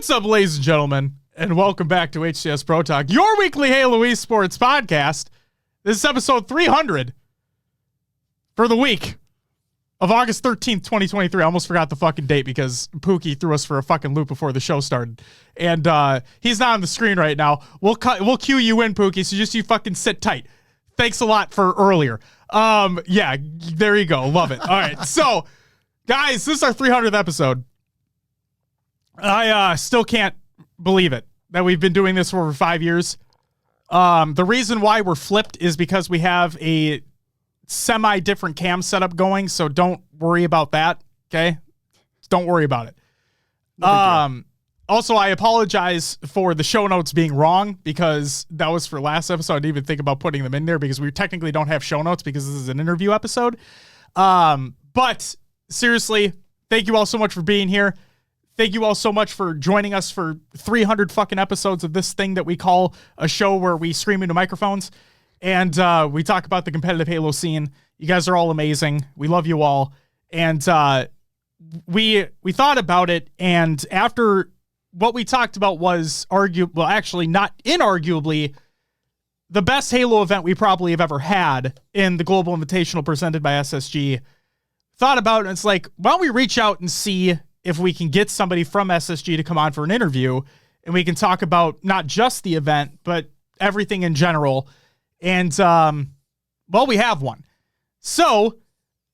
What's up, ladies and gentlemen, and welcome back to HCS Pro Talk, your weekly Halo esports podcast. This is episode 300 for the week of August 13th, 2023. I almost forgot the fucking date because Pookie threw us for a fucking loop before the show started. And he's not on the screen right now. We'll cue you in, Pookie, so just you fucking sit tight. Thanks a lot for earlier. Yeah, there you go. Love it. All right, so, guys, this is our 300th episode. I still can't believe it that we've been doing this for over 5 years. The reason why we're flipped is because we have a semi-different cam setup going, so don't worry about that, okay? Don't worry about it. Also, I apologize for the show notes being wrong because that was for last episode. I didn't even think about putting them in there because we technically don't have show notes because this is an interview episode. But seriously, thank you all so much for being here. Thank you all so much for joining us for 300 fucking episodes of this thing that we call a show where we scream into microphones and we talk about the competitive Halo scene. You guys are all amazing. We love you all. And we thought about it, and after what we talked about was actually not inarguably the best Halo event we probably have ever had in the Global Invitational presented by SSG. Thought about it, and it's like, why don't we reach out and see if we can get somebody from SSG to come on for an interview, and we can talk about not just the event, but everything in general. And, well, we have one. So,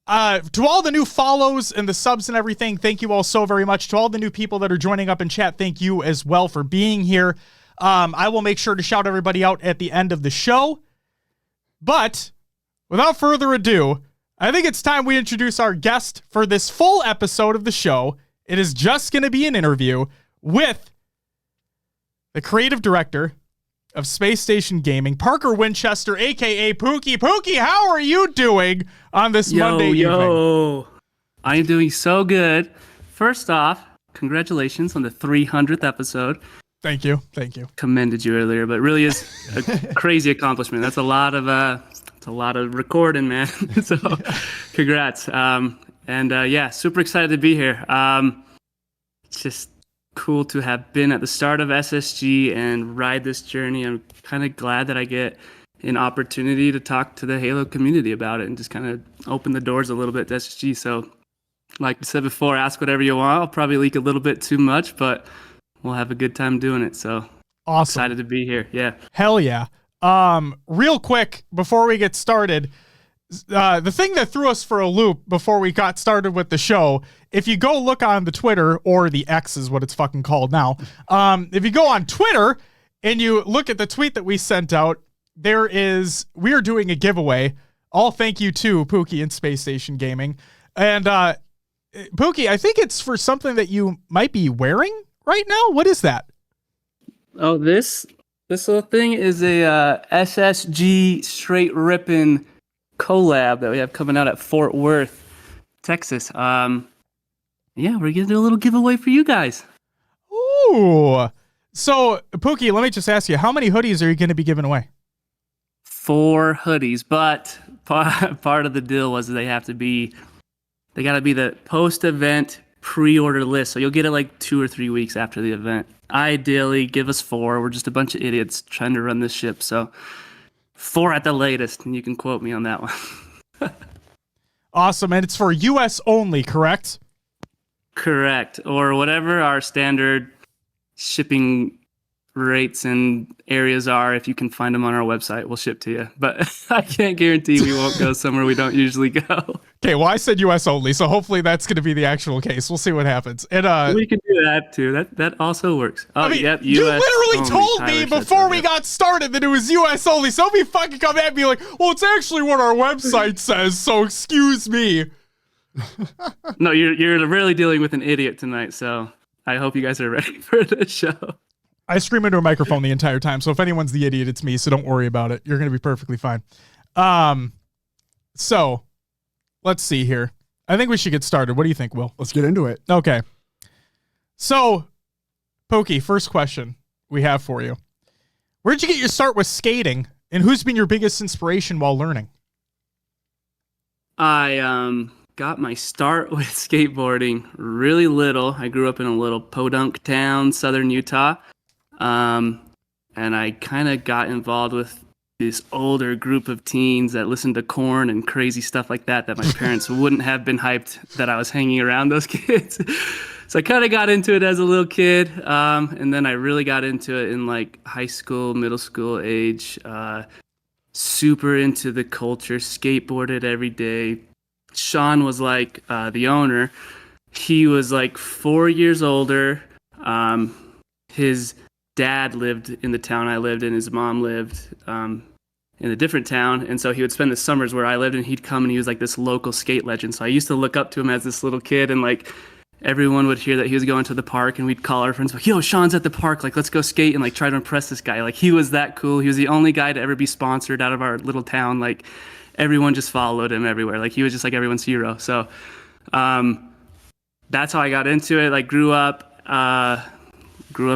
to all the new follows and the subs and everything, thank you all so very much. To all the new people that are joining up in chat, thank you as well for being here. I will make sure to shout everybody out at the end of the show. But, without further ado, I think it's time we introduce our guest for this full episode of the show. It is just going to be an interview with the creative director of Spacestation Gaming, Parker Winchester, a.k.a. Pookie. Pookie, how are you doing on this Monday evening? I am doing so good. First off, congratulations on the 300th episode. Thank you. Thank you. Commended you earlier, but it really is a crazy accomplishment. That's a lot of recording, man. So congrats. Yeah, super excited to be here. It's just cool to have been at the start of SSG and ride this journey. I'm kind of glad that I get an opportunity to talk to the Halo community about it and just kind of open the doors a little bit to SSG. So like I said before, ask whatever you want. I'll probably leak a little bit too much, but we'll have a good time doing it. So awesome. Excited to be here. Yeah. Hell yeah. Real quick, before we get started, the thing that threw us for a loop before we got started with the show, if you go look on the Twitter, or the X is what it's fucking called now. If you go on Twitter and you look at the tweet that we sent out, we are doing a giveaway. All thank you to Pookie and Spacestation Gaming. And, Pookie, I think it's for something that you might be wearing right now. What is that? Oh, this little thing is a SSG straight ripping collab that we have coming out at Fort Worth, Texas. Yeah, we're gonna do a little giveaway for you guys. Ooh. So, Pookie, let me just ask you, how many hoodies are you going to be giving away? 4 hoodies, but part of the deal was they gotta be the post-event pre-order list. So you'll get it like 2 or 3 weeks after the event. Ideally, give us 4. We're just a bunch of idiots trying to run this ship. So 4 at the latest, and you can quote me on that one. Awesome, and it's for US only, correct? Correct, or whatever our standard shipping rates and areas are. If you can find them on our website, we'll ship to you. But I can't guarantee we won't go somewhere we don't usually go. Okay, well, I said US only, so hopefully that's going to be the actual case. We'll see what happens. And we can do that too. That also works. Oh, I mean, yep, you US literally only. told Tyler me said before so, we yep. got started that it was US only. So be fucking come at me like, well, it's actually what our website says, so excuse me. No, you're really dealing with an idiot tonight, so I hope you guys are ready for the show. I scream into a microphone the entire time, so if anyone's the idiot, it's me, so don't worry about it. You're going to be perfectly fine. So, let's see here. I think we should get started. What do you think, Will? Let's get into it. Okay. So, Pookie, first question we have for you. Where'd you get your start with skating, and who's been your biggest inspiration while learning? I got my start with skateboarding really little. I grew up in a little podunk town, southern Utah. And I kind of got involved with this older group of teens that listened to Korn and crazy stuff like that my parents wouldn't have been hyped that I was hanging around those kids. So I kind of got into it as a little kid. And then I really got into it in like high school, middle school age. Super into the culture, skateboarded every day. Sean was like the owner. He was like 4 years older. His dad lived in the town I lived in. His mom lived in a different town. And so he would spend the summers where I lived, and he'd come and he was like this local skate legend. So I used to look up to him as this little kid, and like everyone would hear that he was going to the park, and we'd call our friends like, yo, Sean's at the park. Like, let's go skate and like try to impress this guy. Like, he was that cool. He was the only guy to ever be sponsored out of our little town. Like, everyone just followed him everywhere. Like, he was just like everyone's hero. So that's how I got into it. Like, grew up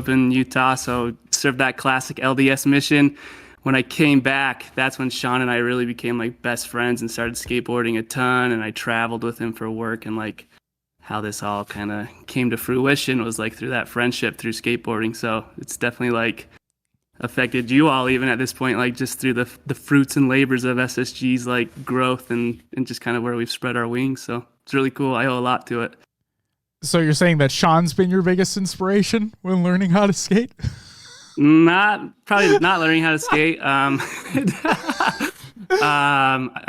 in Utah, so served that classic LDS mission. When I came back, that's when Sean and I really became like best friends and started skateboarding a ton. And I traveled with him for work, and like how this all kind of came to fruition was like through that friendship through skateboarding. So it's definitely like affected you all even at this point, like just through the fruits and labors of SSG's like growth and just kind of where we've spread our wings. So it's really cool. I owe a lot to it. So you're saying that Sean's been your biggest inspiration when learning how to skate? Probably not learning how to skate. I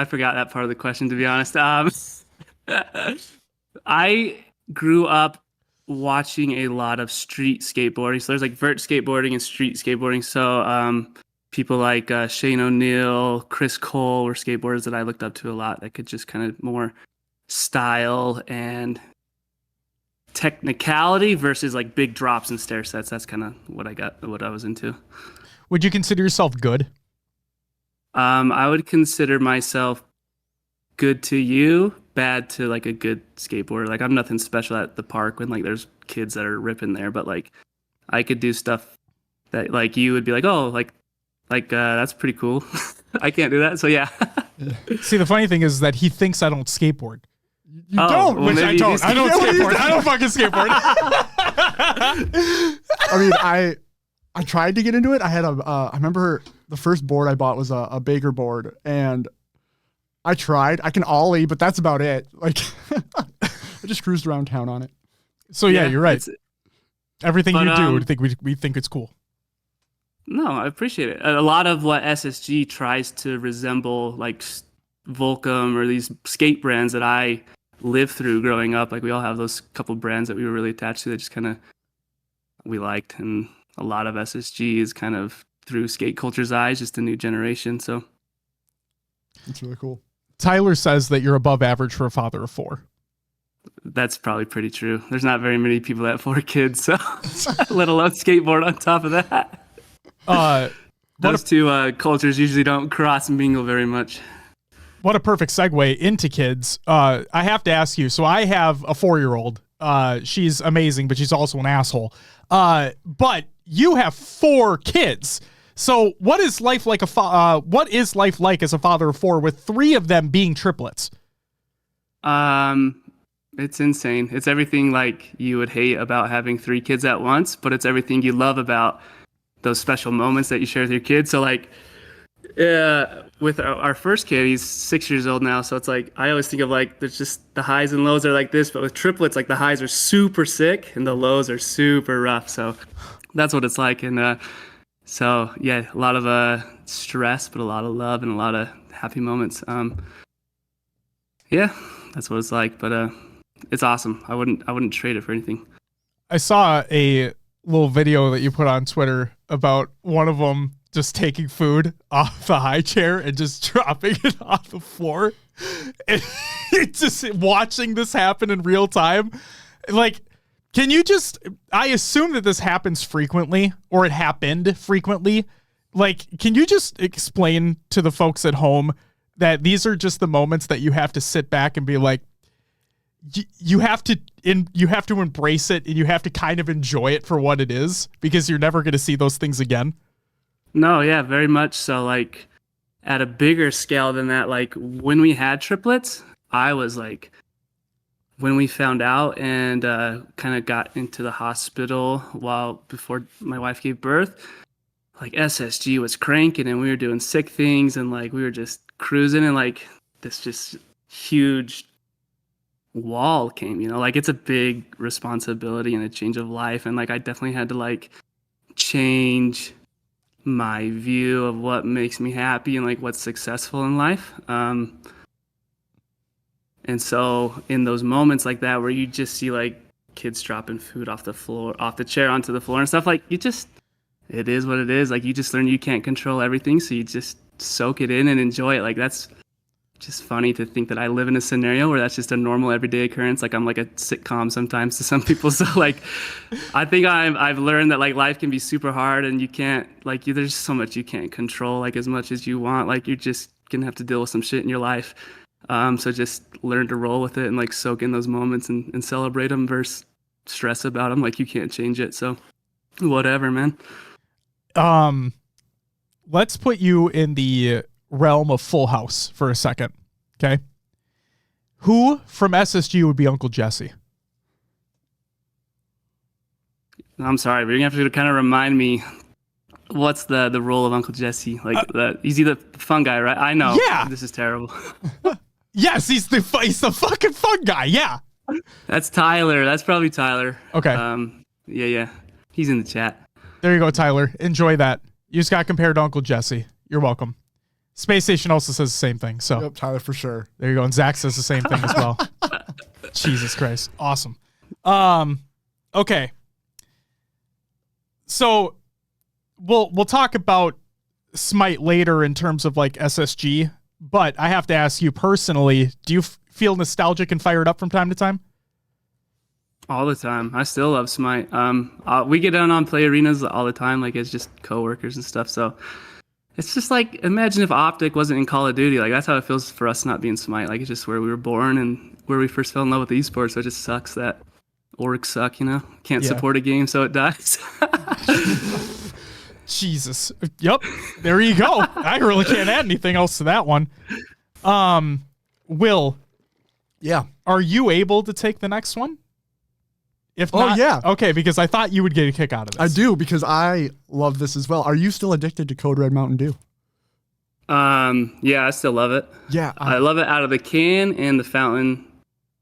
forgot that part of the question, to be honest. I grew up watching a lot of street skateboarding. So there's like vert skateboarding and street skateboarding. So people like Shane O'Neill, Chris Cole were skateboarders that I looked up to a lot that could just kind of more style and technicality versus like big drops and stair sets. That's kind of what I was into. Would you consider yourself good? I would consider myself good to you, bad to like a good skateboarder. Like, I'm nothing special at the park when like there's kids that are ripping there, but like I could do stuff that like you would be like, oh, like that's pretty cool. I can't do that, so yeah. See, the funny thing is that he thinks I don't skateboard. You don't, well, which I don't. I don't skateboard. I don't fucking skateboard. I mean, I tried to get into it. I had I remember the first board I bought was a Baker board, and I tried. I can ollie, but that's about it. Like, I just cruised around town on it. So yeah, you're right. Everything you do, we think it's cool. No, I appreciate it. A lot of what SSG tries to resemble, like Volcom or these skate brands that I lived through growing up. Like, we all have those couple brands that we were really attached to that just kind of we liked, and a lot of SSG is kind of through skate culture's eyes, just a new generation. So it's really cool. Tyler says that you're above average for a father of four. That's probably pretty true. There's not very many people that have 4 kids, so let alone skateboard on top of that. Those two cultures usually don't cross and mingle very much. What a perfect segue into kids. I have to ask you. So I have a 4-year-old. She's amazing, but she's also an asshole. But you have 4 kids. So what is life like what is life like as a father of 4 with 3 of them being triplets? It's insane. It's everything like you would hate about having 3 kids at once, but it's everything you love about those special moments that you share with your kids. So like, with our first kid, he's 6 years old now. So it's like, I always think of like, there's just the highs and lows are like this, but with triplets, like the highs are super sick and the lows are super rough. So that's what it's like. And, so yeah, a lot of, stress, but a lot of love and a lot of happy moments. Yeah, that's what it's like, but, it's awesome. I wouldn't trade it for anything. I saw a little video that you put on Twitter about one of them just taking food off the high chair and just dropping it on the floor. And just watching this happen in real time. Like, can you just, I assume that this happens frequently, or it happened frequently. Like, can you just explain to the folks at home that these are just the moments that you have to sit back and be like, you have to embrace it, and you have to kind of enjoy it for what it is, because you're never going to see those things again? No, yeah, very much so. Like, at a bigger scale than that, like when we had triplets, I was like when we found out and kind of got into the hospital before my wife gave birth, like SSG was cranking and we were doing sick things and like we were just cruising and like this just huge wall came, like it's a big responsibility and a change of life. And like I definitely had to like change my view of what makes me happy and like what's successful in life. And so in those moments like that where you just see like kids dropping food off the chair onto the floor and stuff, like it is what it is. Like you just learn you can't control everything. So you just soak it in and enjoy it. Like that's just funny to think that I live in a scenario where that's just a normal everyday occurrence. Like I'm like a sitcom sometimes to some people. So like, I think I've learned that like life can be super hard and you can't like, there's so much you can't control like as much as you want. Like you're just gonna have to deal with some shit in your life. So just learn to roll with it and like soak in those moments and celebrate them versus stress about them. Like you can't change it. So whatever, man. Let's put you in the realm of Full House for a second. Okay. Who from SSG would be Uncle Jesse? I'm sorry, but you're gonna have to kind of remind me what's the role of Uncle Jesse? Like is he the fun guy, right? I know. Yeah. This is terrible. Yes, he's the fucking fun guy. Yeah. That's Tyler. That's probably Tyler. Okay. Yeah. He's in the chat. There you go, Tyler. Enjoy that. You just got compared to Uncle Jesse. You're welcome. Space Station also says the same thing. So Yep, Tyler for sure. there you go. And Zach says the same thing as well. Jesus Christ. Awesome. Okay. So we'll talk about Smite later in terms of like SSG, but I have to ask you personally, do you feel nostalgic and fired up from time to time? All the time. I still love Smite. We get down on play arenas all the time, like it's just coworkers and stuff. So it's just like, imagine if Optic wasn't in Call of Duty. Like that's how it feels for us not being Smite. Like it's just where we were born and where we first fell in love with esports. So it just sucks that orgs suck, Can't support a game, so it dies. Jesus. Yep. There you go. I really can't add anything else to that one. Will. Yeah. Are you able to take the next one? If not, yeah. Okay, because I thought you would get a kick out of this. I do, because I love this as well. Are you still addicted to Code Red Mountain Dew? Yeah, I still love it. Yeah. I love it out of the can and the fountain,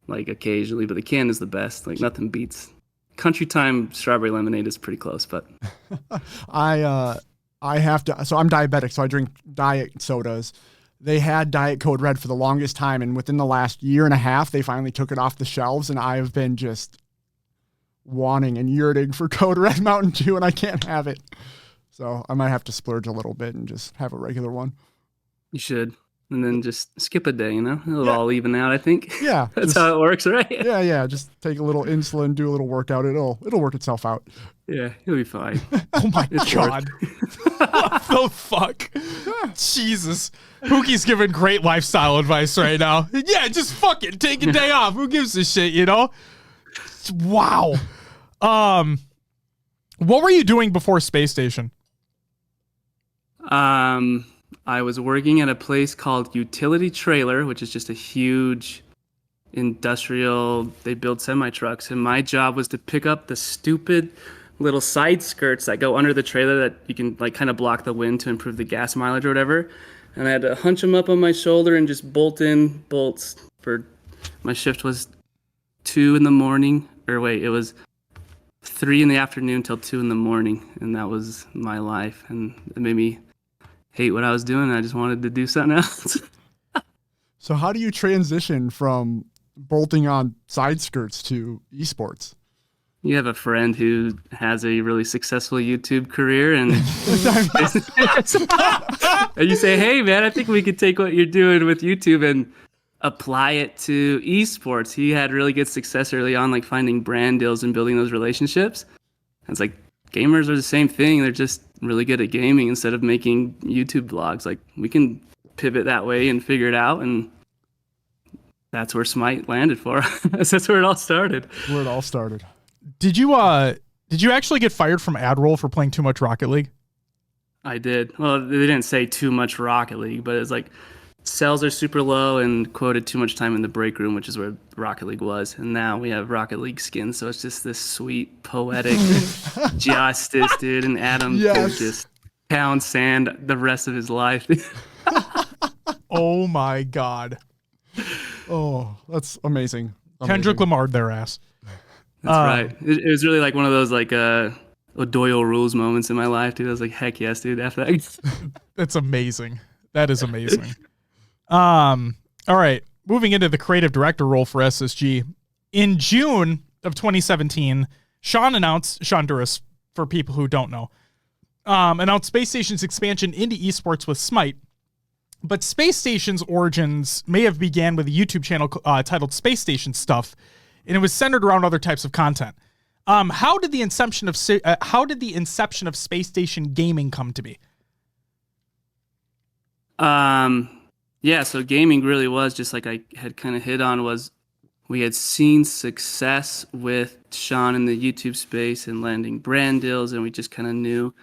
like occasionally, but the can is the best. Like nothing beats. Country Time strawberry lemonade is pretty close, but I have to, so I'm diabetic, so I drink diet sodas. They had Diet Code Red for the longest time, and within the last year and a half, they finally took it off the shelves, and I have been just wanting and yearning for Code Red Mountain Dew, and I can't have it. So I might have to splurge a little bit and just have a regular one. you should. And then just skip a day, It'll all even out, I think. Yeah. That's how it works, right? Yeah. Just take a little insulin, do a little workout. It'll work itself out. Yeah, you'll be fine. Oh my God. What the fuck? Jesus. Pookie's giving great lifestyle advice right now. Yeah, just fucking take a day off. Who gives a shit, Wow. What were you doing before Space Station? I was working at a place called Utility Trailer, which is just a huge industrial, they build semi-trucks. And my job was to pick up the stupid little side skirts that go under the trailer that you can like kind of block the wind to improve the gas mileage or whatever. And I had to hunch them up on my shoulder and just bolt in bolts for, my shift was 2 in the morning, it was 3 in the afternoon till 2 in the morning. And that was my life. And it made me hate what I was doing. I just wanted to do something else. So how do you transition from bolting on side skirts to esports? You have a friend who has a really successful YouTube career and and you say, hey man, I think we could take what you're doing with YouTube and apply it to esports. He had really good success early on, like finding brand deals and building those relationships. And it's like, gamers are the same thing. They're just really good at gaming instead of making YouTube vlogs. Like we can pivot that way and figure it out. And that's where Smite landed for us. That's where it all started. Did you actually get fired from AdRoll for playing too much Rocket League? I did. Well, they didn't say too much Rocket League, but it's like sales are super low and quoted too much time in the break room, which is where Rocket League was. And now we have Rocket League skins. So it's just this sweet, poetic justice, dude. And Adam can just pound sand the rest of his life. Oh, my God. Oh, that's amazing. Kendrick Lamar their ass. That's right. It was really like one of those like O'Doyle rules moments in my life, dude. I was like, heck yes, dude. After that. That's amazing. That is amazing. All right. Moving into the creative director role for SSG. In June of 2017, Sean Duras, for people who don't know, announced Space Station's expansion into esports with Smite. But Space Station's origins may have began with a YouTube channel titled Space Station Stuff, and it was centered around other types of content. How did the inception of Space Station Gaming come to be? Yeah, so gaming really was just like I had kind of hit on, was we had seen success with Sean in the YouTube space and landing brand deals, and we just kind of knew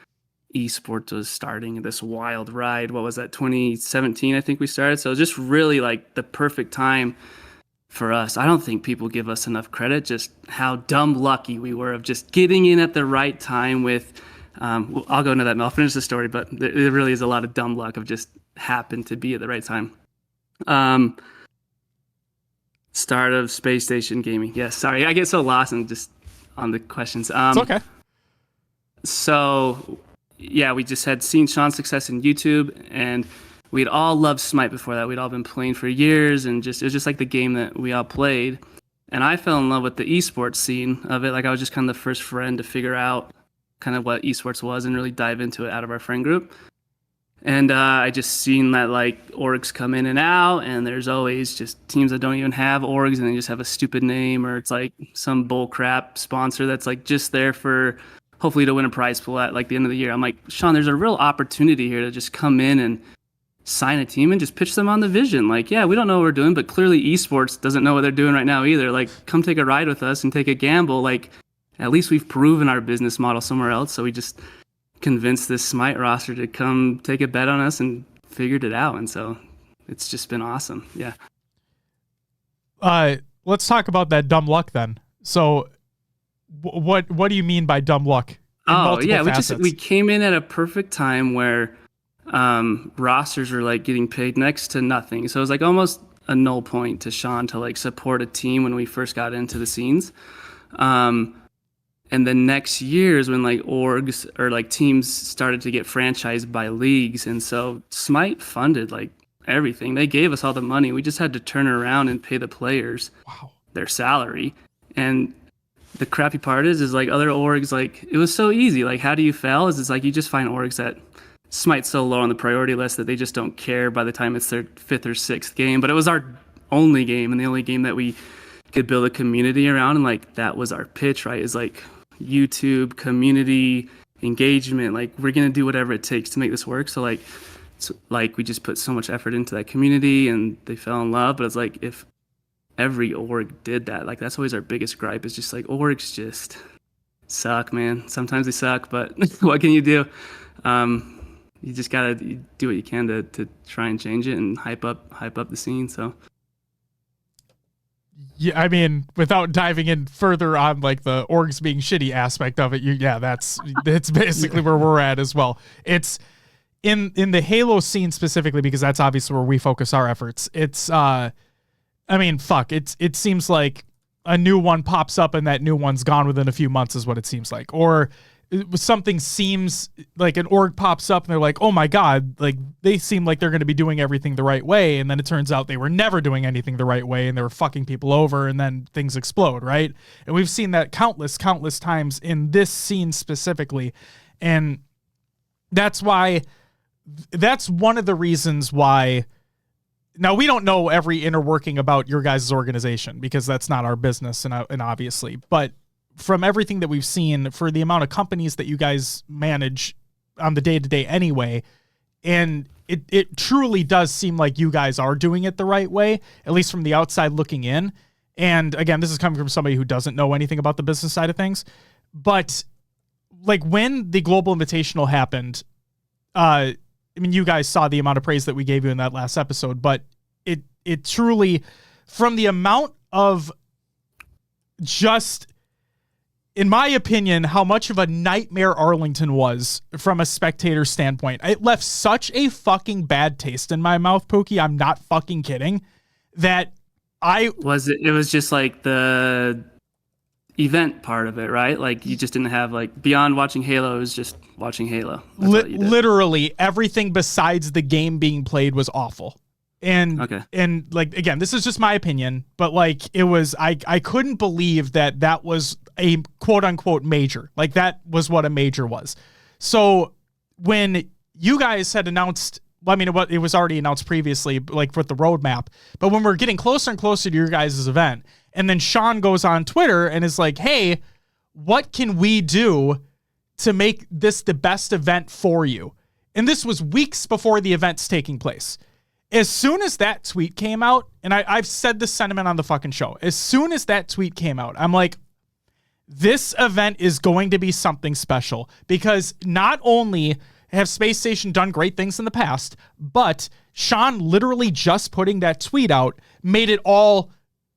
esports was starting this wild ride. What was that, 2017 I think we started? So just really like the perfect time for us. I don't think people give us enough credit just how dumb lucky we were of just getting in at the right time with I'll go into that and I'll finish the story, but there really is a lot of dumb luck of just happened to be at the right time. Start of Space Station Gaming. Yes, sorry, I get so lost in just on the questions. It's okay. So yeah, we just had seen Sean's success in YouTube, and we'd all loved Smite before that. We'd all been playing for years, and it was just like the game that we all played. And I fell in love with the esports scene of it. Like I was just kind of the first friend to figure out kind of what esports was and really dive into it out of our friend group. And I just seen that like orgs come in and out, and there's always just teams that don't even have orgs, and they just have a stupid name, or it's like some bull crap sponsor that's like just there for hopefully to win a prize pool at like the end of the year. I'm like, Sean, there's a real opportunity here to just come in and sign a team and just pitch them on the vision. Like, yeah, we don't know what we're doing, but clearly esports doesn't know what they're doing right now either. Like, come take a ride with us and take a gamble. Like, at least we've proven our business model somewhere else. So we just convinced this Smite roster to come take a bet on us and figured it out. And so it's just been awesome. Yeah. Let's talk about that dumb luck then. So what do you mean by dumb luck? Oh yeah. We came in at a perfect time where rosters were like getting paid next to nothing. So it was like almost a null point to Sean to like support a team when we first got into the scenes. And the next year is when like orgs or like teams started to get franchised by leagues. And so Smite funded like everything. They gave us all the money. We just had to turn around and pay the players their salary. And the crappy part is like other orgs, like it was so easy. Like how do you fail? It's like you just find orgs that Smite's so low on the priority list that they just don't care by the time it's their 5th or 6th game. But it was our only game and the only game that we could build a community around. And like that was our pitch, right? Is like YouTube community engagement. Like we're gonna do whatever it takes to make this work. So like we just put so much effort into that community and they fell in love. But it's like if every org did that, like that's always our biggest gripe, is just like orgs just suck, man. Sometimes they suck, but what can you do? You just gotta do what you can to try and change it and hype up the scene. So yeah, I mean, without diving in further on like the orgs being shitty aspect of it, that's basically where we're at as well. It's in the Halo scene specifically, because that's obviously where we focus our efforts. It's I mean, fuck, it seems like a new one pops up and that new one's gone within a few months is what it seems like. Or something seems like an org pops up and they're like, oh my God, like they seem like they're going to be doing everything the right way. And then it turns out they were never doing anything the right way and they were fucking people over, and then things explode. Right. And we've seen that countless times in this scene specifically. And that's one of the reasons why. Now, we don't know every inner working about your guys' organization because that's not our business, and obviously, but from everything that we've seen, for the amount of companies that you guys manage on the day-to-day anyway, and it truly does seem like you guys are doing it the right way, at least from the outside looking in. And again, this is coming from somebody who doesn't know anything about the business side of things, but like when the Global Invitational happened, I mean, you guys saw the amount of praise that we gave you in that last episode, but it truly, from the amount of just, in my opinion, how much of a nightmare Arlington was from a spectator standpoint, it left such a fucking bad taste in my mouth, Pookie. I'm not fucking kidding. That it was just like the event part of it, right? Like you just didn't have like beyond watching Halo, it was just watching Halo. Literally everything besides the game being played was awful. And like, again, this is just my opinion, but like it was, I couldn't believe that was a quote unquote major. Like that was what a major was. So when you guys had announced, well, I mean, it was already announced previously, like with the roadmap, but when we're getting closer and closer to your guys' event, and then Sean goes on Twitter and is like, hey, what can we do to make this the best event for you? And this was weeks before the event's taking place. As soon as that tweet came out, and I've said this sentiment on the fucking show, as soon as that tweet came out, I'm like, this event is going to be something special, because not only have Space Station done great things in the past, but Sean literally just putting that tweet out made it all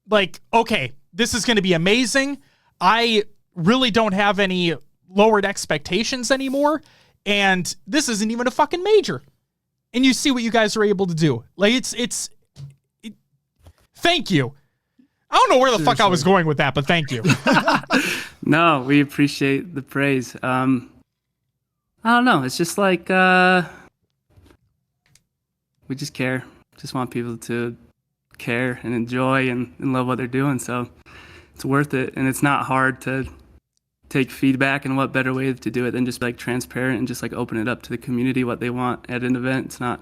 like, okay, this is going to be amazing. I really don't have any lowered expectations anymore, and this isn't even a fucking major. And you see what you guys are able to do. Like thank you. I don't know where the fuck I was going with that, but thank you. No, we appreciate the praise. I don't know. It's just like we just care. Just want people to care and enjoy and love what they're doing. So it's worth it. And it's not hard to take feedback, and what better way to do it than just like transparent and just like open it up to the community what they want at an event. It's not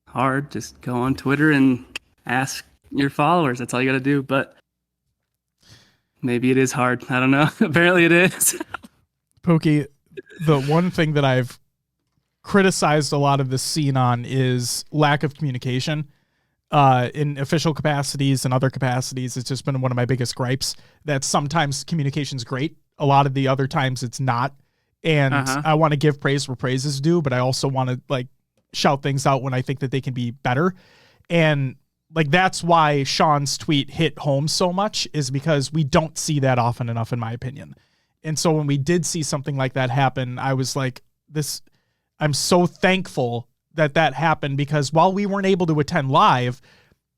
hard. Just go on Twitter and ask your followers. That's all you got to do. But maybe it is hard. I don't know. Apparently it is. Pookie, the one thing that I've criticized a lot of this scene on is lack of communication. In official capacities and other capacities, it's just been one of my biggest gripes, that sometimes communication's great. A lot of the other times it's not. And I want to give praise where praise is due, but I also want to like shout things out when I think that they can be better. And like, that's why Sean's tweet hit home so much, is because we don't see that often enough, in my opinion. And so when we did see something like that happen, I was like, I'm so thankful that happened, because while we weren't able to attend live,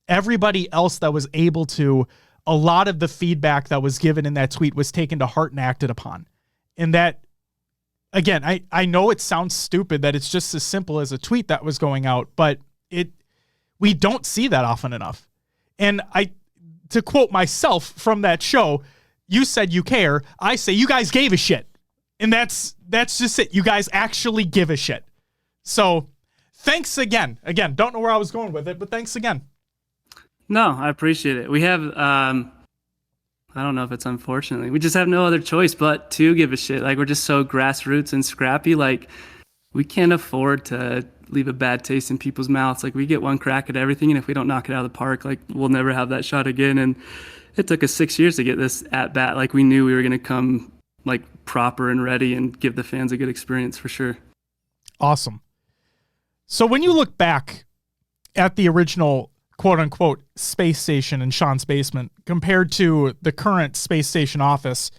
everybody else that was able to, a lot of the feedback that was given in that tweet was taken to heart and acted upon. And that, again, I know it sounds stupid that it's just as simple as a tweet that was going out, but we don't see that often enough. And to quote myself from that show, you said you care. I say you guys gave a shit. And that's just it. You guys actually give a shit. So thanks again. Again, don't know where I was going with it, but thanks again. No, I appreciate it. We have, I don't know if it's unfortunately, we just have no other choice but to give a shit. Like, we're just so grassroots and scrappy. Like, we can't afford to leave a bad taste in people's mouths. Like, we get one crack at everything, and if we don't knock it out of the park, like, we'll never have that shot again. And it took us 6 years to get this at bat. Like, we knew we were going to come like proper and ready and give the fans a good experience for sure. Awesome. So when you look back at the original quote unquote space station in Sean's basement compared to the current space station office,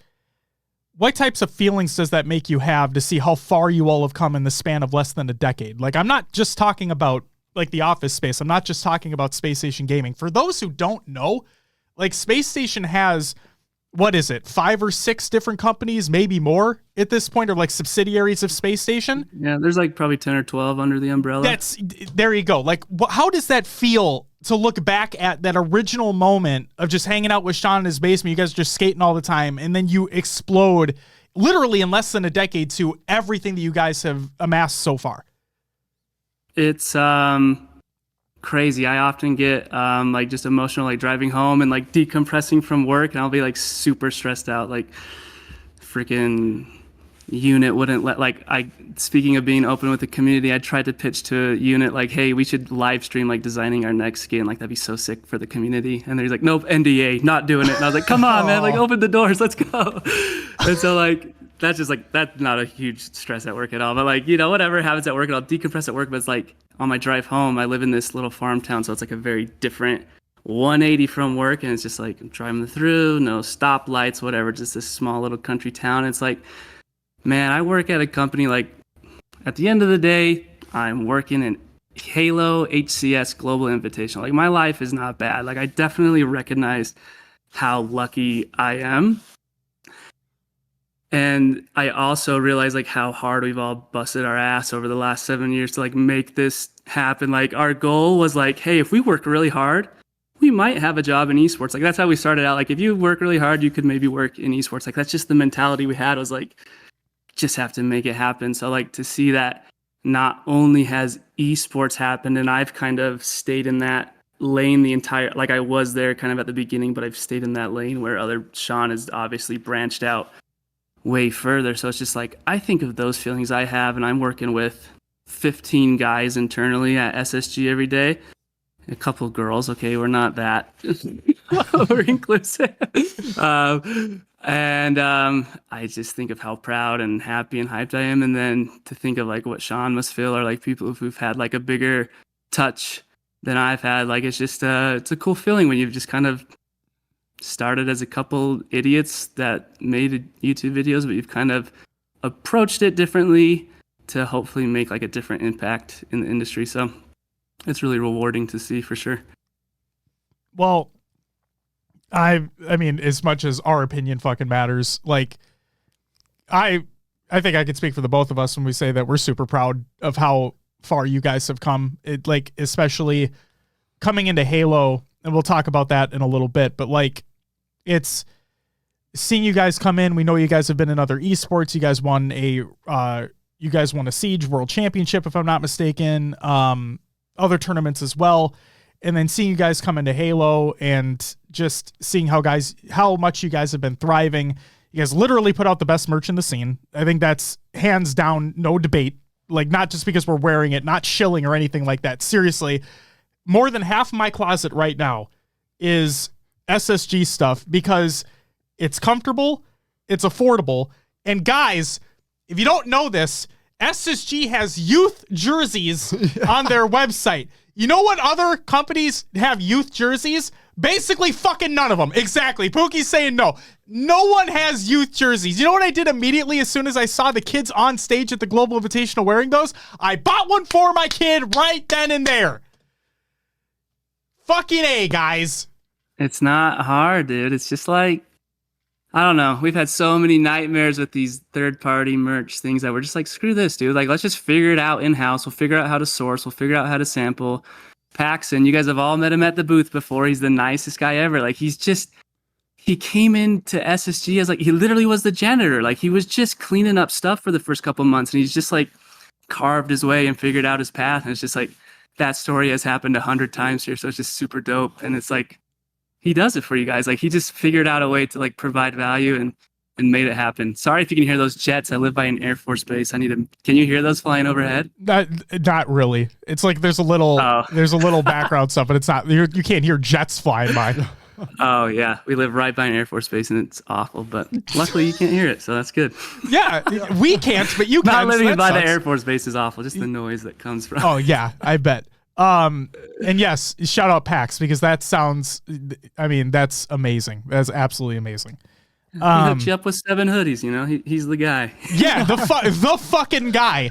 what types of feelings does that make you have to see how far you all have come in the span of less than a decade? Like, I'm not just talking about like the office space. I'm not just talking about Spacestation Gaming. For those who don't know, like, Space Station has, what is it, 5 or 6 different companies, maybe more at this point, or like subsidiaries of Space Station? Yeah, there's like probably 10 or 12 under the umbrella. There you go. Like, how does that feel to look back at that original moment of just hanging out with Sean in his basement? You guys are just skating all the time, and then you explode literally in less than a decade to everything that you guys have amassed so far. It's crazy. I often get like just emotional, like driving home and like decompressing from work, and I'll be like super stressed out. Like, freaking unit wouldn't let, like, speaking of being open with the community, I tried to pitch to a unit like, hey, we should live stream like designing our next skin. Like, that'd be so sick for the community. And he's like, nope, NDA, not doing it. And I was like, come on, man, like, open the doors, let's go. And so like that's just like, that's not a huge stress at work at all. But like, you know, whatever happens at work, and I'll decompress at work. But it's like on my drive home, I live in this little farm town, so it's like a very different 180 from work, and it's just like I'm driving through, no stoplights, whatever, just this small little country town. It's like, man, I work at a company, like at the end of the day, I'm working in Halo HCS Global Invitational. Like my life is not bad. Like I definitely recognize how lucky I am. And I also realize like how hard we've all busted our ass over the last 7 years to like make this happen. Like our goal was like, hey, if we work really hard, we might have a job in esports. Like that's how we started out. Like if you work really hard, you could maybe work in esports. Like that's just the mentality we had, was like, just have to make it happen. So like to see that not only has esports happened, and I've kind of stayed in that lane the entire, like I was there kind of at the beginning, but I've stayed in that lane where Sean has obviously branched out way further. So it's just like, I think of those feelings I have, and I'm working with 15 guys internally at SSG every day. A couple of girls, okay, we're not that we're inclusive. I just think of how proud and happy and hyped I am, and then to think of like what Sean must feel, or like people who've had like a bigger touch than I've had. Like it's just it's a cool feeling when you've just kind of started as a couple idiots that made YouTube videos, but you've kind of approached it differently to hopefully make like a different impact in the industry. So it's really rewarding to see, for sure. Well, I mean, as much as our opinion fucking matters, like I think I could speak for the both of us when we say that we're super proud of how far you guys have come. It, like, especially coming into Halo, and we'll talk about that in a little bit, but like it's seeing you guys come in. We know you guys have been in other esports. You guys won a Siege World Championship, if I'm not mistaken. Other tournaments as well. And then seeing you guys come into Halo and just seeing how much you guys have been thriving. You guys literally put out the best merch in the scene. I think that's hands down, no debate. Like, not just because we're wearing it, not shilling or anything like that. Seriously, more than half my closet right now is SSG stuff, because it's comfortable, it's affordable. And guys, if you don't know this, SSG has youth jerseys on their website. You know what other companies have youth jerseys? Basically fucking none of them. Exactly. Pookie's saying no. No one has youth jerseys. You know what I did immediately as soon as I saw the kids on stage at the Global Invitational wearing those? I bought one for my kid right then and there. Fucking A, guys. It's not hard, dude. It's just like, I don't know. We've had so many nightmares with these third-party merch things that we're just like, screw this, dude. Like, let's just figure it out in-house. We'll figure out how to source. We'll figure out how to sample. Paxton, you guys have all met him at the booth before. He's the nicest guy ever. Like, he came into SSG as like, he literally was the janitor. Like, he was just cleaning up stuff for the first couple months, and he's just like carved his way and figured out his path. And it's just like, that story has happened 100 times here. So it's just super dope. And it's like, he does it for you guys. Like, he just figured out a way to like provide value and made it happen. Sorry if you can hear those jets. I live by an Air Force base. Can you hear those flying overhead? Not really. It's like there's a little background stuff, but it's not, you can't hear jets flying by. Oh yeah. We live right by an Air Force base, and it's awful, but luckily you can't hear it. So that's good. Yeah. We can't, but you can. Not living by the Air Force base is awful. Just the noise that comes from. Oh yeah, I bet. And yes, shout out Pax, because that sounds, I mean, that's amazing. That's absolutely amazing. He hooked you up with 7 hoodies, you know, he's the guy. Yeah. The fucking guy.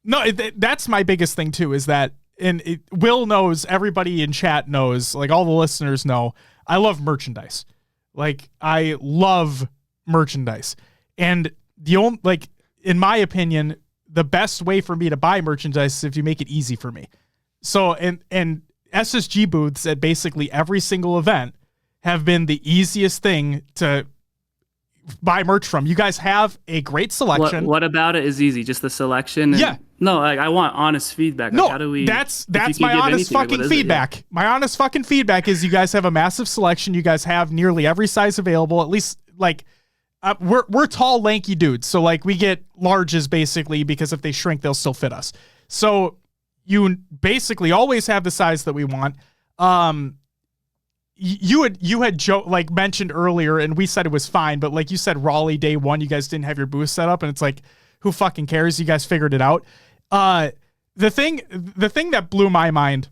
No, that's my biggest thing too, is that, and Will knows, everybody in chat knows, like all the listeners know, I love merchandise. Like, I love merchandise. And the only, like, in my opinion, the best way for me to buy merchandise is if you make it easy for me. So, and SSG booths at basically every single event have been the easiest thing to buy merch from. You guys have a great selection. What about it is easy? Just the selection? Yeah. No, like, I want honest feedback. Like, no, how do we, that's my honest fucking feedback. Yeah. My honest fucking feedback is you guys have a massive selection. You guys have nearly every size available. At least, like, we're tall, lanky dudes. So, like, we get larges basically, because if they shrink, they'll still fit us. So you basically always have the size that we want. you had like mentioned earlier, and we said it was fine, but like you said, Raleigh day one, you guys didn't have your booth set up, and it's like, who fucking cares? You guys figured it out. The thing that blew my mind.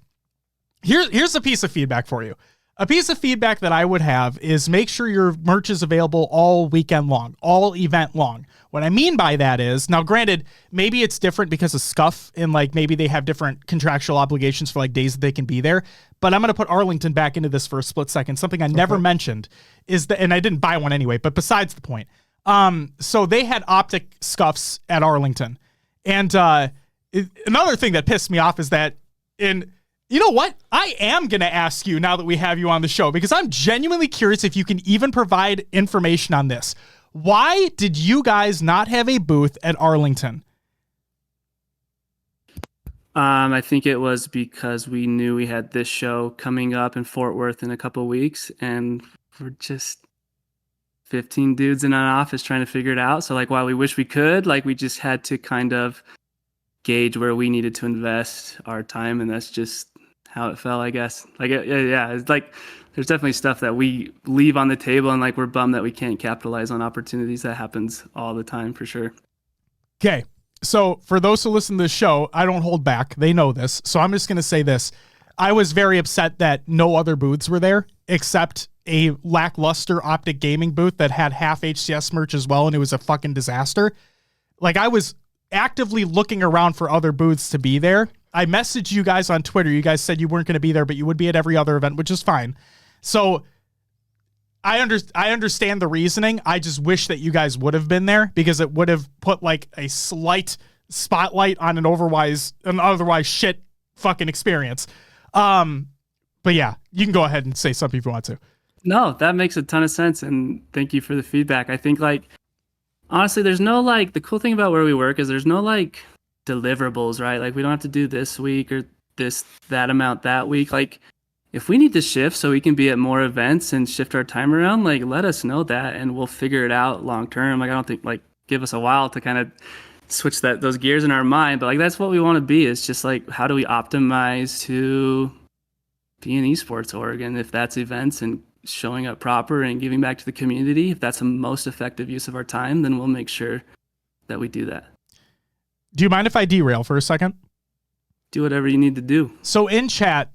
Here's a piece of feedback for you. A piece of feedback that I would have is make sure your merch is available all weekend long, all event long. What I mean by that is, now granted, maybe it's different because of Scuff and like maybe they have different contractual obligations for like days that they can be there. But I'm going to put Arlington back into this for a split second. Something I never mentioned is that, and I didn't buy one anyway, but besides the point. So they had optic scuffs at Arlington. And another thing that pissed me off is that you know what? I am going to ask you now that we have you on the show, because I'm genuinely curious if you can even provide information on this. Why did you guys not have a booth at Arlington? I think it was because we knew we had this show coming up in Fort Worth in a couple of weeks, and we're just 15 dudes in an office trying to figure it out. So like, while we wish we could, like, we just had to kind of gauge where we needed to invest our time, and that's just how it fell, I guess. Like, yeah, it's like there's definitely stuff that we leave on the table, and like we're bummed that we can't capitalize on opportunities. That happens all the time for sure. Okay. So for those who listen to this show, I don't hold back. They know this. So I'm just going to say this. I was very upset that no other booths were there except a lackluster Optic Gaming booth that had half HCS merch as well, and it was a fucking disaster. Like, I was actively looking around for other booths to be there. I messaged you guys on Twitter. You guys said you weren't going to be there, but you would be at every other event, which is fine. So I understand the reasoning. I just wish that you guys would have been there, because it would have put like a slight spotlight on an otherwise shit fucking experience. But yeah, you can go ahead and say something if you want to. No, that makes a ton of sense, and thank you for the feedback. I think, like, honestly, there's no, like, the cool thing about where we work is there's no, like, deliverables, right? Like, we don't have to do this week or that amount that week. Like, if we need to shift so we can be at more events and shift our time around, like, let us know that, and we'll figure it out long term. Like, I don't think, like, give us a while to kind of switch those gears in our mind, but like, that's what we want to be. It's just like, how do we optimize to be an esports org? And if that's events and showing up proper and giving back to the community, if that's the most effective use of our time, then we'll make sure that we do that. Do you mind if I derail for a second? Do whatever you need to do. So in chat,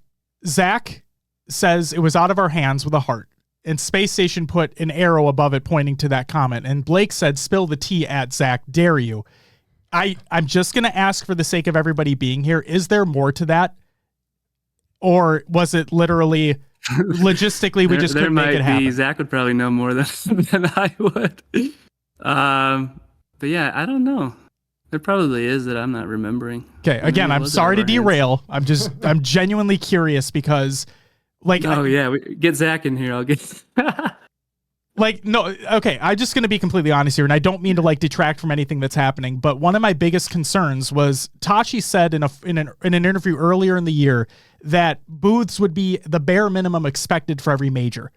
Zach says it was out of our hands with a heart, and Space Station put an arrow above it pointing to that comment. And Blake said, spill the tea at Zach, dare you. I'm just going to ask, for the sake of everybody being here, is there more to that? Or was it literally logistically we just couldn't make it happen? Zach would probably know more than I would. But yeah, I don't know. There probably is that I'm not remembering. Okay, again, I'm sorry to derail. I'm genuinely curious, because like, get Zach in here. I'll get like, no, okay, I'm just going to be completely honest here, and I don't mean to like detract from anything that's happening, but one of my biggest concerns was Tachi said in an interview earlier in the year that booths would be the bare minimum expected for every major.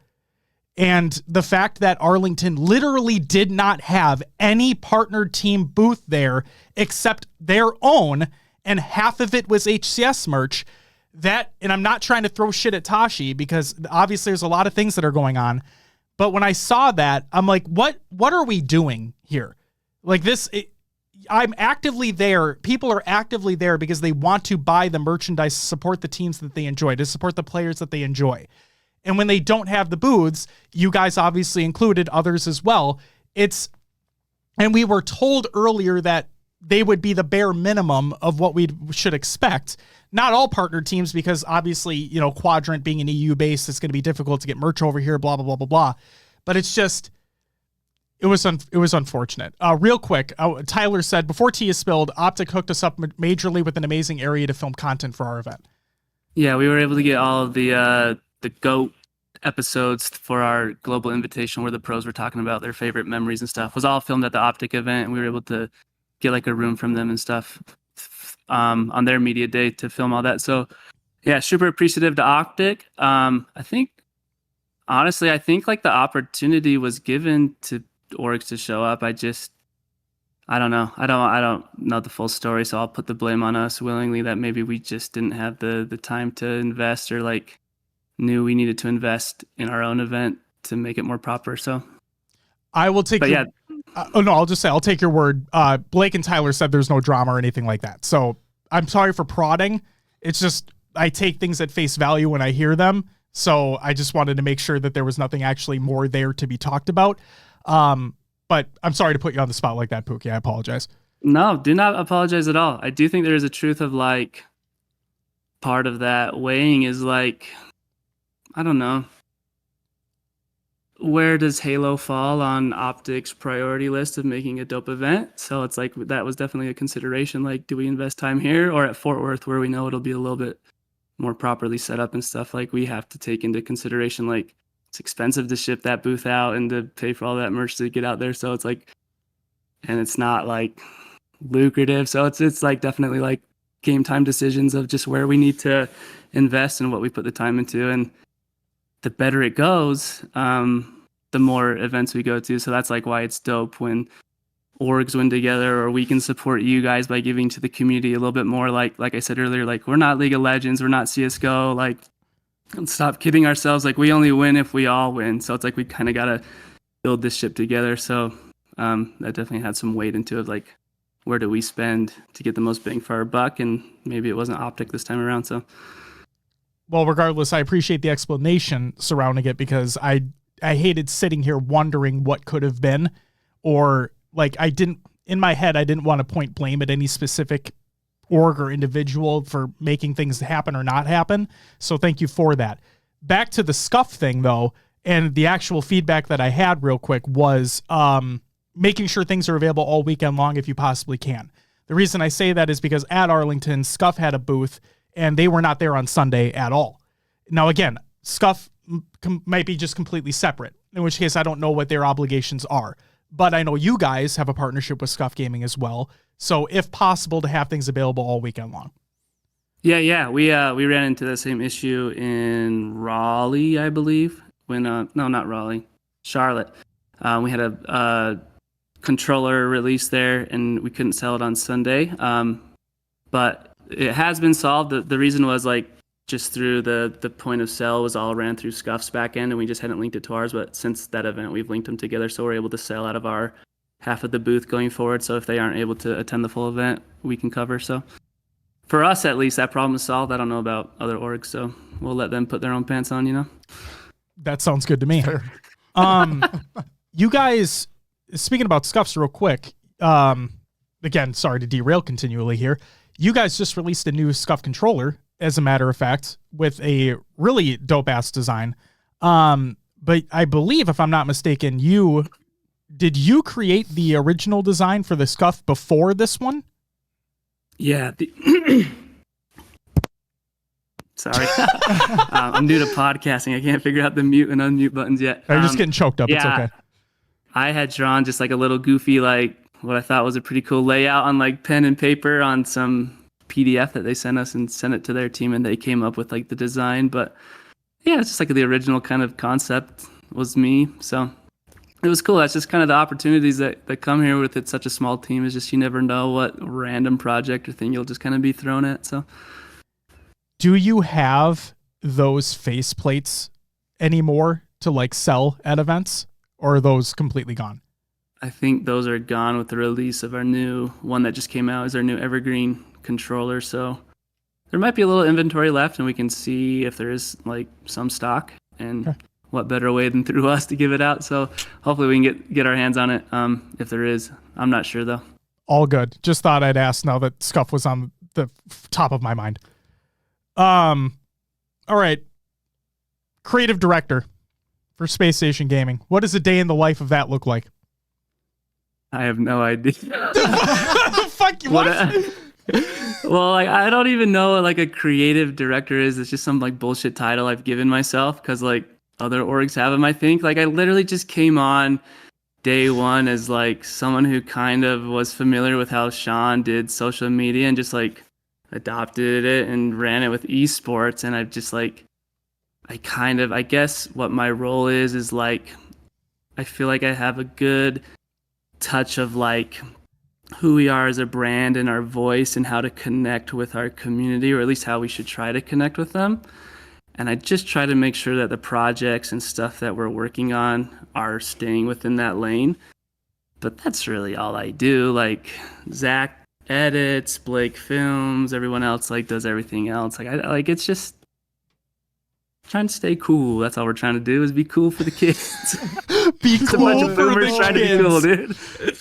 And the fact that Arlington literally did not have any partnered team booth there except their own, and half of it was HCS merch, and I'm not trying to throw shit at Tashi, because obviously there's a lot of things that are going on. But when I saw that, I'm like, what are we doing here? Like this, I'm actively there. People are actively there because they want to buy the merchandise, support the teams that they enjoy, to support the players that they enjoy. And when they don't have the booths, you guys obviously included, others as well, and we were told earlier that they would be the bare minimum of what we should expect. Not all partner teams, because obviously, you know, Quadrant being an EU base, it's going to be difficult to get merch over here, blah, blah, blah, blah, blah. But it's just, it was unfortunate. Real quick, Tyler said, before tea is spilled, Optic hooked us up majorly with an amazing area to film content for our event. Yeah, we were able to get all of the GOAT episodes for our global invitation, where the pros were talking about their favorite memories and stuff. It was all filmed at the Optic event, and we were able to get like a room from them and stuff on their media day to film all that. So yeah, super appreciative to Optic. I think like the opportunity was given to orgs to show up. I don't know. I don't know the full story, so I'll put the blame on us willingly that maybe we just didn't have the time to invest, or like knew we needed to invest in our own event to make it more proper. So I will take. I'll just say I'll take your word. Blake and Tyler said there's no drama or anything like that. So I'm sorry for prodding. It's just I take things at face value when I hear them. So I just wanted to make sure that there was nothing actually more there to be talked about. But I'm sorry to put you on the spot like that, Pookie. I apologize. No, do not apologize at all. I do think there is a truth of like part of that weighing is like, I don't know. Where does Halo fall on Optic's priority list of making a dope event? So it's like that was definitely a consideration. Like, do we invest time here or at Fort Worth where we know it'll be a little bit more properly set up and stuff? Like we have to take into consideration like it's expensive to ship that booth out and to pay for all that merch to get out there. So it's like, and it's not like lucrative. So it's like definitely like game time decisions of just where we need to invest and what we put the time into. And the better it goes, the more events we go to. So that's like why it's dope when orgs win together, or we can support you guys by giving to the community a little bit more. Like I said earlier, like we're not League of Legends, we're not CSGO. Like, let's stop kidding ourselves. Like we only win if we all win. So it's like we kind of got to build this ship together. So that definitely had some weight into it. Like, where do we spend to get the most bang for our buck? And maybe it wasn't Optic this time around. So, well, regardless, I appreciate the explanation surrounding it because I hated sitting here wondering what could have been, or like in my head, I didn't want to point blame at any specific org or individual for making things happen or not happen. So thank you for that. Back to the scuff thing though, and the actual feedback that I had real quick was making sure things are available all weekend long if you possibly can. The reason I say that is because at Arlington, Scuff had a booth and they were not there on Sunday at all. Now, again, Scuff might be just completely separate, in which case I don't know what their obligations are. But I know you guys have a partnership with Scuff Gaming as well. So if possible, to have things available all weekend long. Yeah. We ran into the same issue in Raleigh, I believe. When no, not Raleigh, Charlotte. We had a controller release there, and we couldn't sell it on Sunday. But it has been solved. The reason was like just through the point of sale was all ran through Scuff's back end, and we just hadn't linked it to ours. But since that event, we've linked them together, so we're able to sell out of our half of the booth going forward. So if they aren't able to attend the full event, we can cover. So for us, at least, that problem is solved. I don't know about other orgs, so we'll let them put their own pants on, you know? That sounds good to me. You guys, speaking about Scuffs real quick, again, sorry to derail continually here. You guys just released a new Scuff controller, as a matter of fact, with a really dope-ass design. But I believe, if I'm not mistaken, did you create the original design for the Scuff before this one? Yeah. Sorry. I'm new to podcasting. I can't figure out the mute and unmute buttons yet. You're just getting choked up. Yeah, it's okay. I had drawn just like a little goofy, like what I thought was a pretty cool layout on like pen and paper on some PDF that they sent us and sent it to their team, and they came up with like the design. But yeah, it's just like the original kind of concept was me. So it was cool. That's just kind of the opportunities that come here with it. Such a small team is just, you never know what random project or thing you'll just kind of be thrown at. So do you have those face plates anymore to like sell at events, or are those completely gone? I think those are gone with the release of our new one that just came out, is our new Evergreen controller. So there might be a little inventory left, and we can see if there is like some stock, and okay. What better way than through us to give it out. So hopefully we can get our hands on it. If there is, I'm not sure though. All good. Just thought I'd ask now that Scuff was on the top of my mind. All right. Creative director for Spacestation Gaming. What does a day in the life of that look like? I have no idea. Fuck you. What? Well, like, I don't even know what like a creative director is. It's just some like bullshit title I've given myself because like other orgs have them, I think. Like I literally just came on day one as like someone who kind of was familiar with how Sean did social media and just like adopted it and ran it with esports. And I've just like, I guess what my role is like, I feel like I have a good touch of like who we are as a brand and our voice and how to connect with our community, or at least how we should try to connect with them. And I just try to make sure that the projects and stuff that we're working on are staying within that lane. But that's really all I do. Like Zach edits, Blake films, everyone else like does everything else. Like I like it's just trying to stay cool. That's all we're trying to do is be cool for the kids. Be Just cool a bunch of for boomers the trying to be kids. cool, dude.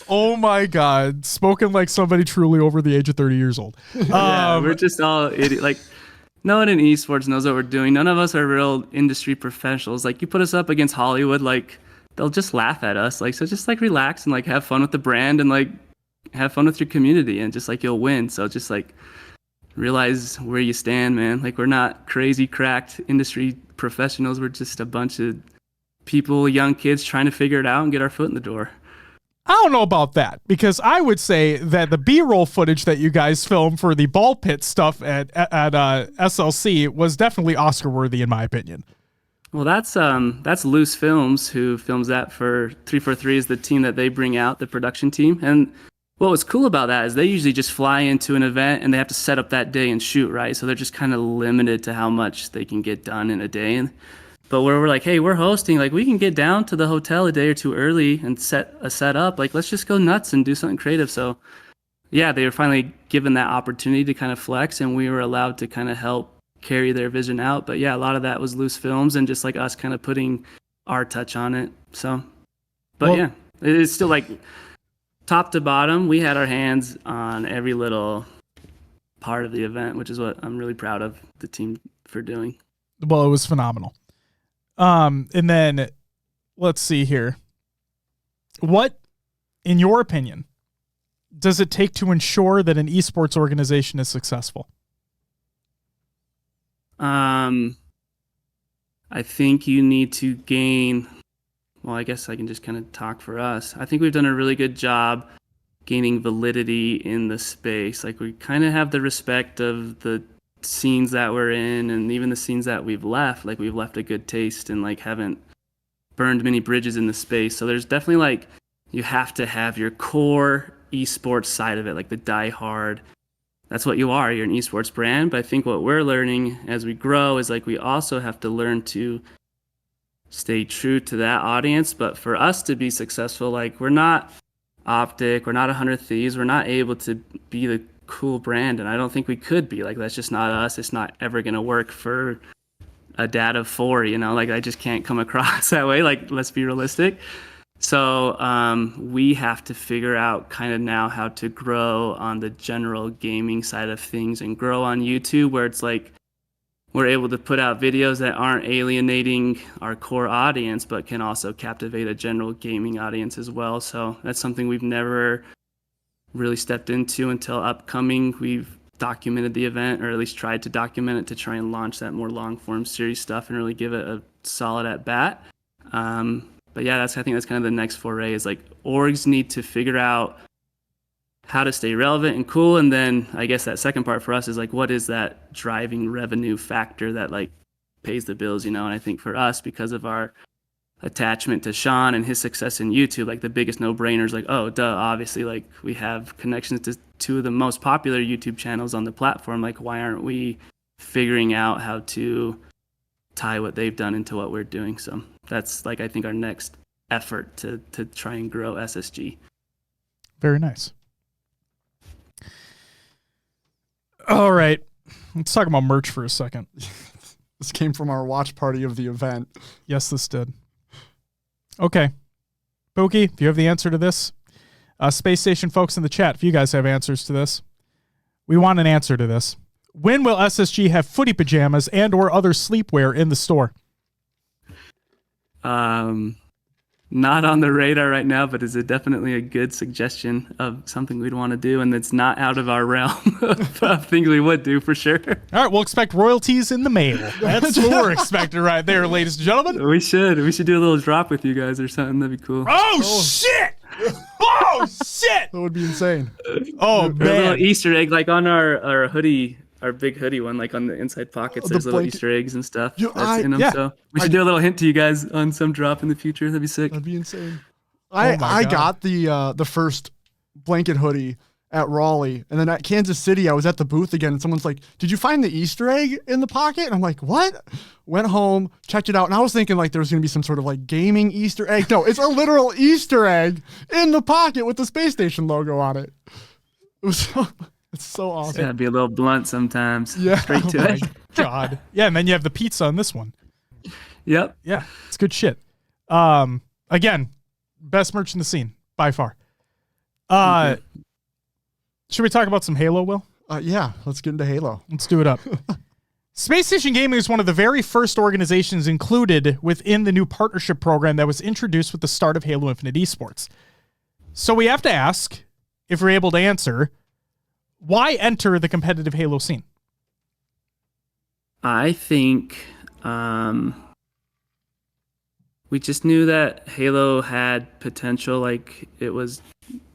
Oh my God. Spoken like somebody truly over the age of 30 years old. Yeah, we're just all idiot. Like no one in esports knows what we're doing. None of us are real industry professionals. Like you put us up against Hollywood, like they'll just laugh at us. Like so just like relax and like have fun with the brand and like have fun with your community and just like you'll win. So just like realize where you stand, man. Like we're not crazy cracked industry professionals. We're just a bunch of people, young kids trying to figure it out and get our foot in the door. I don't know about that because I would say that the B-roll footage that you guys filmed for the ball pit stuff at SLC was definitely Oscar worthy in my opinion. Well, that's Loose Films who films that for 343 is the team that they bring out, the production team. And what was cool about that is they usually just fly into an event and they have to set up that day and shoot, right? So they're just kind of limited to how much they can get done in a day. But where we're like, hey, we're hosting, like we can get down to the hotel a day or two early and set up. Like let's just go nuts and do something creative. So yeah, they were finally given that opportunity to kind of flex and we were allowed to kind of help carry their vision out. But yeah, a lot of that was Loose Films and just like us kind of putting our touch on it. So, but well, yeah, it's still like top to bottom, we had our hands on every little part of the event, which is what I'm really proud of the team for doing. Well, it was phenomenal. And then let's see here. What, in your opinion, does it take to ensure that an esports organization is successful? I think you need to gain, well, I guess I can just kind of talk for us. I think we've done a really good job gaining validity in the space. Like we kind of have the respect of the scenes that we're in and even the scenes that we've left. Like we've left a good taste and like haven't burned many bridges in the space. So there's definitely like, you have to have your core esports side of it, like the diehard. That's what you are. You're an esports brand. But I think what we're learning as we grow is like we also have to learn to stay true to that audience. But for us to be successful, like we're not Optic, we're not 100 Thieves, we're not able to be the cool brand. And I don't think we could be. Like that's just not us. It's not ever going to work for a dad of 4, you know, like I just can't come across that way. Like let's be realistic. So we have to figure out kind of now how to grow on the general gaming side of things and grow on YouTube where it's like we're able to put out videos that aren't alienating our core audience but can also captivate a general gaming audience as well. So that's something we've never really stepped into until upcoming. We've documented the event, or at least tried to document it to try and launch that more long form series stuff and really give it a solid at bat. But yeah, I think that's kind of the next foray is like orgs need to figure out how to stay relevant and cool. And then I guess that second part for us is like, what is that driving revenue factor that like pays the bills, you know? And I think for us, because of our attachment to Sean and his success in YouTube, like the biggest no-brainers, like, oh, duh, obviously, like we have connections to 2 of the most popular YouTube channels on the platform. Like, why aren't we figuring out how to tie what they've done into what we're doing? So that's like, I think our next effort to try and grow SSG. Very nice. All right. Let's talk about merch for a second. This came from our watch party of the event. Yes, this did. Okay. Pookie, if you have the answer to this, Space Station folks in the chat, if you guys have answers to this, we want an answer to this. When will SSG have footy pajamas and or other sleepwear in the store? Not on the radar right now, but is it definitely a good suggestion of something we'd want to do, and it's not out of our realm of things we would do for sure. All right, we'll expect royalties in the mail. That's what we're expecting right there, ladies and gentlemen. We should do a little drop with you guys or something. That'd be cool. Oh shit! Oh shit! That would be insane. Oh Or a little man! Easter egg, like on our hoodie. Our big hoodie one, like on the inside pockets, there's little blanket. Easter eggs and stuff Yeah, that's in them. yeah. So we should do a little hint to you guys on some drop in the future. That'd be sick. That'd be insane. my I God. got the first blanket hoodie, at Raleigh. And then at Kansas City, I was at the booth again, and someone's like, "Did you find the Easter egg in the pocket?" And I'm like, "What?" Went home, checked it out, and I was thinking like there was going to be some sort of like gaming Easter egg. No, it's a literal Easter egg in the pocket with the space station logo on it. It was it's so awesome. Gotta be a little blunt sometimes. Yeah. Straight to it. God. Yeah, and then you have the pizza on this one. Yep. Yeah, it's good shit. Again, best merch in the scene by far. Should we talk about some Halo, Will? Yeah, let's get into Halo. Let's do it up. Spacestation Gaming is one of the very first organizations included within the new partnership program that was introduced with the start of Halo Infinite Esports. So we have to ask, if we're able to answer, why enter the competitive Halo scene? I think we just knew that Halo had potential. Like, it was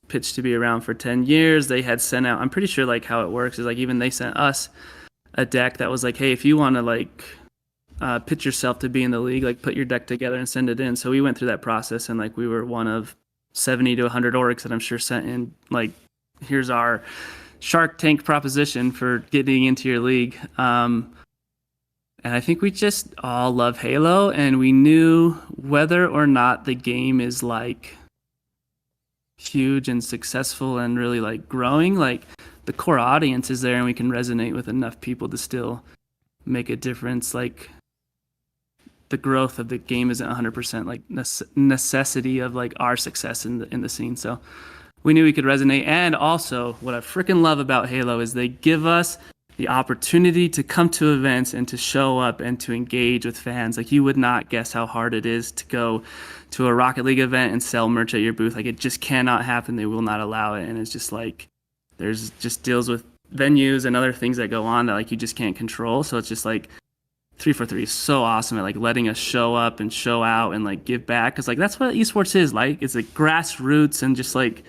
pitched to be around for 10 years. They had sent out, I'm pretty sure like how it works is like even they sent us a deck that was like, hey, if you want to like pitch yourself to be in the league, like put your deck together and send it in. So we went through that process, and like we were one of 70 to 100 orgs that I'm sure sent in like, here's our Shark Tank proposition for getting into your league. And I think we just all love Halo, and we knew whether or not the game is like huge and successful and really like growing, like the core audience is there and we can resonate with enough people to still make a difference. Like, the growth of the game isn't 100% like necessity of like our success in the scene. So we knew we could resonate. And also what I freaking love about Halo is they give us the opportunity to come to events and to show up and to engage with fans. Like, you would not guess how hard it is to go to a Rocket League event and sell merch at your booth. Like, it just cannot happen. They will not allow it. And it's just like, there's just deals with venues and other things that go on that like you just can't control. So it's just like 343 is so awesome at like letting us show up and show out and like give back. Cause like that's what esports is like. It's like grassroots and just like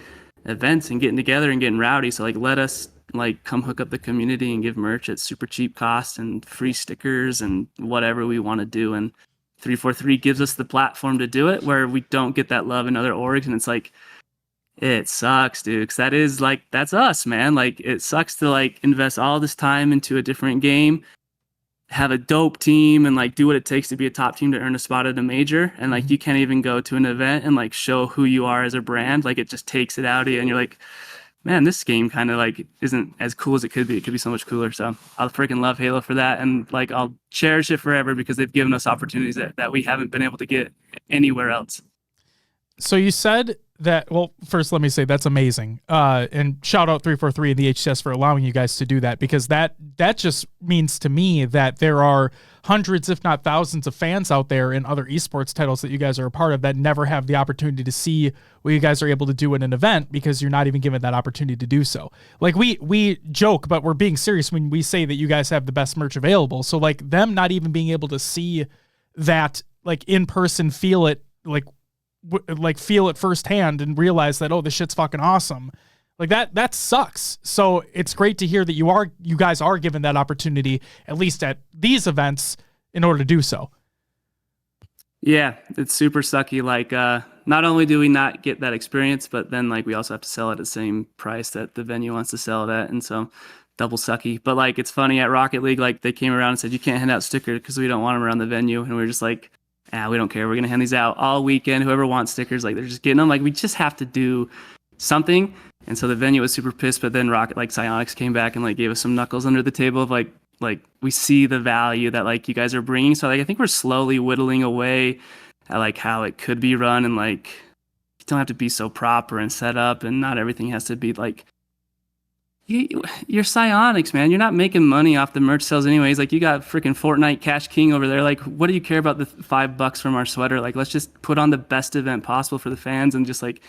events and getting together and getting rowdy. So like let us like come hook up the community and give merch at super cheap cost and free stickers and whatever we want to do. And 343 gives us the platform to do it, where we don't get that love in other orgs. And it's like, it sucks, dude, because that is like, that's us, man. Like, it sucks to like invest all this time into a different game, have a dope team, and like do what it takes to be a top team to earn a spot at a major, and like you can't even go to an event and like show who you are as a brand. Like, it just takes it out of you, and you're like, man, this game kind of like isn't as cool as it could be. It could be so much cooler. So I'll freaking love Halo for that, and like I'll cherish it forever because they've given us opportunities that we haven't been able to get anywhere else. So you said that, well, first let me say that's amazing. And shout out 343 and the HCS for allowing you guys to do that, because that just means to me that there are hundreds, if not thousands, of fans out there in other esports titles that you guys are a part of that never have the opportunity to see what you guys are able to do in an event because you're not even given that opportunity to do so. Like, we joke, but we're being serious when we say that you guys have the best merch available. So like them not even being able to see that like in person, feel it, like feel it firsthand and realize that, oh, this shit's fucking awesome. Like that sucks. So it's great to hear that you guys are given that opportunity, at least at these events, in order to do so. Yeah, it's super sucky. Like, not only do we not get that experience, but then like we also have to sell it at the same price that the venue wants to sell it at. And so double sucky. But like, it's funny, at Rocket League, like they came around and said, you can't hand out stickers because we don't want them around the venue. And we're just like, we don't care. We're going to hand these out all weekend. Whoever wants stickers, like they're just getting them. Like, we just have to do something. And so the venue was super pissed, but then Rocket, like Psyonix came back and like gave us some knuckles under the table of like we see the value that like you guys are bringing. So like, I think we're slowly whittling away at like how it could be run, and like you don't have to be so proper and set up, and not everything has to be like, you're Psyonix, man. You're not making money off the merch sales anyways. Like, you got freaking Fortnite Cash King over there. Like, what do you care about the $5 from our sweater? Like, let's just put on the best event possible for the fans and just like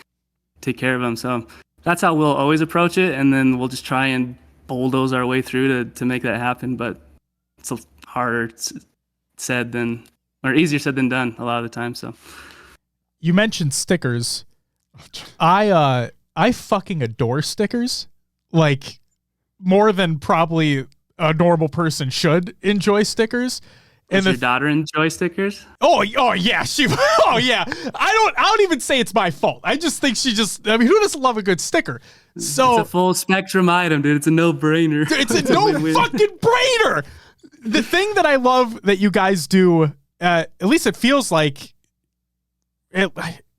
take care of them. So that's how we'll always approach it. And then we'll just try and bulldoze our way through to make that happen. But it's harder said than, or easier said than done a lot of the time. So you mentioned stickers. I fucking adore stickers. Like, more than probably a normal person should enjoy stickers. Does your daughter enjoy stickers? Oh yeah, oh yeah. I don't even say it's my fault. I just think who doesn't love a good sticker? So it's a full spectrum item, dude. It's a no-brainer. It's a no fucking brainer. The thing that I love that you guys do, at least it feels like, I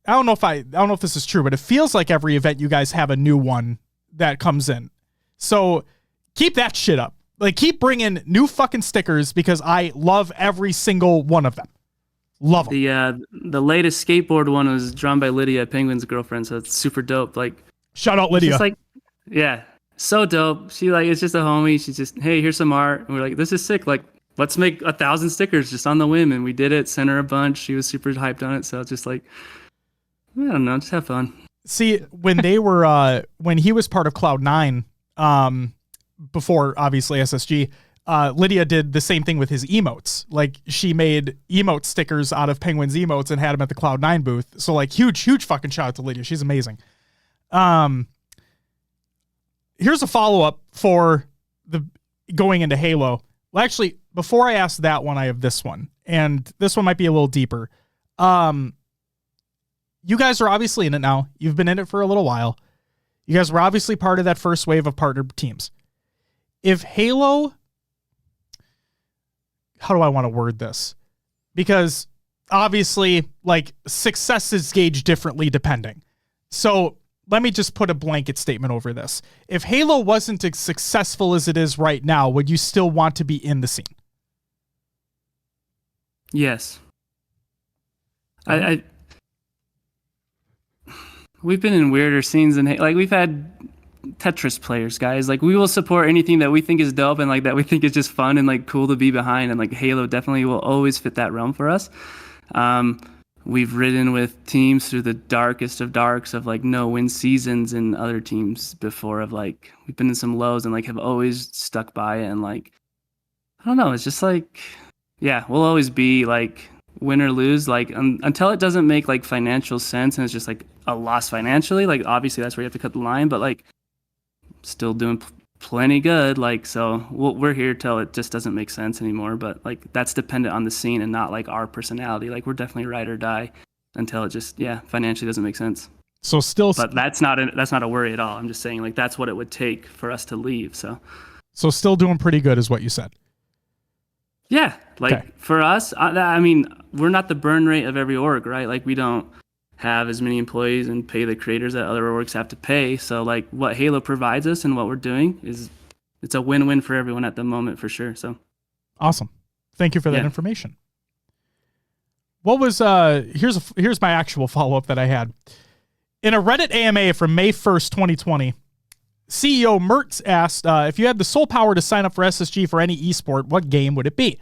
don't know if this is true, but it feels like every event you guys have a new one that comes in. So keep that shit up. Like, keep bringing new fucking stickers because I love every single one of them. Love them. The latest skateboard one was drawn by Lydia, Penguin's girlfriend, so it's super dope. Like, shout out Lydia. Just like, yeah, so dope. She like, it's just a homie. She's just, hey, here's some art. And we're like, this is sick. Like, let's make 1,000 stickers just on the whim. And we did it. Sent her a bunch. She was super hyped on it. So it's just like, I don't know, just have fun. See, when they were, when he was part of Cloud9, before obviously SSG, Lydia did the same thing with his emotes. Like, she made emote stickers out of Penguin's emotes and had them at the Cloud9 booth. So like, huge fucking shout out to Lydia. She's amazing. Here's a follow-up for the going into Halo. Well, actually, before I ask that one, I have this one, and this one might be a little deeper. You guys are obviously in it now. You've been in it for a little while. You guys were obviously part of that first wave of partner teams. If Halo, how do I want to word this? Because obviously, like, success is gauged differently depending. So let me just put a blanket statement over this. If Halo wasn't as successful as it is right now, would you still want to be in the scene? Yes. We've been in weirder scenes than, like, we've had Tetris players, guys. Like, we will support anything that we think is dope and like that we think is just fun and like cool to be behind. And like, Halo definitely will always fit that realm for us. We've ridden with teams through the darkest of darks of like no win seasons and other teams before, of like, we've been in some lows and like have always stuck by it. And like, I don't know, it's just like, yeah, we'll always be like win or lose, like until it doesn't make like financial sense and it's just like a loss financially. Like, obviously that's where you have to cut the line, but like still doing plenty good. Like, so we're here till it just doesn't make sense anymore. But like, that's dependent on the scene and not like our personality. Like, we're definitely ride or die until it just, yeah, financially doesn't make sense. So still, but that's not a worry at all. I'm just saying, like, that's what it would take for us to leave. So still doing pretty good is what you said. Yeah, like, okay. For us, I mean, we're not the burn rate of every org, right? Like, we don't have as many employees and pay the creators that other orgs have to pay. So like, what Halo provides us and what we're doing it's a win-win for everyone at the moment, for sure. So awesome. Thank you for that information. What was here's my actual follow-up that I had. In a Reddit AMA from May 1st, 2020, CEO Mertz asked, if you had the sole power to sign up for SSG for any esport, what game would it be?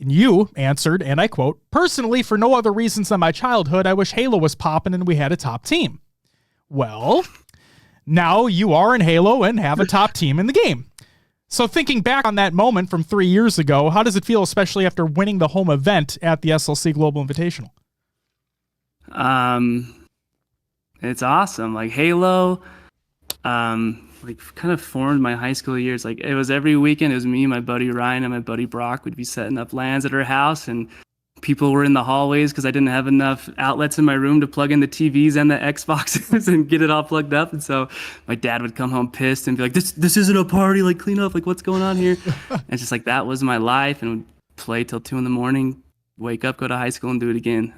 And you answered, and I quote, personally, for no other reasons than my childhood, I wish Halo was popping and we had a top team. Well, now you are in Halo and have a top team in the game. So thinking back on that moment from 3 years ago, how does it feel, especially after winning the home event at the SLC Global Invitational? It's awesome. Like, Halo, like, kind of formed my high school years. Like, it was every weekend. It was me, my buddy Ryan, and my buddy Brock would be setting up LANs at our house, and people were in the hallways because I didn't have enough outlets in my room to plug in the TVs and the Xboxes and get it all plugged up. And so my dad would come home pissed and be like, "This isn't a party. Like, clean up. Like, what's going on here?" And it's just like, that was my life, and would play till 2 a.m, wake up, go to high school, and do it again.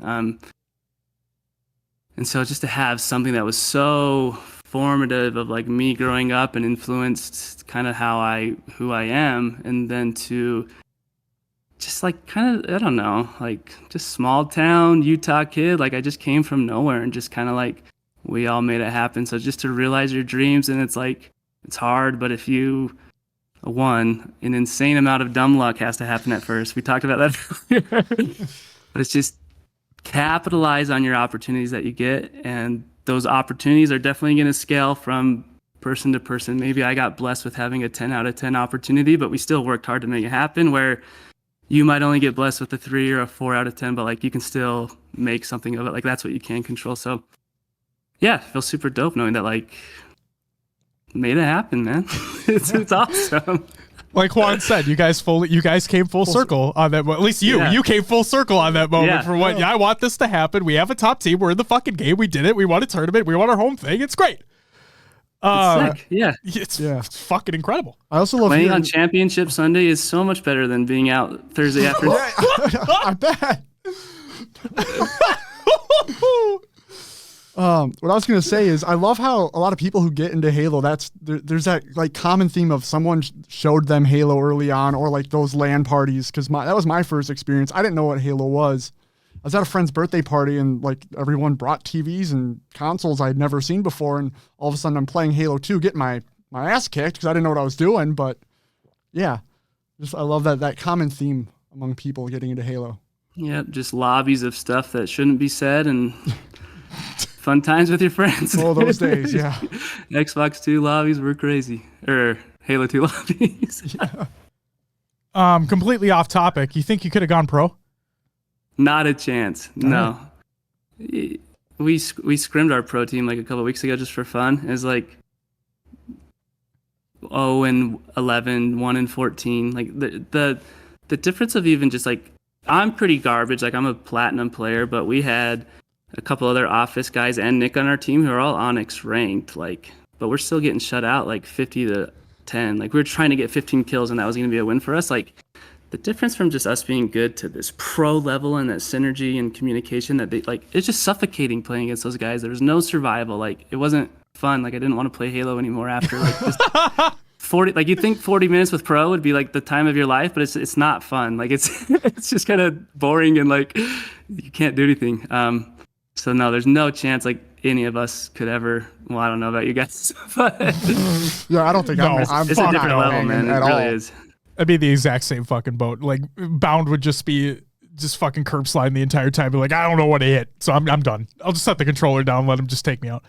And so just to have something that was so formative of like me growing up and influenced kind of who I am, and then to just like kind of, I don't know, like just small town Utah kid, like I just came from nowhere and just kind of like we all made it happen. So just to realize your dreams, and it's like, it's hard, but if you an insane amount of dumb luck has to happen at first. We talked about that earlier. But it's just capitalize on your opportunities that you get, and those opportunities are definitely going to scale from person to person. Maybe I got blessed with having a 10 out of 10 opportunity, but we still worked hard to make it happen, where you might only get blessed with a 3 or a 4 out of 10, but like you can still make something of it. Like, that's what you can control. So yeah, it feels super dope knowing that like made it happen, man. It's awesome. Like Juan said, you guys came full circle on that. At least you came full circle on that moment for what. Yeah, I want this to happen. We have a top team. We're in the fucking game. We did it. We won a tournament. We won our home thing. It's great. Sick. Yeah. It's fucking incredible. I also love Playing hearing, on Championship Sunday is so much better than being out Thursday afternoon. I bet. What I was gonna say is I love how a lot of people who get into Halo, there's that like common theme of someone showed them Halo early on, or like those LAN parties, because that was my first experience. I didn't know what Halo was. I was at a friend's birthday party and like everyone brought TVs and consoles I'd never seen before, and all of a sudden I'm playing Halo 2, getting my ass kicked because I didn't know what I was doing. But yeah, I love that common theme among people getting into Halo. Yep, just lobbies of stuff that shouldn't be said and fun times with your friends. Oh, those days, yeah. Xbox 2 lobbies were crazy. Or Halo 2 lobbies. Yeah. Completely off topic. You think you could have gone pro? Not a chance. No. We scrimmed our pro team like a couple of weeks ago just for fun. It was like 0-11, 1-14. Like the difference of even just like, I'm pretty garbage. Like I'm a platinum player, but we had a couple other office guys and Nick on our team who are all Onyx ranked. Like, but we're still getting shut out like 50-10. Like we were trying to get 15 kills and that was going to be a win for us. Like the difference from just us being good to this pro level and that synergy and communication that they like, it's just suffocating playing against those guys. There was no survival. Like it wasn't fun. Like I didn't want to play Halo anymore after like just 40, like you'd think 40 minutes with pro would be like the time of your life, but it's not fun. Like it's just kind of boring and like you can't do anything. So no, there's no chance like any of us could ever. Well, I don't know about you guys, but yeah, I don't think I'm it's a different level, man. It really is. I'd be the exact same fucking boat. Like Bound would just be fucking curb sliding the entire time. Be like, I don't know what to hit, so I'm done. I'll just set the controller down, let him just take me out.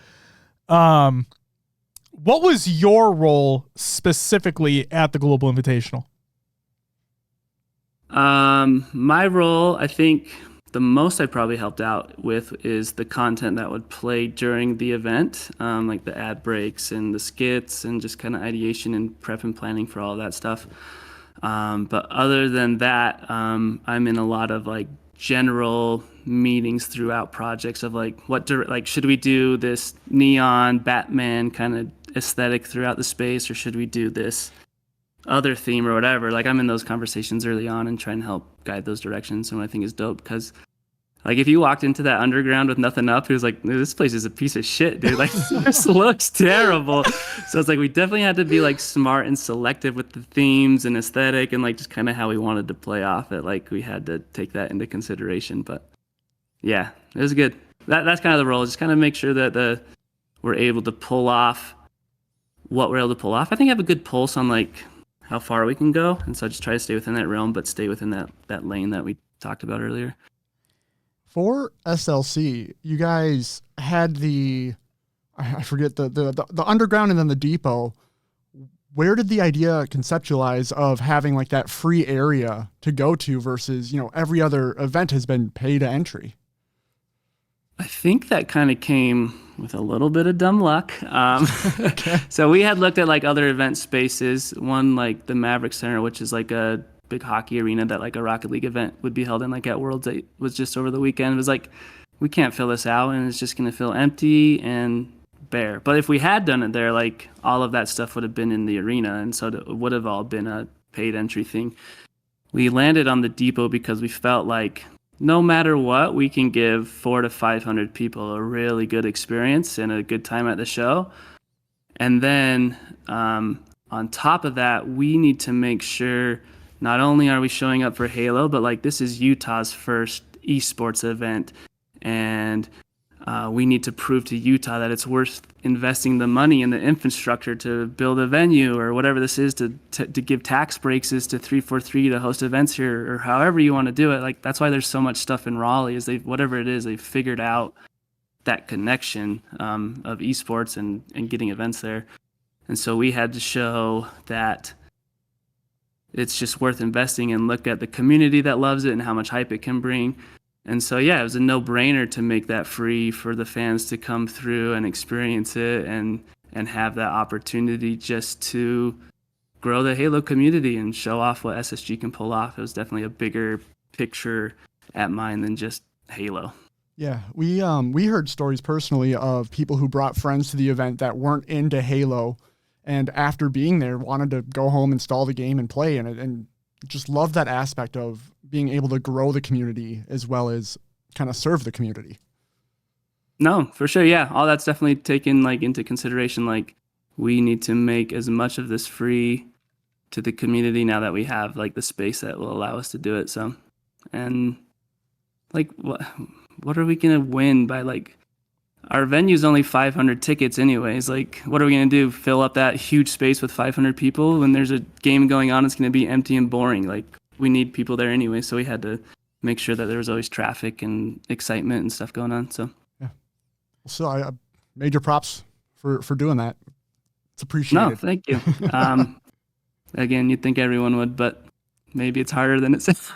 What was your role specifically at the Global Invitational? My role, I think the most I probably helped out with is the content that would play during the event, like the ad breaks and the skits and just kind of ideation and prep and planning for all of that stuff. But other than that, I'm in a lot of like general meetings throughout projects of like like should we do this neon Batman kind of aesthetic throughout the space, or should we do this other theme or whatever? Like I'm in those conversations early on and trying to help guide those directions. And what I think is dope, because like if you walked into that underground with nothing up, it was like, this place is a piece of shit, dude. Like this looks terrible. So it's like we definitely had to be like smart and selective with the themes and aesthetic and like just kind of how we wanted to play off it. Like we had to take that into consideration. But yeah, it was good. That's kind of the role, just kind of make sure that we're able to pull off what we're able to pull off. I think I have a good pulse on like how far we can go, and so I just try to stay within that realm, but stay within that lane that we talked about earlier. For SLC, you guys had I forget the underground and then the depot. Where did the idea conceptualize of having like that free area to go to versus, every other event has been pay to entry? I think that kind of came with a little bit of dumb luck. Okay. So we had looked at like other event spaces, one like the Maverick Center, which is like a big hockey arena that like a Rocket League event would be held in, like at Worlds. It was just over the weekend. It was like, we can't fill this out and it's just going to feel empty and bare. But if we had done it there, like all of that stuff would have been in the arena. And so it would have all been a paid entry thing. We landed on the depot because we felt like no matter what, we can give 400 to 500 people a really good experience and a good time at the show. And then on top of that, we need to make sure not only are we showing up for Halo, but like this is Utah's first esports event. And we need to prove to Utah that it's worth investing the money in the infrastructure to build a venue or whatever this is, to give tax breaks to 343 to host events here, or however you want to do it. Like that's why there's so much stuff in Raleigh, is whatever it is, they've figured out that connection of esports and getting events there. And so we had to show that it's just worth investing and look at the community that loves it and how much hype it can bring. And so, yeah, it was a no-brainer to make that free for the fans to come through and experience it and have that opportunity just to grow the Halo community and show off what SSG can pull off. It was definitely a bigger picture at mind than just Halo. Yeah, we heard stories personally of people who brought friends to the event that weren't into Halo, and after being there wanted to go home, install the game, and play, and just love that aspect of being able to grow the community as well as kind of serve the community. No, for sure. Yeah, all that's definitely taken like into consideration. Like, we need to make as much of this free to the community now that we have like the space that will allow us to do it. So, and like, what are we gonna win by like our venue's only 500 tickets anyways? Like, what are we gonna do? Fill up that huge space with 500 people when there's a game going on? It's gonna be empty and boring. Like, we need people there anyway, so we had to make sure that there was always traffic and excitement and stuff going on. So yeah, so I major props for doing that. It's appreciated. No, thank you. Again, you'd think everyone would, but maybe it's harder than it sounds.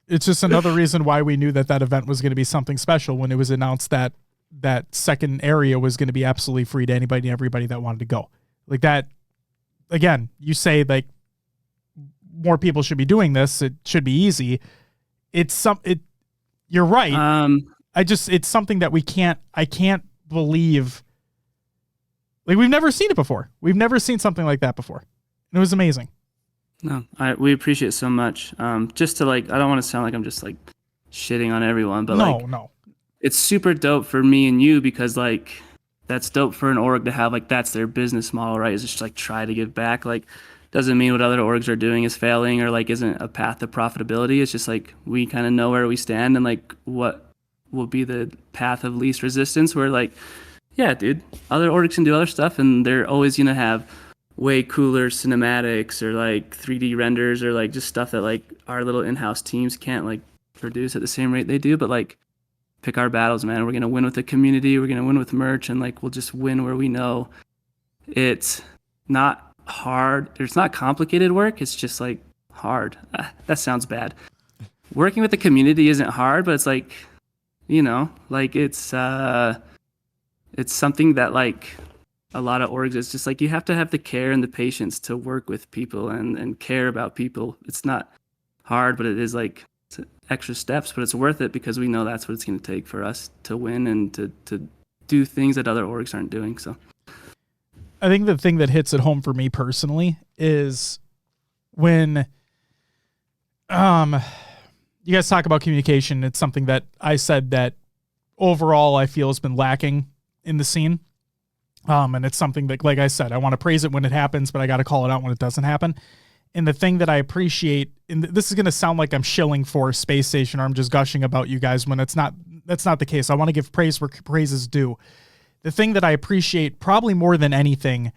It's just another reason why we knew that event was going to be something special when it was announced that that second area was going to be absolutely free to anybody and everybody that wanted to go. Like that, again, you say like more people should be doing this. It should be easy. You're right. It's something that I can't believe. Like, we've never seen it before. We've never seen something like that before. And it was amazing. No, we appreciate it so much. Just to like, I don't want to sound like I'm just like shitting on everyone, but no, it's super dope for me and you because like that's dope for an org to have. Like, that's their business model, right? Is just like try to give back. Like, doesn't mean what other orgs are doing is failing or like isn't a path to profitability. It's just like we kind of know where we stand and like what will be the path of least resistance. Where like, yeah, dude, other orgs can do other stuff and they're always gonna have way cooler cinematics or like 3D renders or like just stuff that like our little in-house teams can't like produce at the same rate they do. But like, pick our battles, man. We're gonna win with the community. We're gonna win with merch, and like we'll just win where we know it's not hard. It's not complicated work. It's just like hard. That sounds bad. Working with the community isn't hard, but it's like, you know, like it's something that like a lot of orgs, it's just like you have to have the care and the patience to work with people and care about people. It's not hard, but it is like extra steps, but it's worth it because we know that's what it's going to take for us to win and to do things that other orgs aren't doing. So I think the thing that hits it home for me personally is when you guys talk about communication. It's something that I said that overall I feel has been lacking in the scene. And it's something that, like I said, I want to praise it when it happens, but I got to call it out when it doesn't happen. And the thing that I appreciate, and this is going to sound like I'm shilling for Space Station or I'm just gushing about you guys when that's not the case. I want to give praise where praise is due. The thing that I appreciate probably more than anything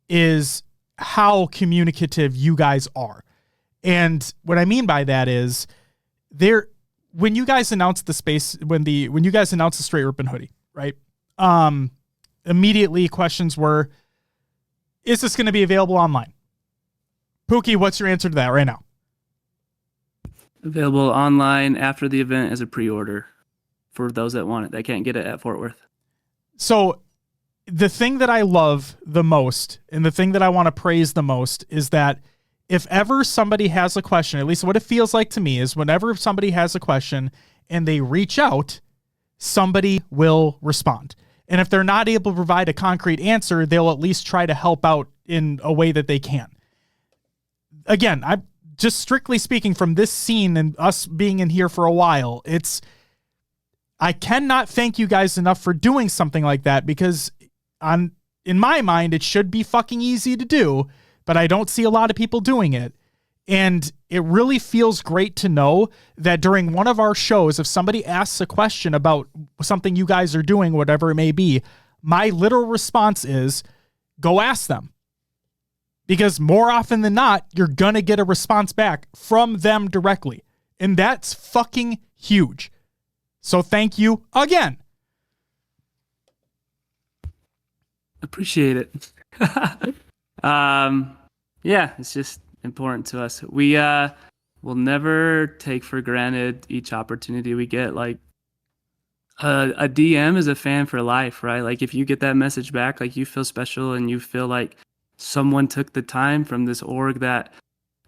is how communicative you guys are. And what I mean by that is when you guys announced when you guys announced the Straight Rippin' hoodie, right? Immediately questions were, is this going to be available online? Pookie, what's your answer to that right now? Available online after the event as a pre-order for those that want it. They can't get it at Fort Worth. So the thing that I love the most and the thing that I want to praise the most is that if ever somebody has a question, at least what it feels like to me is whenever somebody has a question and they reach out, somebody will respond. And if they're not able to provide a concrete answer, they'll at least try to help out in a way that they can. Again, I'm just strictly speaking from this scene and us being in here for a while, I cannot thank you guys enough for doing something like that because in my mind, it should be fucking easy to do, but I don't see a lot of people doing it. And it really feels great to know that during one of our shows, if somebody asks a question about something you guys are doing, whatever it may be, my literal response is go ask them. Because more often than not, you're going to get a response back from them directly. And that's fucking huge. So thank you again. Appreciate it. Yeah, it's just important to us. We will never take for granted each opportunity we get. Like a DM is a fan for life, right? Like if you get that message back, like you feel special and you feel like someone took the time from this org that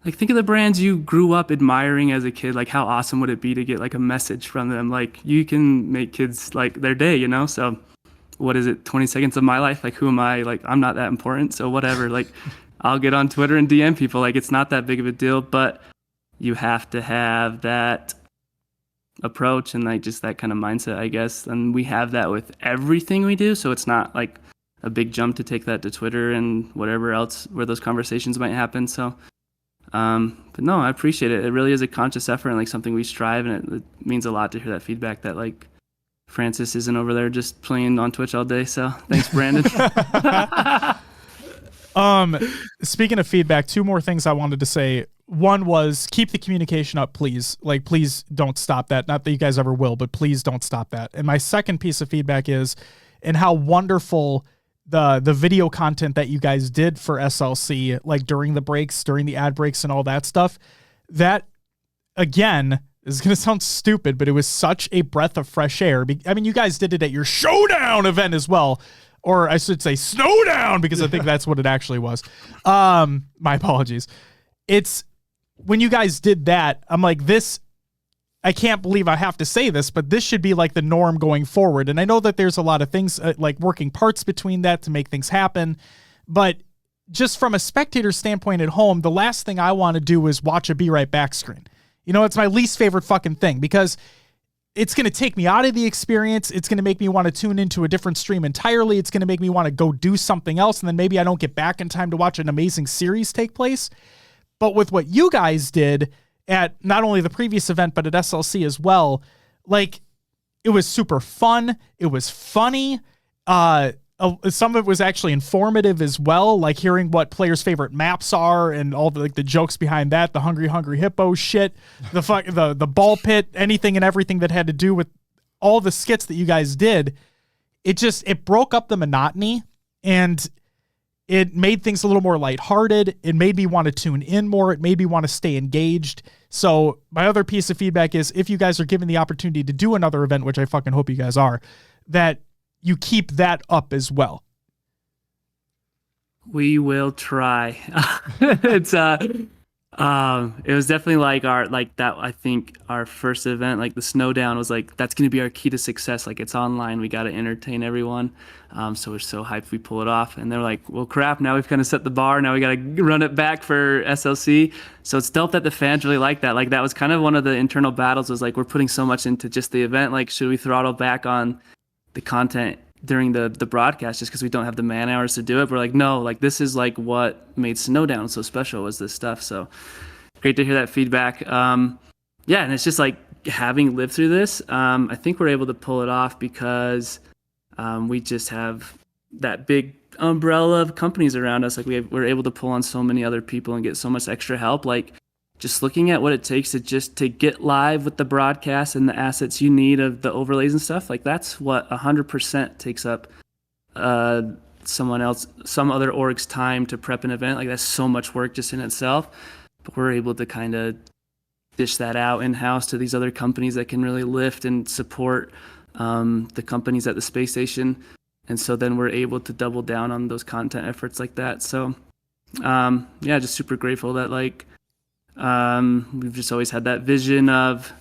like think of the brands you grew up admiring as a kid. Like how awesome would it be to get like a message from them? Like you can make kids like their day, you know? So what is it? 20 seconds of my life? Like who am I? Like I'm not that important. So whatever, like I'll get on Twitter and DM people. Like it's not that big of a deal, but you have to have that approach and like just that kind of mindset, I guess. And we have that with everything we do. So it's not like a big jump to take that to Twitter and whatever else where those conversations might happen. So but no, I appreciate it. It really is a conscious effort and like something we strive, and it means a lot to hear that feedback that like Francis isn't over there just playing on Twitch all day. So thanks, Brandon. Speaking of feedback, 2 more things I wanted to say. One was keep the communication up, please. Like, please don't stop that. Not that you guys ever will, but please don't stop that. And my second piece of feedback is, and how wonderful the video content that you guys did for SLC, like during the breaks, during the ad breaks and all that stuff, that again is going to sound stupid, but it was such a breath of fresh air. I mean, you guys did it at your Showdown event as well, or I should say Snowdown, because I think that's what it actually was. My apologies. It's when you guys did that, I'm like, this, I can't believe I have to say this, but this should be like the norm going forward. And I know that there's a lot of things like working parts between that to make things happen. But just from a spectator standpoint at home, the last thing I want to do is watch a Be Right Back screen. You know, it's my least favorite fucking thing because it's going to take me out of the experience. It's going to make me want to tune into a different stream entirely. It's going to make me want to go do something else. And then maybe I don't get back in time to watch an amazing series take place. But with what you guys did at not only the previous event, but at SLC as well, like it was super fun. It was funny. Some of it was actually informative as well, like hearing what players' favorite maps are and all the, like the jokes behind that, the Hungry Hippo shit, the ball pit, anything and everything that had to do with all the skits that you guys did. It broke up the monotony and it made things a little more lighthearted. It made me want to tune in more. It made me want to stay engaged. So my other piece of feedback is if you guys are given the opportunity to do another event, which I fucking hope you guys are, that you keep that up as well. We will try. It was definitely like I think our first event, like the Snowdown was like, that's going to be our key to success. Like it's online. We got to entertain everyone. So we're so hyped we pull it off. And they're like, well, crap, now we've kind of set the bar. Now we got to run it back for SLC. So it's dope that the fans really like that. Like that was kind of one of the internal battles was like, we're putting so much into just the event. Like, should we throttle back on the content during the broadcast just because we don't have the man hours to do it? We're like, no, like this is like what made Snowdown so special was this stuff. So great to hear that feedback. Yeah, and it's just like having lived through this, I think we're able to pull it off because we just have that big umbrella of companies around us. Like we're able to pull on so many other people and get so much extra help. Like just looking at what it takes to get live with the broadcast and the assets you need of the overlays and stuff, like that's what 100% takes up some other org's time to prep an event. Like that's so much work just in itself. But we're able to kind of dish that out in-house to these other companies that can really lift and support the companies at the space station. And so then we're able to double down on those content efforts like that. So yeah, just super grateful that like we've just always had that vision of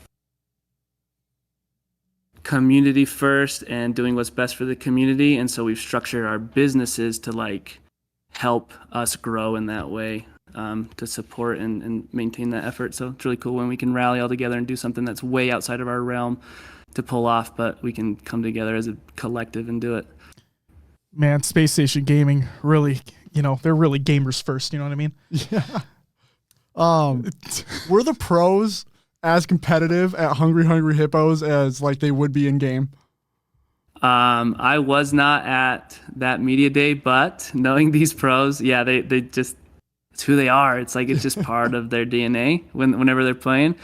community first and doing what's best for the community. And so we've structured our businesses to like help us grow in that way, to support and maintain that effort. So it's really cool when we can rally all together and do something that's way outside of our realm to pull off, but we can come together as a collective and do it. Man, Space Station Gaming, really, they're really gamers first, you know what I mean? Yeah. Were the pros as competitive at Hungry Hippos as like they would be in game? I was not at that media day, but knowing these pros, yeah, they just, it's who they are. It's like, it's just part of their DNA whenever they're playing,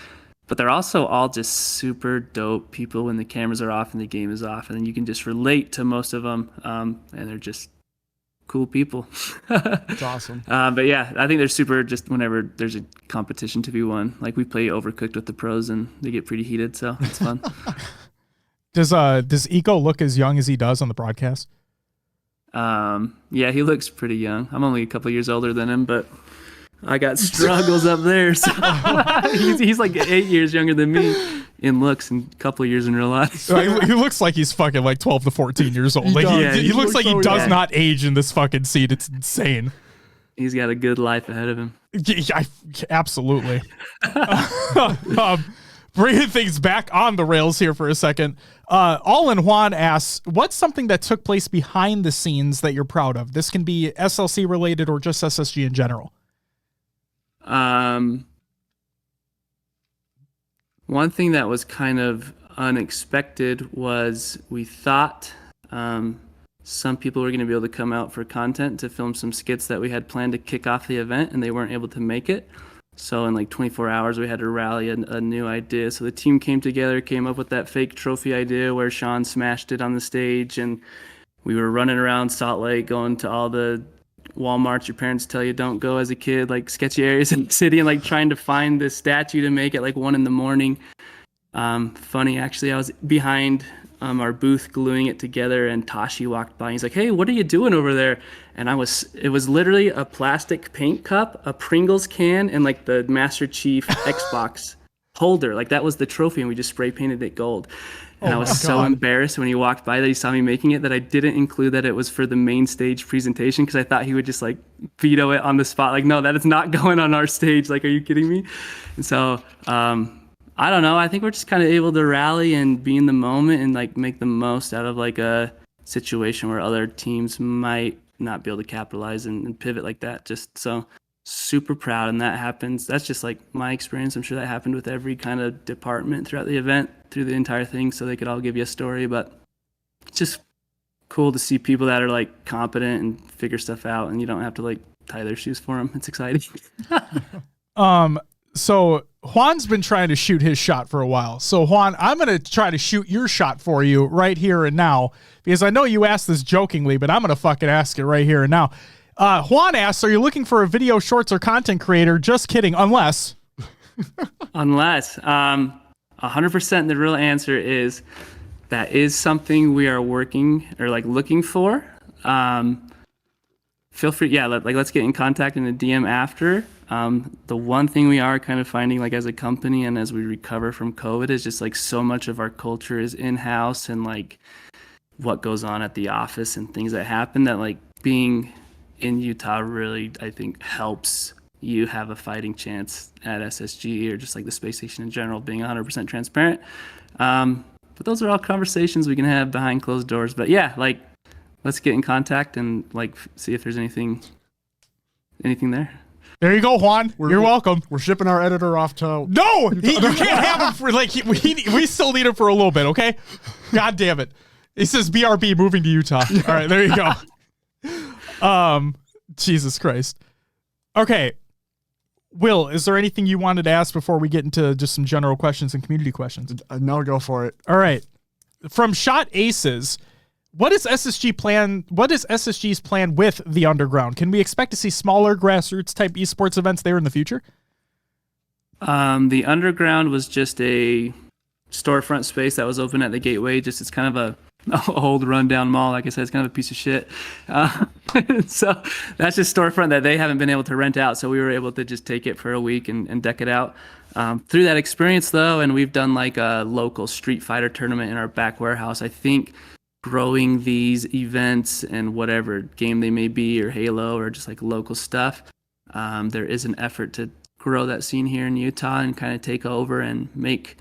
but they're also all just super dope people when the cameras are off and the game is off, and then you can just relate to most of them. And they're just cool people. That's awesome. But yeah, I think they're super just whenever there's a competition to be won. Like we play Overcooked with the pros and they get pretty heated, so it's fun. Does Eco look as young as he does on the broadcast? Yeah, he looks pretty young. I'm only a couple years older than him, but I got struggles up there. So he's like 8 years younger than me in looks and a couple of years in real life. So he looks like he's fucking like 12 to 14 years old. He looks like he does not age in this fucking seat. It's insane. He's got a good life ahead of him. Absolutely. Bringing things back on the rails here for a second. All in Juan asks, what's something that took place behind the scenes that you're proud of? This can be SLC related or just SSG in general. One thing that was kind of unexpected was we thought some people were going to be able to come out for content to film some skits that we had planned to kick off the event, and they weren't able to make it. So in like 24 hours, we had to rally a new idea. So the team came together, came up with that fake trophy idea where Sean smashed it on the stage, and we were running around Salt Lake, going to all the Walmarts your parents tell you don't go as a kid, like sketchy areas in the city, and like trying to find this statue to make at like 1 a.m. Funny, actually, I was behind our booth gluing it together, and Tashi walked by. He's like, "Hey, what are you doing over there?" And it was literally a plastic paint cup, a Pringles can, and like the Master Chief Xbox holder. Like that was the trophy, and we just spray painted it gold. And I was so embarrassed when he walked by that he saw me making it that I didn't include that it was for the main stage presentation, because I thought he would just like veto it on the spot. Like, no, that is not going on our stage. Like, are you kidding me? And so, I don't know. I think we're just kind of able to rally and be in the moment and like make the most out of like a situation where other teams might not be able to capitalize and pivot like that. Just so super proud. And that happens. That's just like my experience. I'm sure that happened with every kind of department throughout the event, through the entire thing, so they could all give you a story. But it's just cool to see people that are like competent and figure stuff out, and you don't have to like tie their shoes for them. It's exciting. So Juan's been trying to shoot his shot for a while. So Juan, I'm going to try to shoot your shot for you right here and now, because I know you asked this jokingly, but I'm going to fucking ask it right here and now. Juan asks, are you looking for a video, shorts, or content creator? Just kidding. Unless 100%, the real answer is that is something we are working or like looking for. Feel free. Yeah. Let's get in contact in the DM after. The one thing we are kind of finding, like as a company and as we recover from COVID, is just like so much of our culture is in-house, and like what goes on at the office and things that happen, that like being in Utah really, I think, helps you have a fighting chance at SSG or just like the space station in general, being 100% transparent. But those are all conversations we can have behind closed doors. But yeah, like let's get in contact and like see if there's anything there. There you go, Juan. You're welcome. We're shipping our editor off to... No! You can't have him for, like, we still need him for a little bit, okay? God damn it. It says BRB moving to Utah. All right, there you go. Jesus Christ. Okay. Will, is there anything you wanted to ask before we get into just some general questions and community questions? No, go for it. All right. From Shot Aces... What is SSG's plan with the Underground? Can we expect to see smaller grassroots type esports events there in the future? The Underground was just a storefront space that was open at the Gateway. It's kind of a old rundown mall. Like I said, it's kind of a piece of shit. So that's just storefront that they haven't been able to rent out. So we were able to just take it for a week and deck it out. Through that experience though, and we've done like a local Street Fighter tournament in our back warehouse, I think growing these events and whatever game they may be, or Halo, or just like local stuff, there is an effort to grow that scene here in Utah and kind of take over and make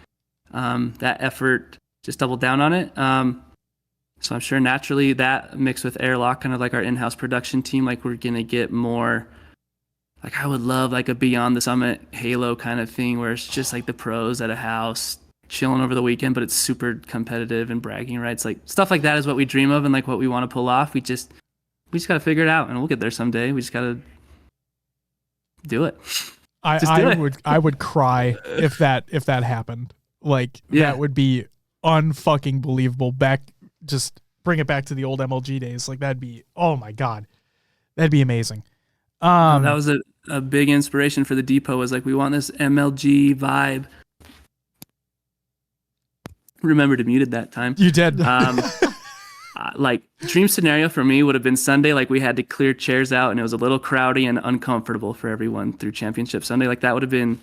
that effort just double down on it. So I'm sure naturally that mixed with Airlock, kind of like our in-house production team, like we're going to get more, like I would love like a Beyond the Summit Halo kind of thing where it's just like the pros at a house chilling over the weekend, but it's super competitive and bragging rights. Like stuff like that is what we dream of and like what we want to pull off. We just got to figure it out, and we'll get there someday. We just got to do it. I would cry if that happened. Like that would be unfucking believable. Just bring it back to the old MLG days. Like that'd be, oh my God, that'd be amazing. That was a big inspiration for the depot, was like, we want this MLG vibe. Remember to mute it that time. You did. Like dream scenario for me would have been Sunday. Like we had to clear chairs out and it was a little crowdy and uncomfortable for everyone through championship Sunday. Like that would have been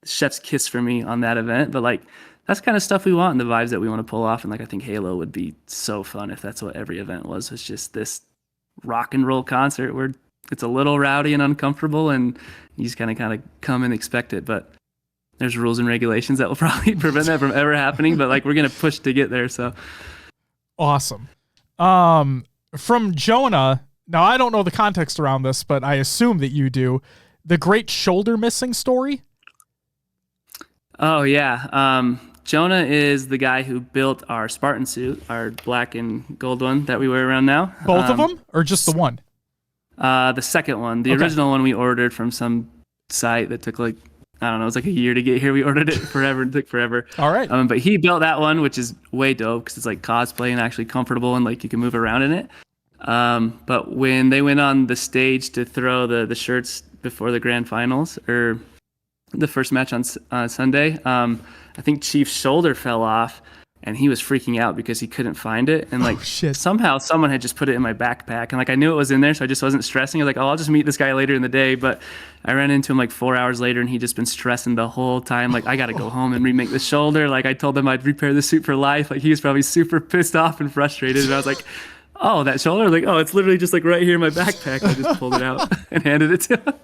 chef's kiss for me on that event. But like that's kind of stuff we want and the vibes that we want to pull off. And like I think Halo would be so fun if that's what every event was. It's just this rock and roll concert where it's a little rowdy and uncomfortable and you just kind of come and expect it. But there's rules and regulations that will probably prevent that from ever happening. But like we're gonna push to get there. So awesome. From Jonah, now I don't know the context around this, but I assume that you do. The great shoulder missing story. Oh yeah. Jonah is the guy who built our Spartan suit, our black and gold one that we wear around now. Both of them, or just the one? The second one. The original one we ordered from some site that took like, I don't know, it was like a year to get here. We ordered it forever. It took forever. All right. But he built that one, which is way dope because it's like cosplay and actually comfortable and like you can move around in it. But when they went on the stage to throw the shirts before the grand finals or the first match on Sunday, I think Chief's shoulder fell off and he was freaking out because he couldn't find it. And like somehow someone had just put it in my backpack and like I knew it was in there. So I just wasn't stressing. I was like, oh, I'll just meet this guy later in the day. But I ran into him like 4 hours later and he'd just been stressing the whole time. Like I got to go home and remake the shoulder. Like I told him I'd repair the suit for life. Like he was probably super pissed off and frustrated. And I was like, oh, that shoulder? Like, oh, it's literally just like right here in my backpack. I just pulled it out and handed it to him.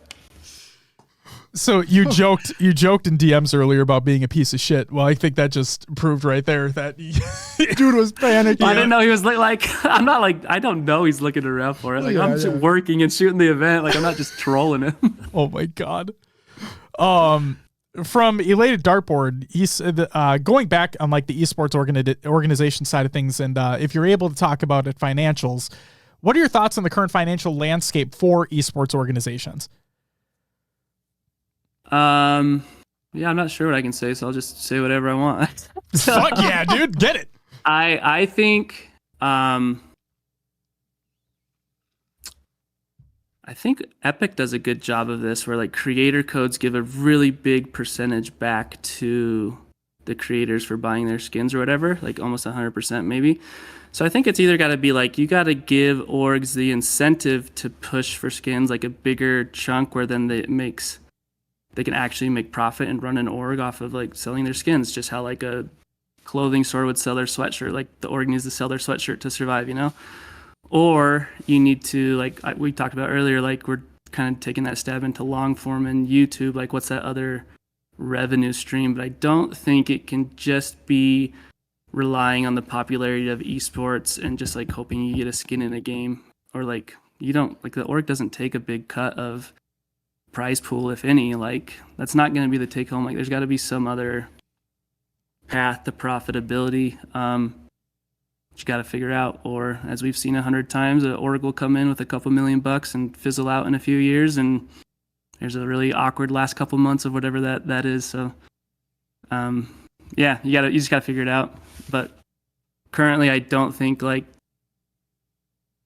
So you joked in DMs earlier about being a piece of shit. Well, I think that just proved right there that dude was panicking. I didn't know he was like I'm not like I don't know he's looking around for it. Like I'm just working and shooting the event. Like I'm not just trolling him. Oh my god. From Elated Dartboard, he's going back on like the esports organization side of things, and if you're able to talk about it, financials. What are your thoughts on the current financial landscape for esports organizations? Yeah, I'm not sure what I can say, so I'll just say whatever I want. Fuck yeah, dude, get it. I think Epic does a good job of this where like creator codes give a really big percentage back to the creators for buying their skins or whatever, like almost 100% maybe. So I think it's either got to be like you got to give orgs the incentive to push for skins, like a bigger chunk where then they can actually make profit and run an org off of like selling their skins, just how like a clothing store would sell their sweatshirt. Like the org needs to sell their sweatshirt to survive, you know? Or you need to, like we talked about earlier, like we're kind of taking that stab into long form and YouTube, like what's that other revenue stream? But I don't think it can just be relying on the popularity of esports and just like hoping you get a skin in a game, or like you don't, like the org doesn't take a big cut of prize pool, if any. Like that's not going to be the take home. Like there's got to be some other path to profitability you got to figure out. Or as we've seen 100 times, an org will come in with a couple $1,000,000 and fizzle out in a few years, and there's a really awkward last couple months of whatever that is. So yeah, you just got to figure it out. But currently I don't think like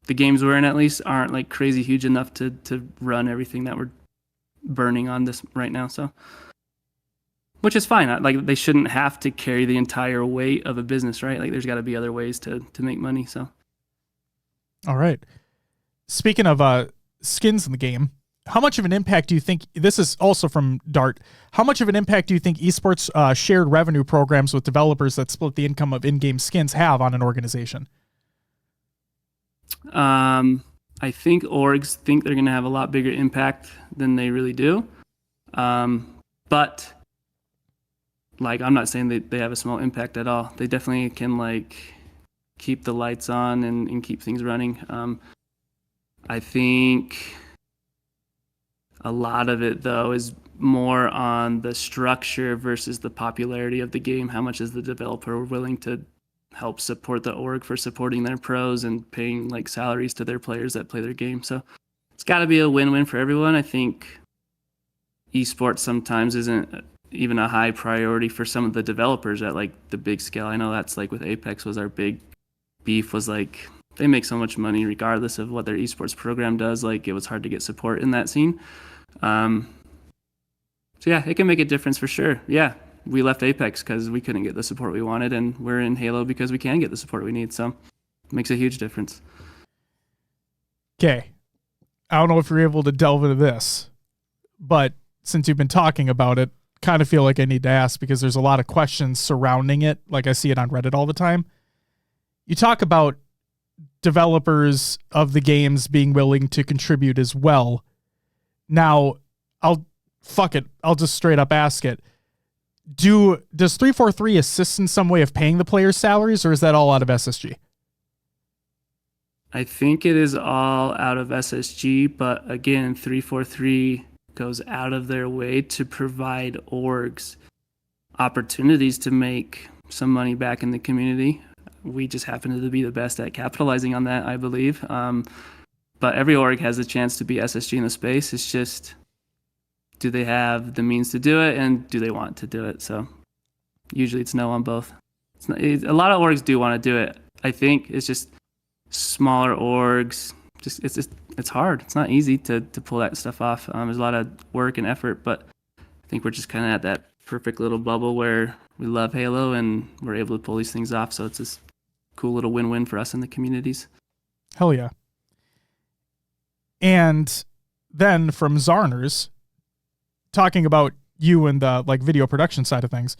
the games we're in at least aren't like crazy huge enough to run everything that we're burning on this right now, so which is fine. Like they shouldn't have to carry the entire weight of a business, right? Like there's got to be other ways to make money. So all right, speaking of skins in the game, how much of an impact do you think, this is also from Dart, how much of an impact do you think esports shared revenue programs with developers that split the income of in-game skins have on an organization? I think orgs think they're going to have a lot bigger impact than they really do. But like, I'm not saying that they have a small impact at all. They definitely can like keep the lights on and keep things running. I think a lot of it though is more on the structure versus the popularity of the game. How much is the developer willing to help support the org for supporting their pros and paying like salaries to their players that play their game? So it's got to be a win-win for everyone. I think esports sometimes isn't even a high priority for some of the developers at like the big scale. I know that's like with Apex was our big beef, was like they make so much money regardless of what their esports program does. Like it was hard to get support in that scene. So yeah, it can make a difference for sure. Yeah, we left Apex because we couldn't get the support we wanted, and we're in Halo because we can get the support we need. So makes a huge difference. Okay. I don't know if you're able to delve into this, but since you've been talking about it, kind of feel like I need to ask because there's a lot of questions surrounding it. Like I see it on Reddit all the time. You talk about developers of the games being willing to contribute as well. Now, I'll just straight up ask it. Does 343 assist in some way of paying the players' salaries, or is that all out of SSG? I think it is all out of SSG, but again, 343 goes out of their way to provide orgs opportunities to make some money back in the community. We just happen to be the best at capitalizing on that, I believe. But every org has a chance to be SSG in the space. It's just, do they have the means to do it, and do they want to do it? So usually it's no on both. A lot of orgs do want to do it. I think it's just smaller orgs. It's hard. It's not easy to pull that stuff off. There's a lot of work and effort, but I think we're just kind of at that perfect little bubble where we love Halo and we're able to pull these things off. So it's this cool little win-win for us in the communities. Hell yeah. And then from Zarners, talking about you and the like video production side of things,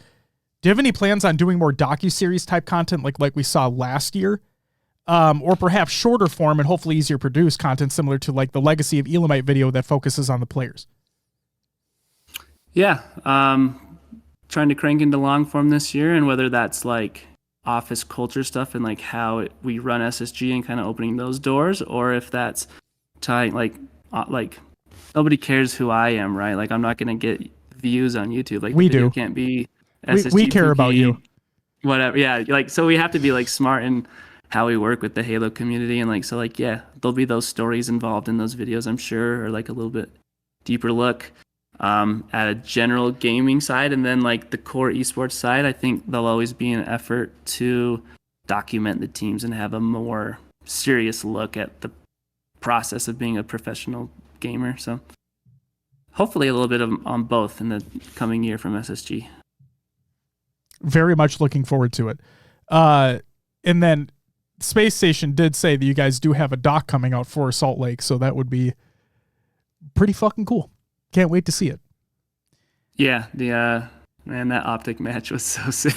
do you have any plans on doing more docuseries type content like we saw last year? Or perhaps shorter form and hopefully easier produced content similar to like the Legacy of Elamite video that focuses on the players? Yeah. Trying to crank into long form this year, and whether that's like office culture stuff and like how we run SSG and kind of opening those doors, or if that's tying like nobody cares who I am, right? Like I'm not going to get views on YouTube. Like we do. Can't be SSG, we care about you. Whatever. Yeah. Like, so we have to be like smart in how we work with the Halo community. And like, so like, yeah, there'll be those stories involved in those videos, I'm sure, or like a little bit deeper look at a general gaming side. And then like the core esports side, I think there'll always be an effort to document the teams and have a more serious look at the process of being a professional gamer. So hopefully a little bit on both in the coming year from SSG. Very much looking forward to it. And then Space Station did say that you guys do have a doc coming out for Salt Lake, so that would be pretty fucking cool. Can't wait to see it. Yeah, man, that Optic match was so sick.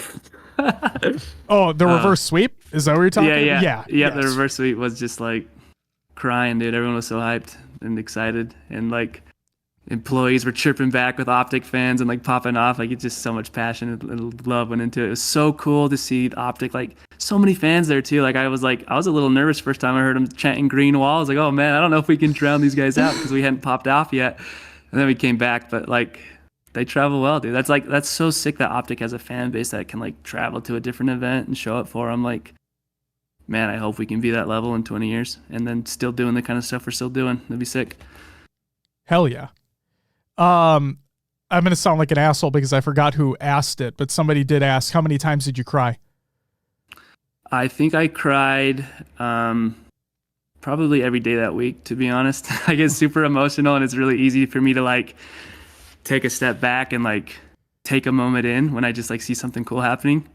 Oh, the reverse sweep? Is that what you're talking about? Yeah. Yes. The reverse sweep was just like crying, dude. Everyone was so hyped and excited, and like employees were chirping back with Optic fans and like popping off. Like it's just so much passion and love went into it. It was so cool to see Optic, like so many fans there too. Like I was a little nervous first time I heard them chanting green wall. I was like, oh man, I don't know if we can drown these guys out because we hadn't popped off yet. And then we came back, but like they travel well, dude. That's so sick that Optic has a fan base that can like travel to a different event and show up for them. Like, man, I hope we can be that level in 20 years and then still doing the kind of stuff we're still doing. That'd be sick. Hell yeah. I'm going to sound like an asshole because I forgot who asked it, but somebody did ask, how many times did you cry? I think I cried probably every day that week, to be honest. I get super emotional, and it's really easy for me to like take a step back and like take a moment in when I just like see something cool happening.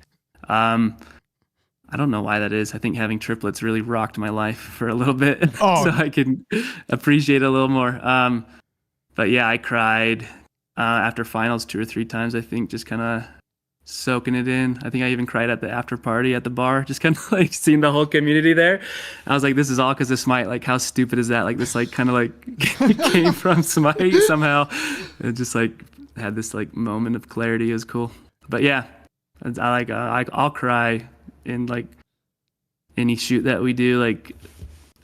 I don't know why that is. I think having triplets really rocked my life for a little bit, so I can appreciate it a little more. But yeah, I cried after finals 2 or 3 times, I think, just kind of soaking it in. I think I even cried at the after party at the bar, just kind of like seeing the whole community there. I was like, this is all because of Smite. Like, how stupid is that? Like, this like kind of like came from Smite somehow. It just like had this like moment of clarity. It was cool. But yeah, I'll cry in like any shoot that we do, like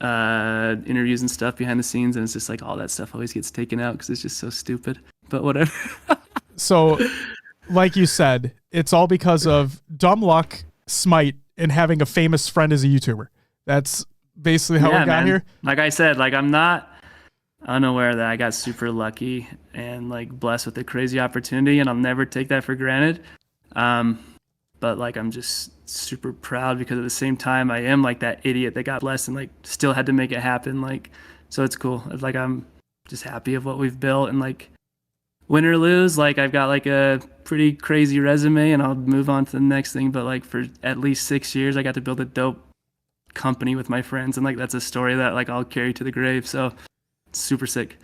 interviews and stuff behind the scenes, and it's just like all that stuff always gets taken out because it's just so stupid, but whatever. So like you said, it's all because of dumb luck, Smite, and having a famous friend as a YouTuber. That's basically how we got here. Like I said, like I'm not unaware that I got super lucky and like blessed with a crazy opportunity, and I'll never take that for granted. But like I'm just super proud because at the same time I am like that idiot that got blessed and like still had to make it happen. Like, so it's cool. It's like I'm just happy of what we've built, and like win or lose, like I've got like a pretty crazy resume and I'll move on to the next thing. But like for at least 6 years, I got to build a dope company with my friends, and like that's a story that like I'll carry to the grave. So it's super sick.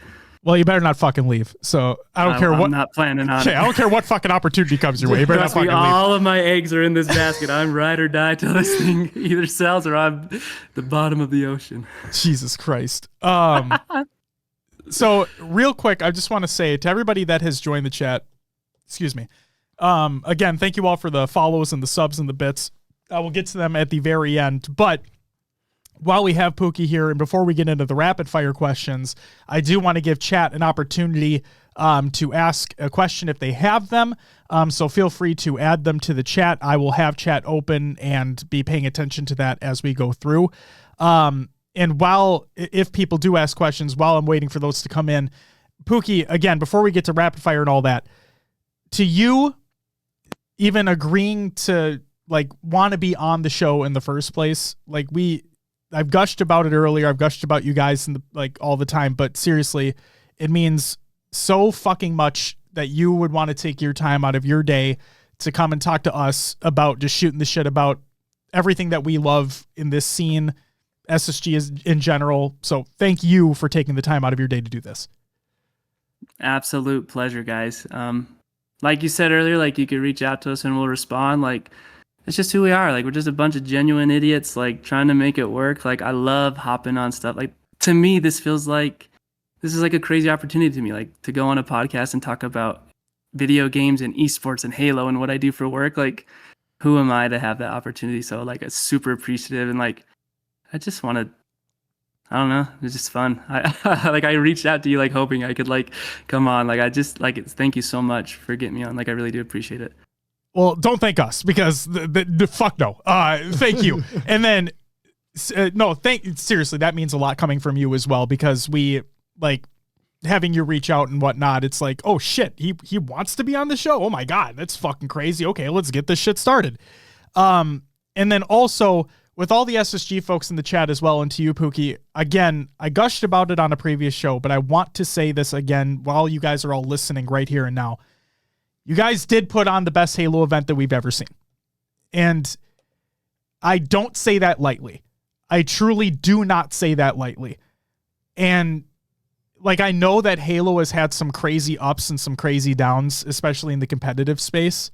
Well, you better not fucking leave. So I don't care what. I'm not planning on Okay, it. I don't care what fucking opportunity comes your way. You better not Trust me, fucking leave. all of my eggs are in this basket. I'm ride or die till this thing either sells or I'm the bottom of the ocean. Jesus Christ. So real quick, I just want to say to everybody that has joined the chat, excuse me. Again, thank you all for the follows and the subs and the bits. I will get to them at the very end, but while we have Pookie here and before we get into the rapid fire questions, I do want to give chat an opportunity to ask a question if they have them. So feel free to add them to the chat. I will have chat open and be paying attention to that as we go through. And if people do ask questions while I'm waiting for those to come in, Pookie, again, before we get to rapid fire and all that, to you, even agreeing to like want to be on the show in the first place, like I've gushed about it earlier. I've gushed about you guys all the time, but seriously, it means so fucking much that you would want to take your time out of your day to come and talk to us about just shooting the shit about everything that we love in this scene, SSG is in general. So thank you for taking the time out of your day to do this. Absolute pleasure, guys. Like you said earlier, like you could reach out to us and we'll respond. Like it's just who we are. Like we're just a bunch of genuine idiots, like trying to make it work. Like I love hopping on stuff. Like to me, this is like a crazy opportunity to me, like to go on a podcast and talk about video games and esports and Halo and what I do for work. Like who am I to have that opportunity? So like it's super appreciative. And like, I just want to, I don't know. It's just fun. I reached out to you, like hoping I could like, come on. Like, I just like it. Thank you so much for getting me on. Like, I really do appreciate it. Well, don't thank us because the fuck no. Thank you. And then seriously, that means a lot coming from you as well, because we like having you reach out and whatnot. It's like, oh shit, he wants to be on the show. Oh my God, that's fucking crazy. Okay, let's get this shit started. And then also with all the SSG folks in the chat as well, and to you, Pookie, again, I gushed about it on a previous show, but I want to say this again while you guys are all listening right here and now. You guys did put on the best Halo event that we've ever seen. And I don't say that lightly. I truly do not say that lightly. And like, I know that Halo has had some crazy ups and some crazy downs, especially in the competitive space,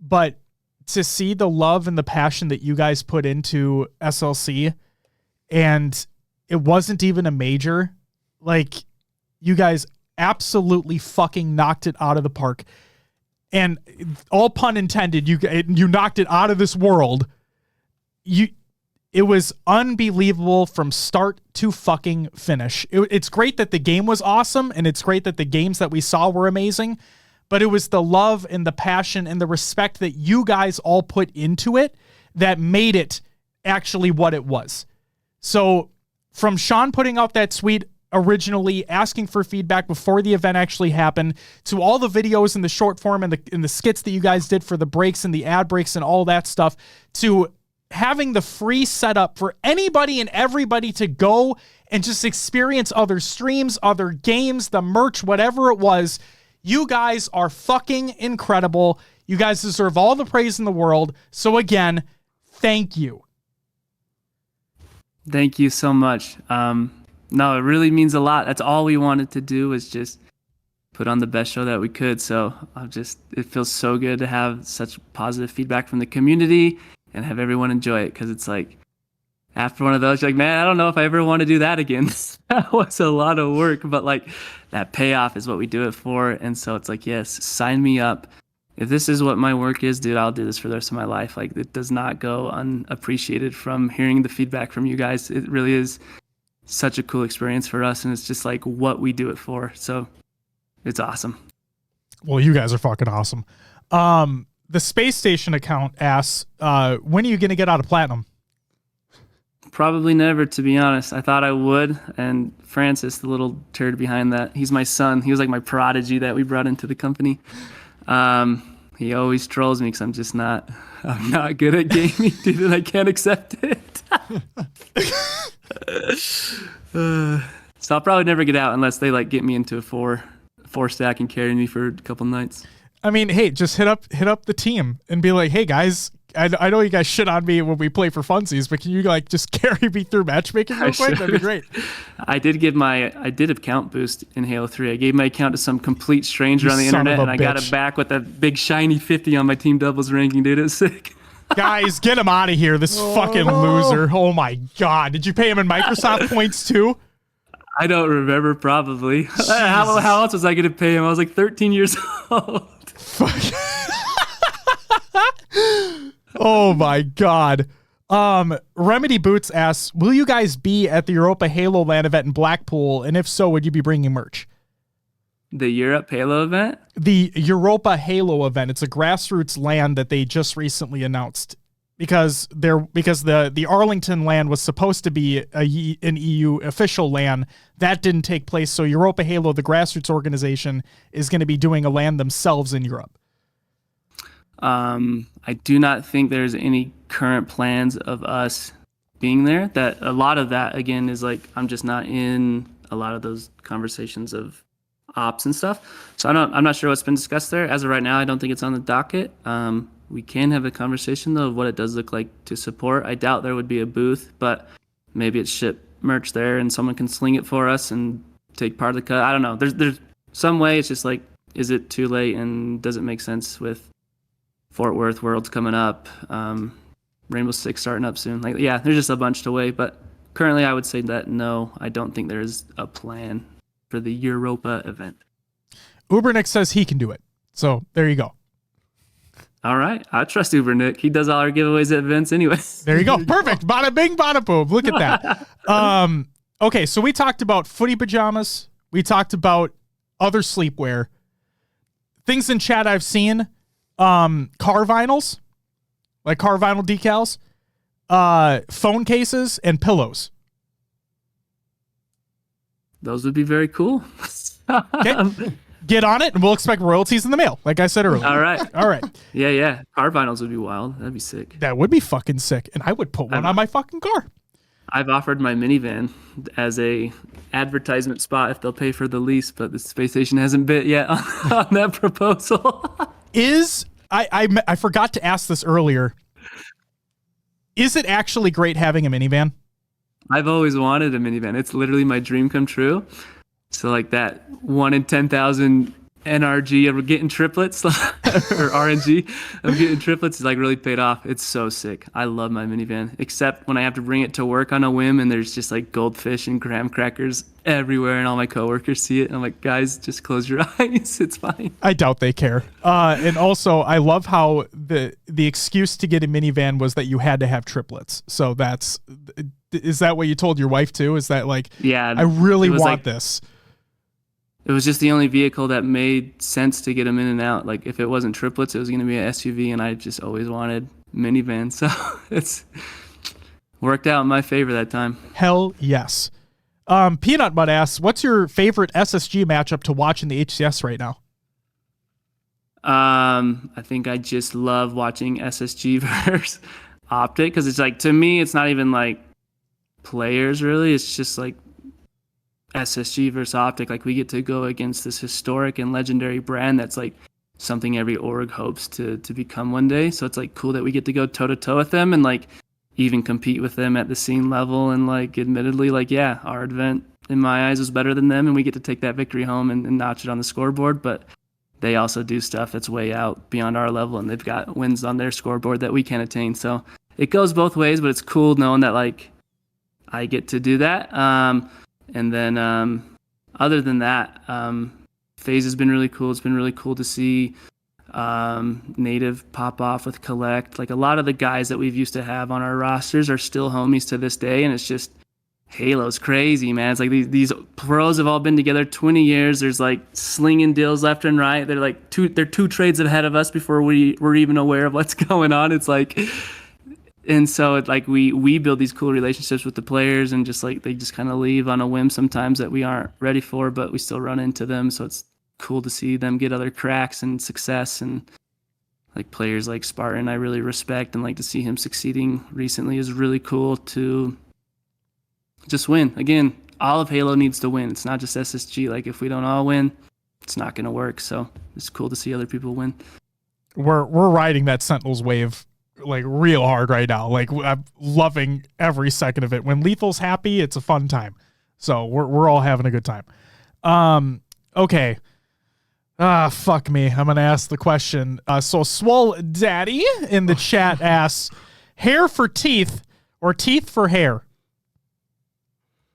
but to see the love and the passion that you guys put into SLC, and it wasn't even a major, like you guys absolutely fucking knocked it out of the park. And all pun intended, you knocked it out of this world. It was unbelievable from start to fucking finish. It's great that the game was awesome, and it's great that the games that we saw were amazing, but it was the love and the passion and the respect that you guys all put into it that made it actually what it was. So from Sean putting out that tweet originally, asking for feedback before the event actually happened, to all the videos in the short form and the skits that you guys did for the breaks and the ad breaks and all that stuff, to having the free setup for anybody and everybody to go and just experience other streams, other games, the merch, whatever it was. You guys are fucking incredible. You guys deserve all the praise in the world. So again, thank you. Thank you so much. No, it really means a lot. That's all we wanted to do, was just put on the best show that we could. So it feels so good to have such positive feedback from the community and have everyone enjoy it. Cause it's like, after one of those, you're like, man, I don't know if I ever want to do that again. That was a lot of work, but like that payoff is what we do it for. And so it's like, yes, sign me up. If this is what my work is, dude, I'll do this for the rest of my life. Like, it does not go unappreciated from hearing the feedback from you guys. It really is such a cool experience for us. And it's just like what we do it for. So it's awesome. Well, you guys are fucking awesome. The Space Station account asks, when are you going to get out of Platinum? Probably never, to be honest. I thought I would. And Francis, the little turd behind that, he's my son. He was like my prodigy that we brought into the company. He always trolls me because I'm not good at gaming, dude, and I can't accept it. So I'll probably never get out unless they like get me into a four stack and carry me for a couple nights. I mean, hey, just hit up the team and be like, hey guys, I know you guys shit on me when we play for funsies, but can you like just carry me through matchmaking real quick? That'd be great. I did account boost in Halo 3. I gave my account to some complete stranger on the internet, and I got it back with a big shiny 50 on my team doubles ranking, dude. It was sick. Guys, get him out of here, this fucking loser. Oh my God. Did you pay him in Microsoft points too? I don't remember, probably. How else was I going to pay him? I was like 13 years old. Fuck. Oh my God. Remedy Boots asks, will you guys be at the Europa Halo LAN event in Blackpool? And if so, would you be bringing merch? The Europe Halo event? The Europa Halo event. It's a grassroots LAN that they just recently announced. Because the Arlington LAN was supposed to be an EU official LAN. That didn't take place. So Europa Halo, the grassroots organization, is going to be doing a LAN themselves in Europe. I do not think there's any current plans of us being there. That a lot of that, again, is like I'm just not in a lot of those conversations of ops and stuff. So I'm not sure what's been discussed there. As of right now, I don't think it's on the docket. We can have a conversation, though, of what it does look like to support. I doubt there would be a booth, but maybe it's ship merch there and someone can sling it for us and take part of the cut. I don't know. There's some way. It's just like, is it too late and does it make sense with Fort Worth Worlds coming up, Rainbow Six starting up soon? Like, yeah, there's just a bunch to weigh. But currently, I would say that no, I don't think there is a plan for the Europa event. Ubernick says he can do it. So there you go. All right. I trust Uber Nick. He does all our giveaways at events anyway. There you go. Perfect. Bada bing, bada boom. Look at that. Okay, so we talked about footy pajamas. We talked about other sleepwear. Things in chat I've seen. Car vinyls. Like car vinyl decals. Phone cases and pillows. Those would be very cool. Okay. Get on it, and we'll expect royalties in the mail, like I said earlier. All right. All right. Yeah. Car vinyls would be wild. That'd be sick. That would be fucking sick, and I would put one on my fucking car. I've offered my minivan as a advertisement spot if they'll pay for the lease, but the space station hasn't bid yet on that proposal. I forgot to ask this earlier. Is it actually great having a minivan? I've always wanted a minivan. It's literally my dream come true. So like that 1 in 10,000 NRG of getting triplets or RNG of getting triplets is like really paid off. It's so sick. I love my minivan, except when I have to bring it to work on a whim and there's just like goldfish and graham crackers everywhere and all my coworkers see it. And I'm like, guys, just close your eyes. It's fine. I doubt they care. And also I love how the excuse to get a minivan was that you had to have triplets. So is that what you told your wife too? Is that like, yeah, I really want this. It was just the only vehicle that made sense to get them in and out. Like if it wasn't triplets, it was going to be an SUV, and I just always wanted minivan. So it's worked out in my favor that time. Hell yes. Peanut Butt asks, what's your favorite SSG matchup to watch in the HCS right now? I think I just love watching SSG versus Optic, because it's like, to me, it's not even like players really. It's just like SSG versus Optic. Like we get to go against this historic and legendary brand that's like something every org hopes to become one day. So it's like cool that we get to go toe to toe with them and like even compete with them at the scene level. And like admittedly, like, yeah, our event in my eyes was better than them, and we get to take that victory home and notch it on the scoreboard. But they also do stuff that's way out beyond our level, and they've got wins on their scoreboard that we can't attain. So it goes both ways, but it's cool knowing that like I get to do that. And then other than that, FaZe has been really cool. It's been really cool to see Native pop off with Collect. Like a lot of the guys that we've used to have on our rosters are still homies to this day, and it's just Halo's crazy, man. It's like these pros have all been together 20 years. There's like slinging deals left and right. They're like they're two trades ahead of us before we're even aware of what's going on. It's like, and so it, like we build these cool relationships with the players, and just like they just kind of leave on a whim sometimes that we aren't ready for, but we still run into them. So it's cool to see them get other cracks and success, and like players like Spartan I really respect, and like to see him succeeding recently is really cool to just win. Again, all of Halo needs to win. It's not just SSG. Like if we don't all win, it's not going to work. So it's cool to see other people win. We're riding that Sentinels wave like real hard right now. Like I'm loving every second of it. When Lethal's happy, it's a fun time. So we're all having a good time. Okay. Fuck me. I'm gonna ask the question. So Swole Daddy in the chat asks, hair for teeth or teeth for hair?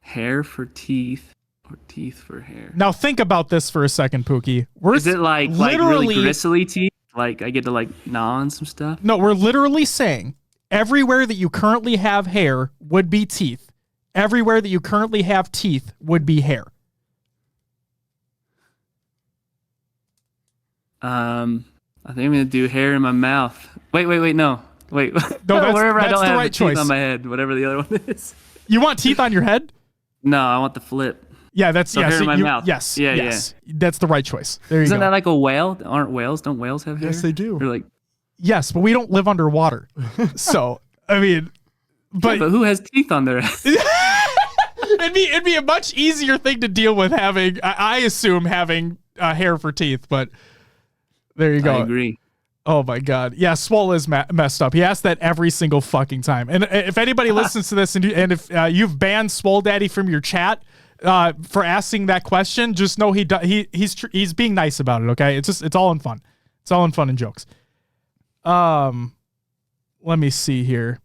Hair for teeth or teeth for hair? Now think about this for a second, Pookie. Is it like really gristly teeth? Like I get to like gnaw on some stuff? No, we're literally saying everywhere that you currently have hair would be teeth. Everywhere that you currently have teeth would be hair. I think I'm gonna do hair in my mouth. Wait, no. Wait. No, wherever I don't the have right the choice. teeth on my head, whatever the other one is. You want teeth on your head? No, I want the flip. Yeah, that's so hair in my mouth. Yes, yeah, yes. That's the right choice. There you Isn't go. that like a whale? Don't whales have hair? Yes, they do. Or like, yes, but we don't live underwater. So, I mean, but who has teeth on their head? it'd be a much easier thing to deal with having, I assume, having hair for teeth, but there you go. I agree. Oh my God. Yeah, Swole is messed up. He asks that every single fucking time. And if anybody listens to this and if you've banned Swole Daddy from your chat for asking that question, just know he's being nice about it, okay? It's all in fun. It's all in fun and jokes. Let me see here.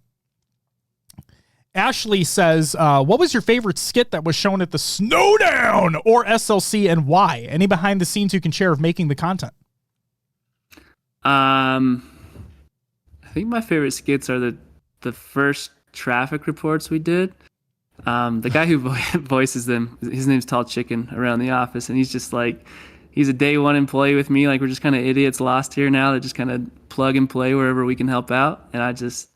Ashley says, what was your favorite skit that was shown at the Snowdown or SLC and why? Any behind the scenes you can share of making the content? I think my favorite skits are the first traffic reports we did. The guy who voices them, his name's Tall Chicken around the office, and he's just like, he's a day one employee with me. Like we're just kind of idiots lost here now that just kind of plug and play wherever we can help out. And I just,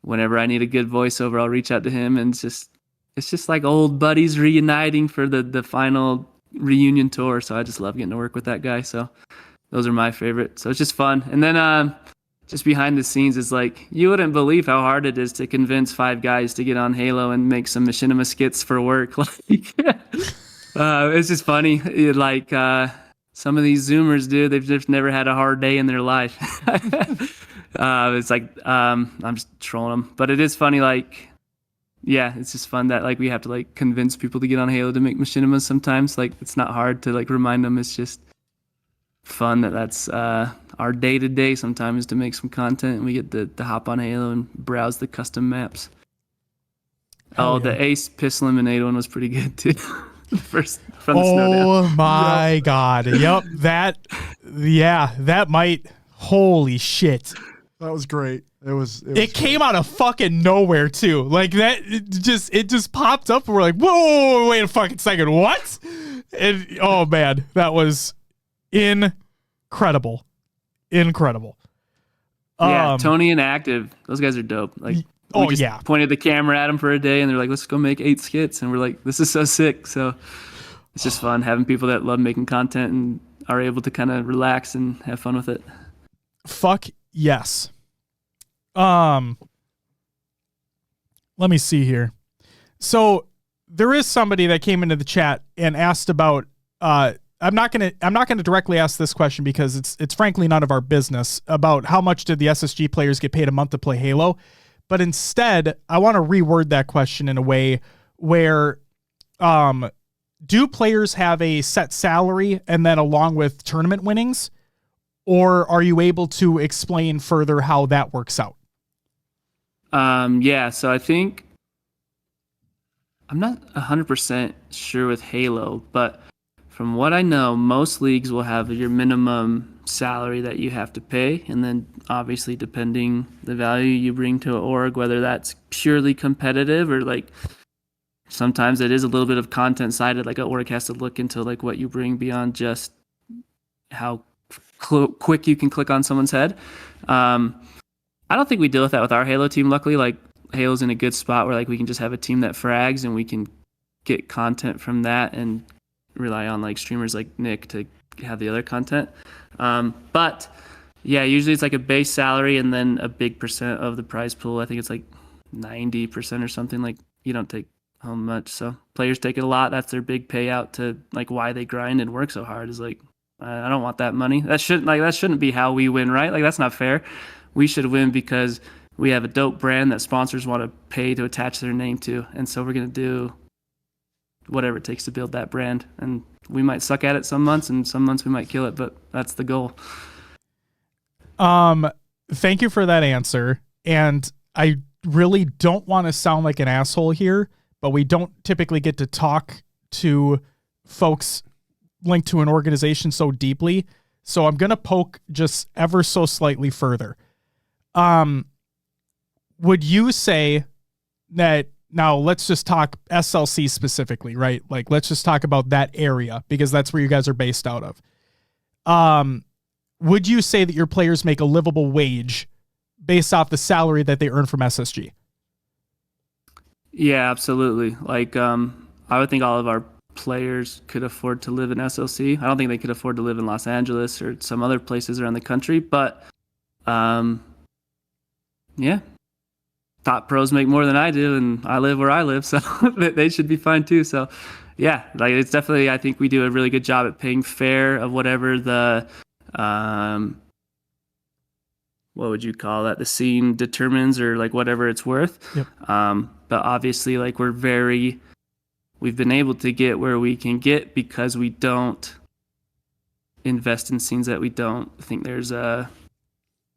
whenever I need a good voiceover, I'll reach out to him, and it's just like old buddies reuniting for the final reunion tour. So I just love getting to work with that guy. So those are my favorite. So it's just fun. And then just behind the scenes is like, you wouldn't believe how hard it is to convince 5 guys to get on Halo and make some machinima skits for work. Like, it's just funny. Like some of these Zoomers, dude, they've just never had a hard day in their life. It's like I'm just trolling them, but it is funny. Like, yeah, it's just fun that like we have to like convince people to get on Halo to make machinimas sometimes. Like it's not hard to like remind them. It's just fun that's our day-to-day sometimes to make some content, and we get to hop on Halo and browse the custom maps. The Ace Piss Lemonade one was pretty good too. The first from the Snowdown. Oh my God. Yep. That might, holy shit. That was great. It came out of fucking nowhere too. Like that, it just popped up and we're like, whoa, wait a fucking second. What? And oh man, that was incredible. Yeah, Tony and Active, those guys are dope. Like, we just pointed the camera at them for a day, and they're like, "Let's go make 8 skits," and we're like, "This is so sick." So it's just fun having people that love making content and are able to kind of relax and have fun with it. Fuck yes. Let me see here. So there is somebody that came into the chat and asked about. I'm not gonna directly ask this question because it's frankly none of our business about how much did the SSG players get paid a month to play Halo, but instead I want to reword that question in a way where, do players have a set salary and then along with tournament winnings, or are you able to explain further how that works out? Yeah, so I think I'm not 100% sure with Halo, but from what I know, most leagues will have your minimum salary that you have to pay, and then obviously depending the value you bring to an org, whether that's purely competitive or like sometimes it is a little bit of content sided, like an org has to look into like what you bring beyond just how quick you can click on someone's head. I don't think we deal with that with our Halo team. Luckily, like Halo's in a good spot where like we can just have a team that frags and we can get content from that and rely on like streamers like Nick to have the other content. But yeah, usually it's like a base salary and then a big percent of the prize pool. I think it's like 90% or something. Like you don't take home much. So players take it a lot. That's their big payout to like why they grind and work so hard is like I don't want that money. That shouldn't be how we win, right? Like, that's not fair. We should win because we have a dope brand that sponsors want to pay to attach their name to. And so we're going to do whatever it takes to build that brand. And we might suck at it some months, and some months we might kill it, but that's the goal. Thank you for that answer. And I really don't want to sound like an asshole here, but we don't typically get to talk to folks linked to an organization so deeply. So I'm going to poke just ever so slightly further. Would you say that, now let's just talk SLC specifically, right? Like, let's just talk about that area because that's where you guys are based out of. Would you say that your players make a livable wage based off the salary that they earn from SSG? Yeah, absolutely. Like, I would think all of our players could afford to live in SLC. I don't think they could afford to live in Los Angeles or some other places around the country, but yeah, top pros make more than I do, and I live where I live, so they should be fine too. So yeah, like, it's definitely, I think we do a really good job at paying fair of whatever the what would you call that? The scene determines, or like whatever it's worth. Yep. But obviously, like, we've been able to get where we can get because we don't invest in scenes that we don't think there's a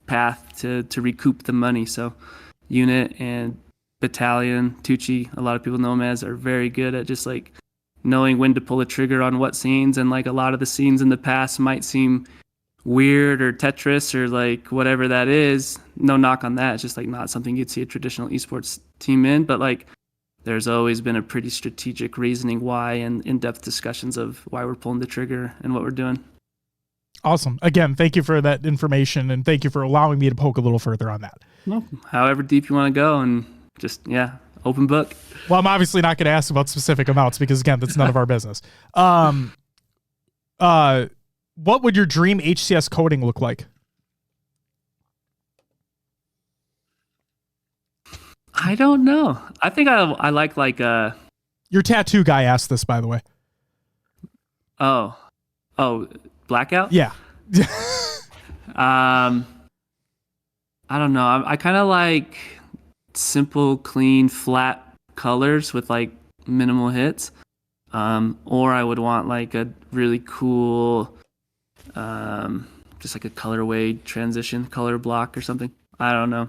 path to recoup the money. So Unit and Battalion, Tucci, a lot of people know them as, are very good at just like knowing when to pull a trigger on what scenes. And like, a lot of the scenes in the past might seem weird or Tetris or like whatever that is. No knock on that. It's just like not something you'd see a traditional esports team in, but like, there's always been a pretty strategic reasoning why, and in-depth discussions of why we're pulling the trigger and what we're doing. Awesome. Again, thank you for that information, and thank you for allowing me to poke a little further on that. Well, however deep you want to go, and just, yeah, open book. Well, I'm obviously not going to ask about specific amounts because, again, that's none of our business. What would your dream HCS coding look like? I don't know. I think I like Your tattoo guy asked this, by the way. Oh, Blackout? Yeah. I don't know. I kind of like simple, clean, flat colors with like minimal hits. Or I would want like a really cool, just like a colorway transition, color block or something. I don't know.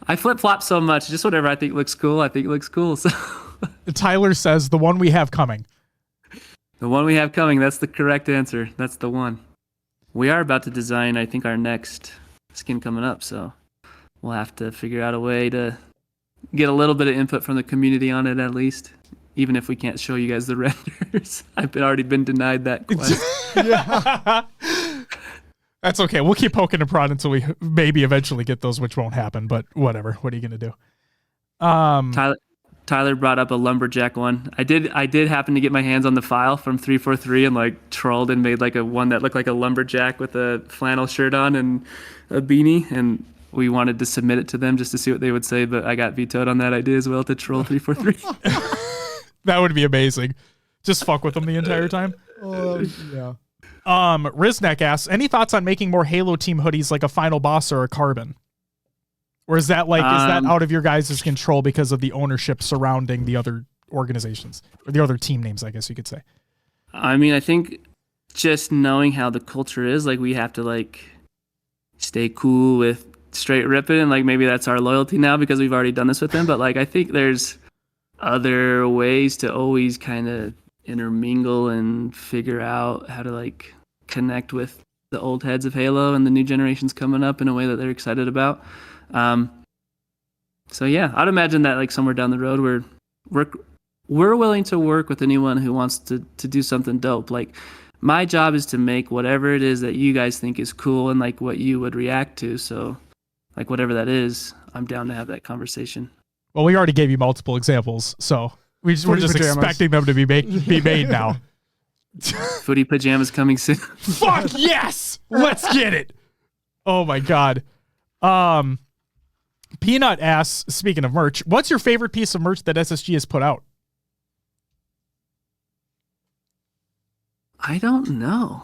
I flip-flop so much. Just whatever I think looks cool, I think it looks cool. So Tyler says the one we have coming. The one we have coming, that's the correct answer. That's the one. We are about to design, I think, our next skin coming up, so we'll have to figure out a way to get a little bit of input from the community on it at least, even if we can't show you guys the renders. I've already been denied that quest. Yeah. That's okay. We'll keep poking and prodding until we maybe eventually get those, which won't happen, but whatever. What are you going to do? Tyler brought up a lumberjack one. I did happen to get my hands on the file from 343 and like trolled and made like a one that looked like a lumberjack with a flannel shirt on and a beanie, and we wanted to submit it to them just to see what they would say, but I got vetoed on that idea as well to troll 343. That would be amazing. Just fuck with them the entire time. Yeah. Riznek asks, any thoughts on making more Halo team hoodies like a Final Boss or a Carbon? Or is that like, is that out of your guys' control because of the ownership surrounding the other organizations or the other team names, I guess you could say? I mean, I think just knowing how the culture is, like, we have to like stay cool with straight ripping, and like maybe that's our loyalty now because we've already done this with them. But like, I think there's other ways to always kind of intermingle and figure out how to like connect with the old heads of Halo and the new generations coming up in a way that they're excited about. So yeah, I'd imagine that like somewhere down the road we're willing to work with anyone who wants to do something dope. Like, my job is to make whatever it is that you guys think is cool and like what you would react to. So like whatever that is, I'm down to have that conversation. Well, we already gave you multiple examples, so we're just expecting them to be made now. Footy pajamas coming soon. Fuck yes! Let's get it. Oh my God. Peanut asks, speaking of merch, what's your favorite piece of merch that SSG has put out? I don't know.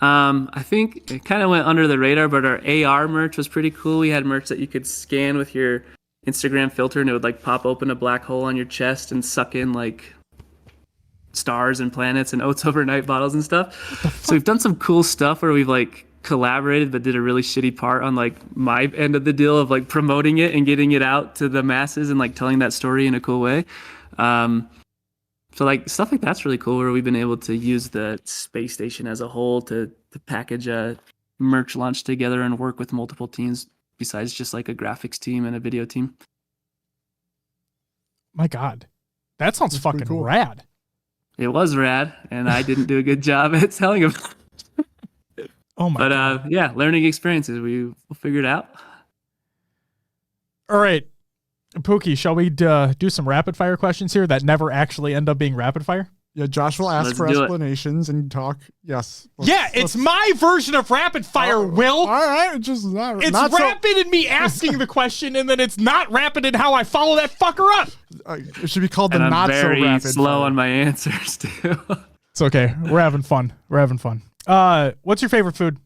I think it kind of went under the radar, but our AR merch was pretty cool. We had merch that you could scan with your Instagram filter, and it would like pop open a black hole on your chest and suck in like stars and planets and oats overnight bottles and stuff. So we've done some cool stuff where we've like collaborated, but did a really shitty part on like my end of the deal of like promoting it and getting it out to the masses and like telling that story in a cool way. So like stuff like that's really cool, where we've been able to use the space station as a whole to package a merch launch together and work with multiple teams besides just like a graphics team and a video team. My God, that sounds That's fucking pretty cool. rad. It was rad, and I didn't do a good job at telling them. Oh my God. But yeah, learning experiences. We'll figure it out. All right, Pookie, shall we do some rapid fire questions here that never actually end up being rapid fire? Yeah, Josh will ask Let's for do it. explanations and talk. Yes. Yeah, it's my version of rapid fire, Will. All right, just not. It's not rapid in me asking the question, and then it's not rapid in how I follow that fucker up. It should be called the And I'm not so very rapid. slow fire. on my answers too. It's okay. We're having fun. What's your favorite food?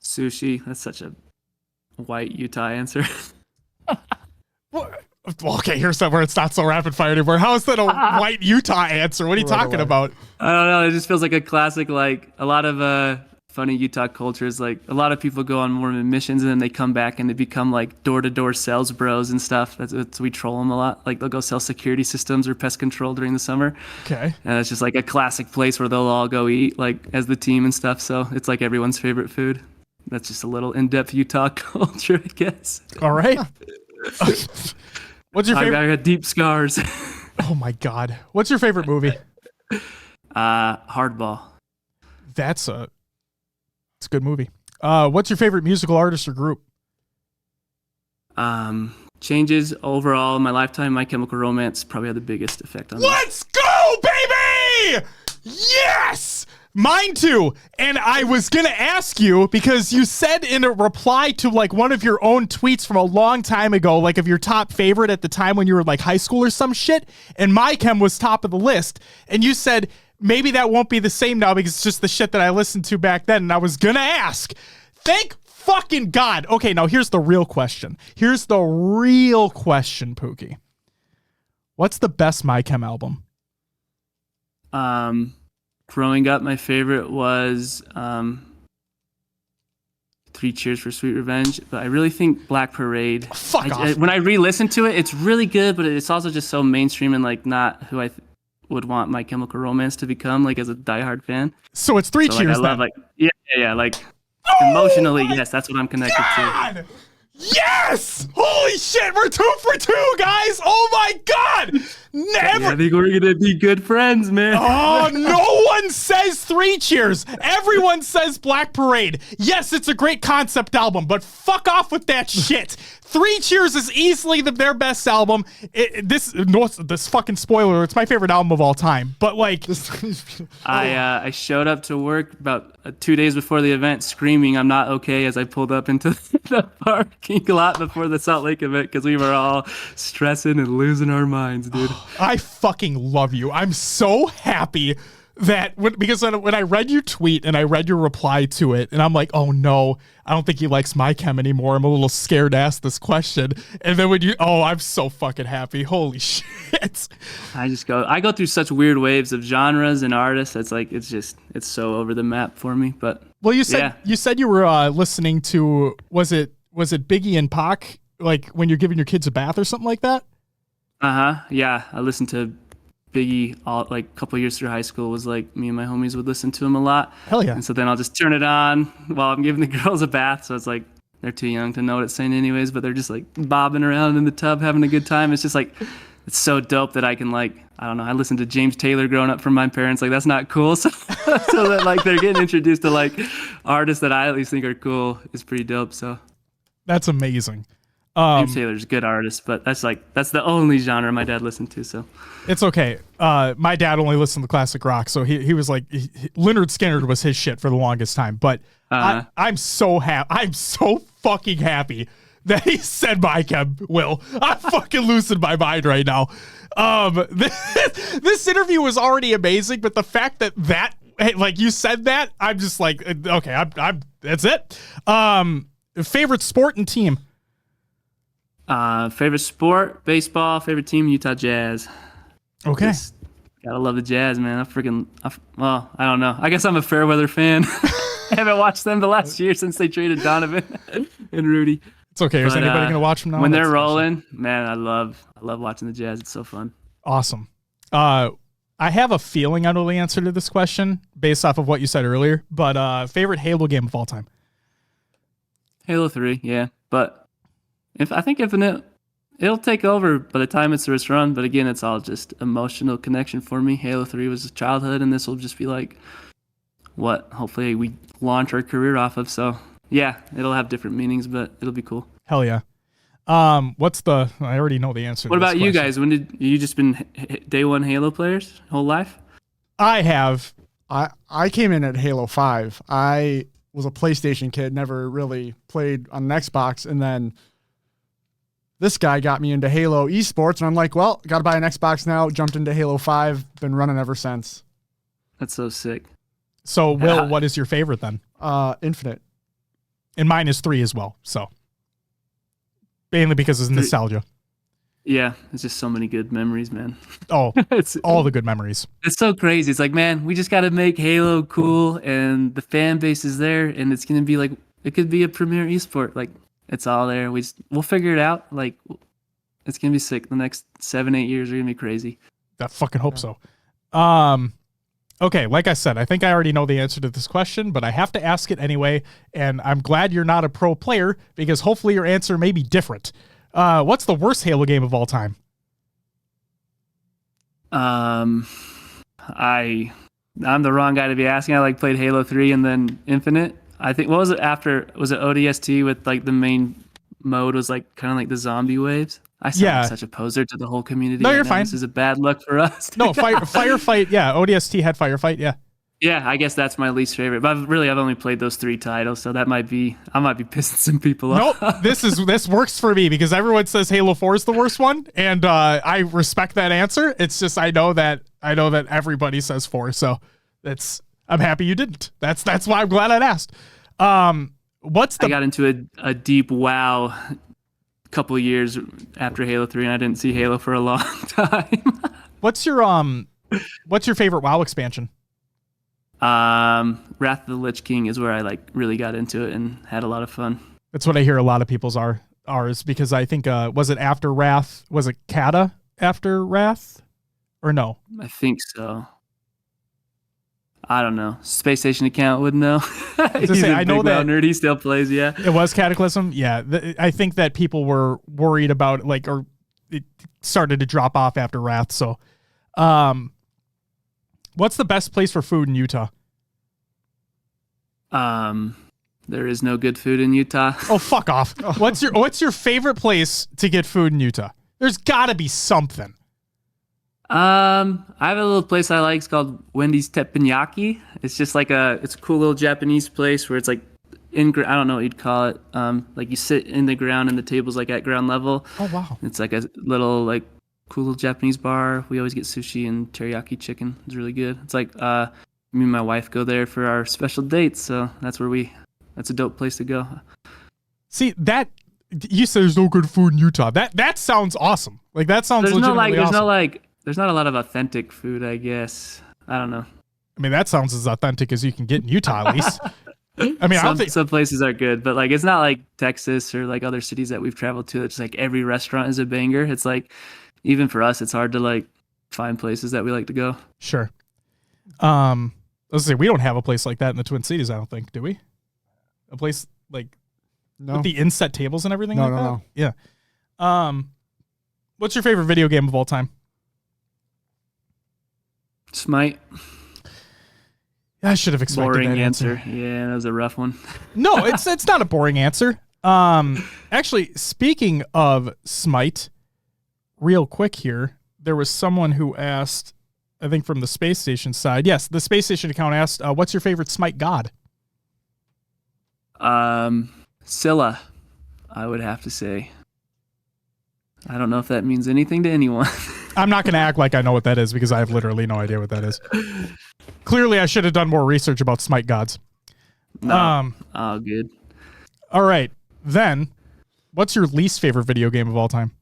Sushi. That's such a white Utah answer. Well, okay, here's somewhere it's not so rapid fire anymore. How is that a white Utah answer? What are you Right talking away. about? I don't know. It just feels like a classic. Like a lot of funny Utah cultures. Like a lot of people go on Mormon missions and then they come back and they become like door-to-door sales bros and stuff. That's we troll them a lot. Like they'll go sell security systems or pest control during the summer. Okay. And it's just like a classic place where they'll all go eat like as the team and stuff. So it's like everyone's favorite food. That's just a little in-depth Utah culture, I guess. All right. What's your I favorite? got deep scars. Oh my God. What's your favorite movie? Hardball. It's a good movie. What's your favorite musical artist or group? Changes overall in my lifetime. My Chemical Romance probably had the biggest effect on me. Let's go, baby! Yes! Mine too. And I was going to ask you, because you said in a reply to like one of your own tweets from a long time ago, like of your top favorite at the time when you were like high school or some shit, and My Chem was top of the list. And you said, maybe that won't be the same now because it's just the shit that I listened to back then. And I was going to ask. Thank fucking God. Okay, now here's the real question. Pookie. What's the best My Chem album? Growing up, my favorite was 3 Cheers for Sweet Revenge, but I really think Black Parade. Fuck off. When I re-listen to it, it's really good, but it's also just so mainstream and like not who I would want My Chemical Romance to become, like as a diehard fan. So it's 3 So, Cheers I then. love like yeah, like emotionally, yes, that's what I'm connected to. God! Yes! Holy shit, we're 2 for 2, guys! Oh my God! Never. I think we're gonna be good friends, man. Oh, no one says 3 Cheers. Everyone says Black Parade. Yes, it's a great concept album, but fuck off with that shit. 3 Cheers is easily their best album. This fucking spoiler, it's my favorite album of all time. But like, I showed up to work about 2 days before the event screaming I'm not okay as I pulled up into the parking lot before the Salt Lake event because we were all stressing and losing our minds, dude. I fucking love you. I'm so happy that because when I read your tweet and I read your reply to it, and I'm like, oh no, I don't think he likes My Chem anymore. I'm a little scared to ask this question. And then I'm so fucking happy. Holy shit. I go through such weird waves of genres and artists. It's like, it's so over the map for me. But well, you said yeah. you were listening to, was it Biggie and Pac, like when you're giving your kids a bath or something like that? Yeah, I listened to Biggie all like a couple years through high school. Was like me and my homies would listen to him a lot. Hell yeah. And so then I'll just turn it on while I'm giving the girls a bath. So it's like they're too young to know what it's saying anyways, but they're just like bobbing around in the tub having a good time. It's just like, it's so dope that I can like, I don't know, I listened to James Taylor growing up from my parents. Like that's not cool. So that like they're getting introduced to like artists that I at least think are cool is pretty dope. So that's amazing. James Taylor's a good artist, but that's the only genre my dad listened to. So it's okay. My dad only listened to classic rock, so he was like Leonard Skinner was his shit for the longest time. But I'm so fucking happy that he said My Chem. Will, I'm fucking losing my mind right now. This interview was already amazing, but the fact that hey, like you said that, I'm just like, okay, I'm that's it. Favorite sport and team? Favorite sport, baseball. Favorite team, Utah Jazz. Okay. Just gotta love the Jazz, man. Well, I don't know. I guess I'm a fair weather fan. I haven't watched them the last year since they traded Donovan and Rudy. It's okay. Is anybody going to watch them now? When they're rolling, man, I love watching the Jazz. It's so fun. Awesome. I have a feeling I know the answer to this question based off of what you said earlier, but favorite Halo game of all time? Halo 3, yeah. But I think Infinite, it'll take over by the time it's first run. But again, it's all just emotional connection for me. Halo 3 was childhood, and this will just be like what hopefully we launch our career off of. So yeah, it'll have different meanings, but it'll be cool. Hell yeah. I already know the answer. What to this about you question. guys? When did you just been day one Halo players whole life? I have. I came in at Halo 5. I was a PlayStation kid, never really played on an Xbox, and then this guy got me into Halo esports, and I'm like, well, got to buy an Xbox now. Jumped into Halo 5, been running ever since. That's so sick. So, Will, what is your favorite then? Infinite. And mine is 3 as well. So, mainly because it's nostalgia. Yeah, it's just so many good memories, man. Oh, it's all the good memories. It's so crazy. It's like, man, we just got to make Halo cool, and the fan base is there, and it's gonna be like, it could be a premier esport. Like, it's all there. We'll figure it out. Like, it's gonna be sick. The next 7-8 years are gonna be crazy. I fucking hope so. Okay, like I said, I think I already know the answer to this question, but I have to ask it anyway, and I'm glad you're not a pro player because hopefully your answer may be different. What's the worst Halo game of all time? I'm the wrong guy to be asking. I played Halo 3 and then Infinite. I think, what was it after? Was it ODST with the main mode was kind of like the zombie waves? I sound like such a poser to the whole community. No, you're fine. This is a bad look for us. No, firefight. Yeah, ODST had firefight. Yeah. Yeah, I guess that's my least favorite. But I've only played those 3 titles, so I might be pissing some people off. Nope, this works for me because everyone says Halo 4 is the worst one, and I respect that answer. It's just I know that everybody says 4, so I'm happy you didn't. That's why I'm glad I'd asked. I got into a deep WoW couple of years after Halo 3, and I didn't see Halo for a long time. What's your favorite WoW expansion? Wrath of the Lich King is where I really got into it and had a lot of fun. That's what I hear a lot of people's ours because I think was it after Wrath? Was it Kata after Wrath? Or no? I think so. I don't know. Space Station account would know. I know that nerd. He still plays. Yeah, it was Cataclysm. Yeah, I think that people were worried about or it started to drop off after Wrath. So, what's the best place for food in Utah? There is no good food in Utah. Oh, fuck off. What's your favorite place to get food in Utah? There's got to be something. I have a little place I like. It's called Wendy's Teppanyaki. It's just it's a cool little Japanese place where it's I don't know what you'd call it. You sit in the ground and the table's at ground level. Oh, wow. It's a little cool little Japanese bar. We always get sushi and teriyaki chicken. It's really good. It's me and my wife go there for our special dates. So that's a dope place to go. See that you say there's no good food in Utah. That sounds awesome. That sounds legitimately awesome. There's not a lot of authentic food, I guess. I don't know. I mean, that sounds as authentic as you can get in Utah, at least. I mean, I don't think some places are good, but it's not like Texas or other cities that we've traveled to. It's every restaurant is a banger. It's even for us, it's hard to find places that we like to go. Sure. Let's say we don't have a place like that in the Twin Cities. I don't think, do we? A place no. With the inset tables and everything. No. Yeah. What's your favorite video game of all time? Smite. I should have expected boring that answer. Yeah, that was a rough one. No, it's not a boring answer. Actually, speaking of Smite, real quick here, there was someone who asked, I think from the Space Station side. Yes, the Space Station account asked, what's your favorite Smite god? Scylla, I would have to say. I don't know if that means anything to anyone. I'm not going to act like I know what that is because I have literally no idea what that is. Clearly, I should have done more research about Smite Gods. No. Oh, good. All right. Then, what's your least favorite video game of all time?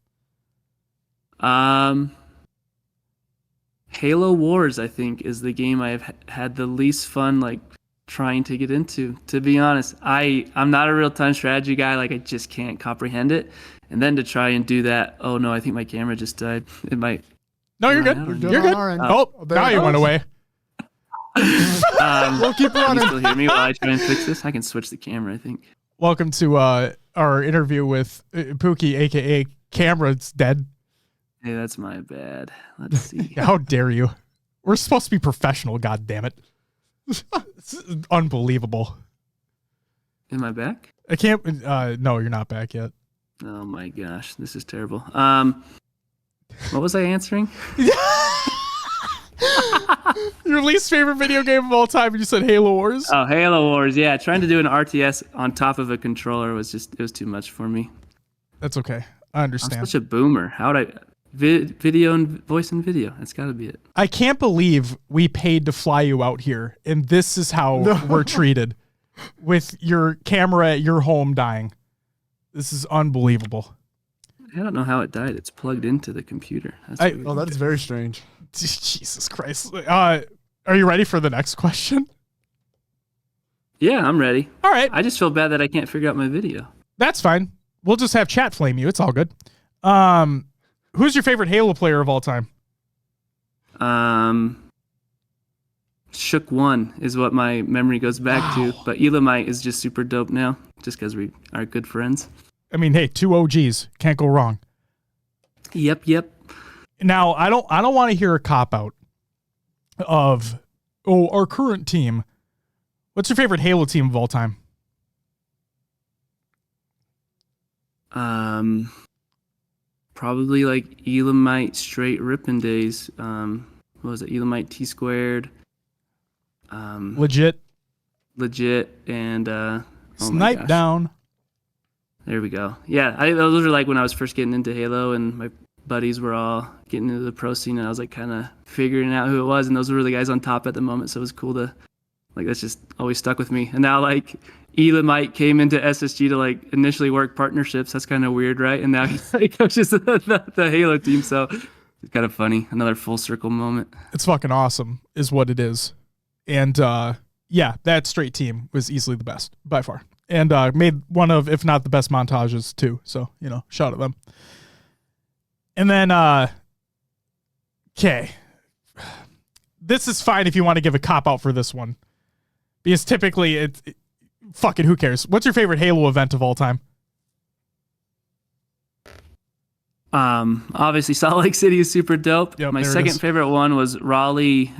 Halo Wars, I think, is the game I've had the least fun, like, trying to get into. To be honest, I'm not a real-time strategy guy. Like, I just can't comprehend it. And then to try and do that, oh no, I think my camera just died. It might. No, you're good. You're good. Oh, now you went away. We'll keep running. Can you still hear me while I try and fix this? I can switch the camera, I think. Welcome to our interview with Pookie, aka Camera's dead. Hey, that's my bad. Let's see. How dare you? We're supposed to be professional, god damn it. This is unbelievable. Am I back? I can't no, you're not back yet. Oh my gosh, this is terrible. What was I answering? Your least favorite video game of all time, and you said Halo Wars? Oh, Halo Wars. Yeah, trying to do an RTS on top of a controller was too much for me. That's okay. I understand. I'm such a boomer. How would I video and voice and video? That's got to be it. I can't believe we paid to fly you out here, and this is how we're treated with your camera at your home dying. This is unbelievable. I don't know how it died. It's plugged into the computer. That is very strange. Jesus Christ. Are you ready for the next question? Yeah, I'm ready. All right. I just feel bad that I can't figure out my video. That's fine. We'll just have chat flame you. It's all good. Who's your favorite Halo player of all time? Shook 1 is what my memory goes back to, but Elamite is just super dope now, just because we are good friends. I mean, hey, 2 OGs. Can't go wrong. Yep. Now, I don't want to hear a cop-out of, our current team. What's your favorite Halo team of all time? Probably like Elamite straight ripping days. What was it? Elamite T squared. Legit, and Snipe down. There we go. Yeah, those were like when I was first getting into Halo, and my buddies were all getting into the pro scene, and I was like kind of figuring out who it was, and those were the guys on top at the moment. So it was cool to, like, that's just always stuck with me. And now like Elamite came into SSG to like initially work partnerships. That's kind of weird, right? And now he's like coaches the Halo team. So it's kind of funny. Another full circle moment. It's fucking awesome, is what it is. And yeah, that straight team was easily the best by far, and made one of, if not the best montages too. So, shout at them. And then, okay, this is fine if you want to give a cop out for this one, because typically fucking who cares? What's your favorite Halo event of all time? Obviously Salt Lake City is super dope. Yep, my second favorite one was Raleigh.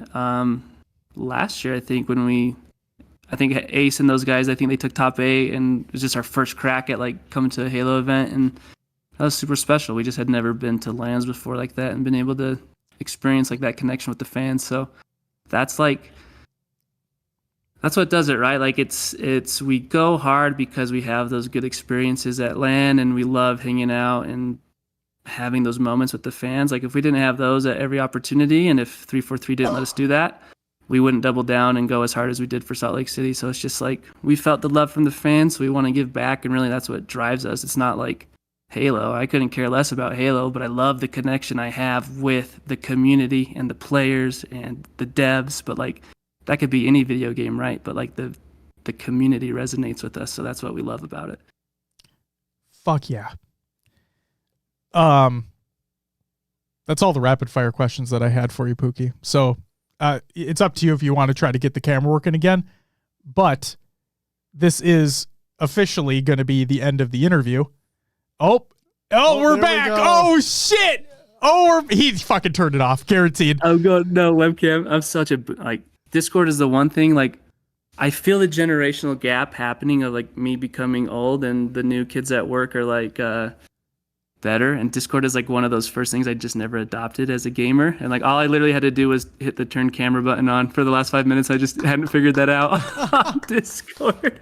Last year, I think I think Ace and those guys, I think they took top 8, and it was just our first crack at like coming to a Halo event, and that was super special. We just had never been to LANs before like that and been able to experience like that connection with the fans. So that's what does it, right? Like it's we go hard because we have those good experiences at LAN, and we love hanging out and having those moments with the fans. Like if we didn't have those at every opportunity, and if 343 didn't let us do that, we wouldn't double down and go as hard as we did for Salt Lake City. So it's just like we felt the love from the fans, so we want to give back, and really that's what drives us. It's not like Halo. I couldn't care less about Halo, but I love the connection I have with the community and the players and the devs. But like that could be any video game, right? But like the community resonates with us, so that's what we love about it. Fuck yeah. That's all the rapid fire questions that I had for you, Pookie. So it's up to you if you want to try to get the camera working again, but this is officially going to be the end of the interview. We're back. Oh shit. He fucking turned it off. Guaranteed. Oh god, no webcam. I'm such a Discord is the one thing, like I feel the generational gap happening of like me becoming old and the new kids at work are like better, and Discord is like one of those first things I just never adopted as a gamer, and like all I literally had to do was hit the turn camera button on for the last 5 minutes. I just hadn't figured that out on Discord.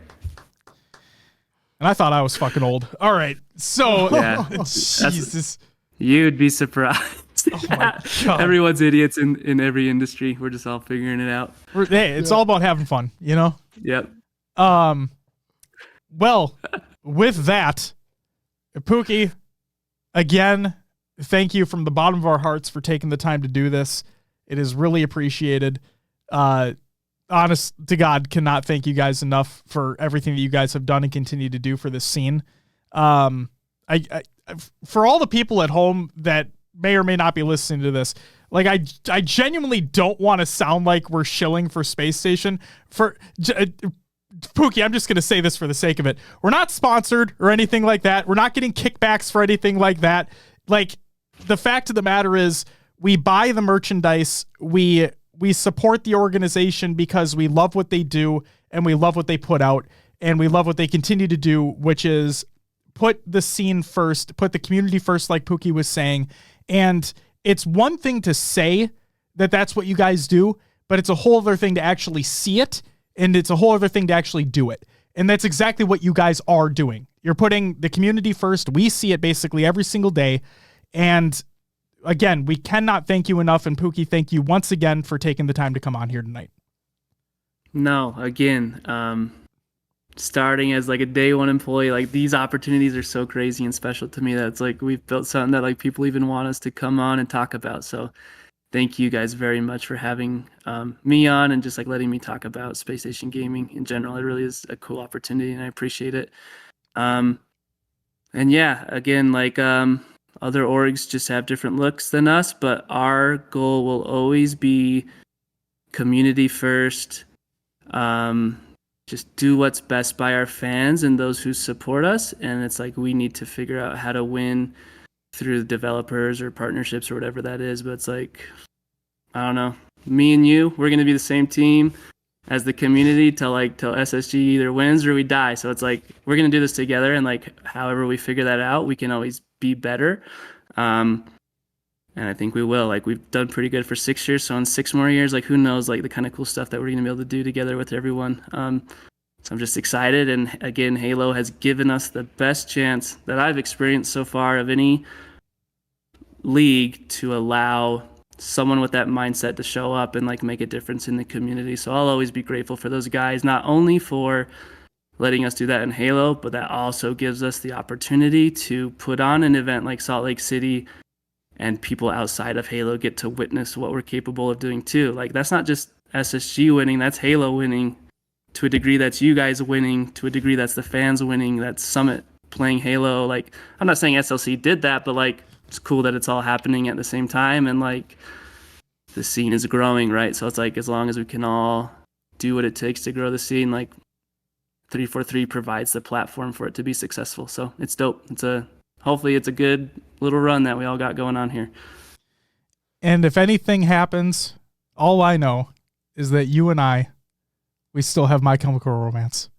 And I thought I was fucking old. All right, so yeah, Jesus, you'd be surprised. Oh my God. Everyone's idiots in every industry. We're just all figuring it out. Hey, it's all about having fun, you know? Yep. Well, with that, Pookie, again, thank you from the bottom of our hearts for taking the time to do this. It is really appreciated. Honest to God, cannot thank you guys enough for everything that you guys have done and continue to do for this scene. I for all the people at home that may or may not be listening to this, like I genuinely don't want to sound like we're shilling for Space Station. Pookie, I'm just going to say this for the sake of it. We're not sponsored or anything like that. We're not getting kickbacks for anything like that. Like, the fact of the matter is, we buy the merchandise. We support the organization because we love what they do and we love what they put out and we love what they continue to do, which is put the scene first, put the community first, like Pookie was saying. And it's one thing to say that that's what you guys do, but it's a whole other thing to actually see it. And it's a whole other thing to actually do it. And that's exactly what you guys are doing. You're putting the community first. We see it basically every single day. And again, we cannot thank you enough. And Pookie, thank you once again for taking the time to come on here tonight. No, again, starting as like a day one employee, like these opportunities are so crazy and special to me that it's like we've built something that like people even want us to come on and talk about. So thank you guys very much for having me on and just like letting me talk about Spacestation Gaming in general. It really is a cool opportunity and I appreciate it. And yeah, again, like other orgs just have different looks than us, but our goal will always be community first. Just do what's best by our fans and those who support us. And it's like we need to figure out how to win through the developers or partnerships or whatever that is. But it's like, I don't know, me and you, we're going to be the same team as the community till SSG either wins or we die. So it's like, we're going to do this together. And like, however we figure that out, we can always be better. And I think we will. Like, we've done pretty good for 6 years. So in 6 more years, like, who knows, like the kind of cool stuff that we're going to be able to do together with everyone. So I'm just excited. And again, Halo has given us the best chance that I've experienced so far of any league to allow someone with that mindset to show up and like make a difference in the community. So I'll always be grateful for those guys, not only for letting us do that in Halo, but that also gives us the opportunity to put on an event like Salt Lake City and people outside of Halo get to witness what we're capable of doing too. Like, that's not just SSG winning, that's Halo winning. To a degree, that's you guys winning. To a degree, that's the fans winning. That's Summit playing Halo. Like, I'm not saying SLC did that, but like, it's cool that it's all happening at the same time. And like, the scene is growing, right? So it's like, as long as we can all do what it takes to grow the scene, like 343 provides the platform for it to be successful. So it's dope. Hopefully it's a good little run that we all got going on here. And if anything happens, all I know is that you and we still have My Chemical Romance.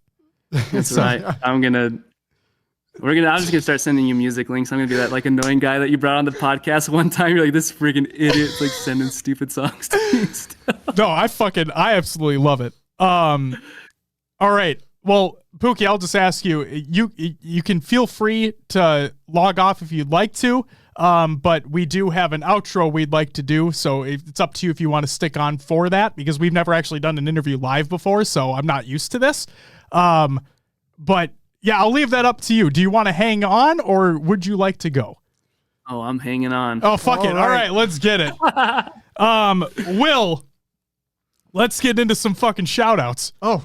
That's right. I'm just gonna start sending you music links. I'm gonna be that like annoying guy that you brought on the podcast one time. You're like, this freaking idiot's like sending stupid songs to me. No, I absolutely love it. All right. Well, Pookie, I'll just ask you, you can feel free to log off if you'd like to. But we do have an outro we'd like to do, so it's up to you if you want to stick on for that, because we've never actually done an interview live before, so I'm not used to this. But yeah, I'll leave that up to you. Do you want to hang on, or would you like to go? Oh, I'm hanging on. Oh, fuck it. All right, let's get it. Will, let's get into some fucking shout-outs. Oh.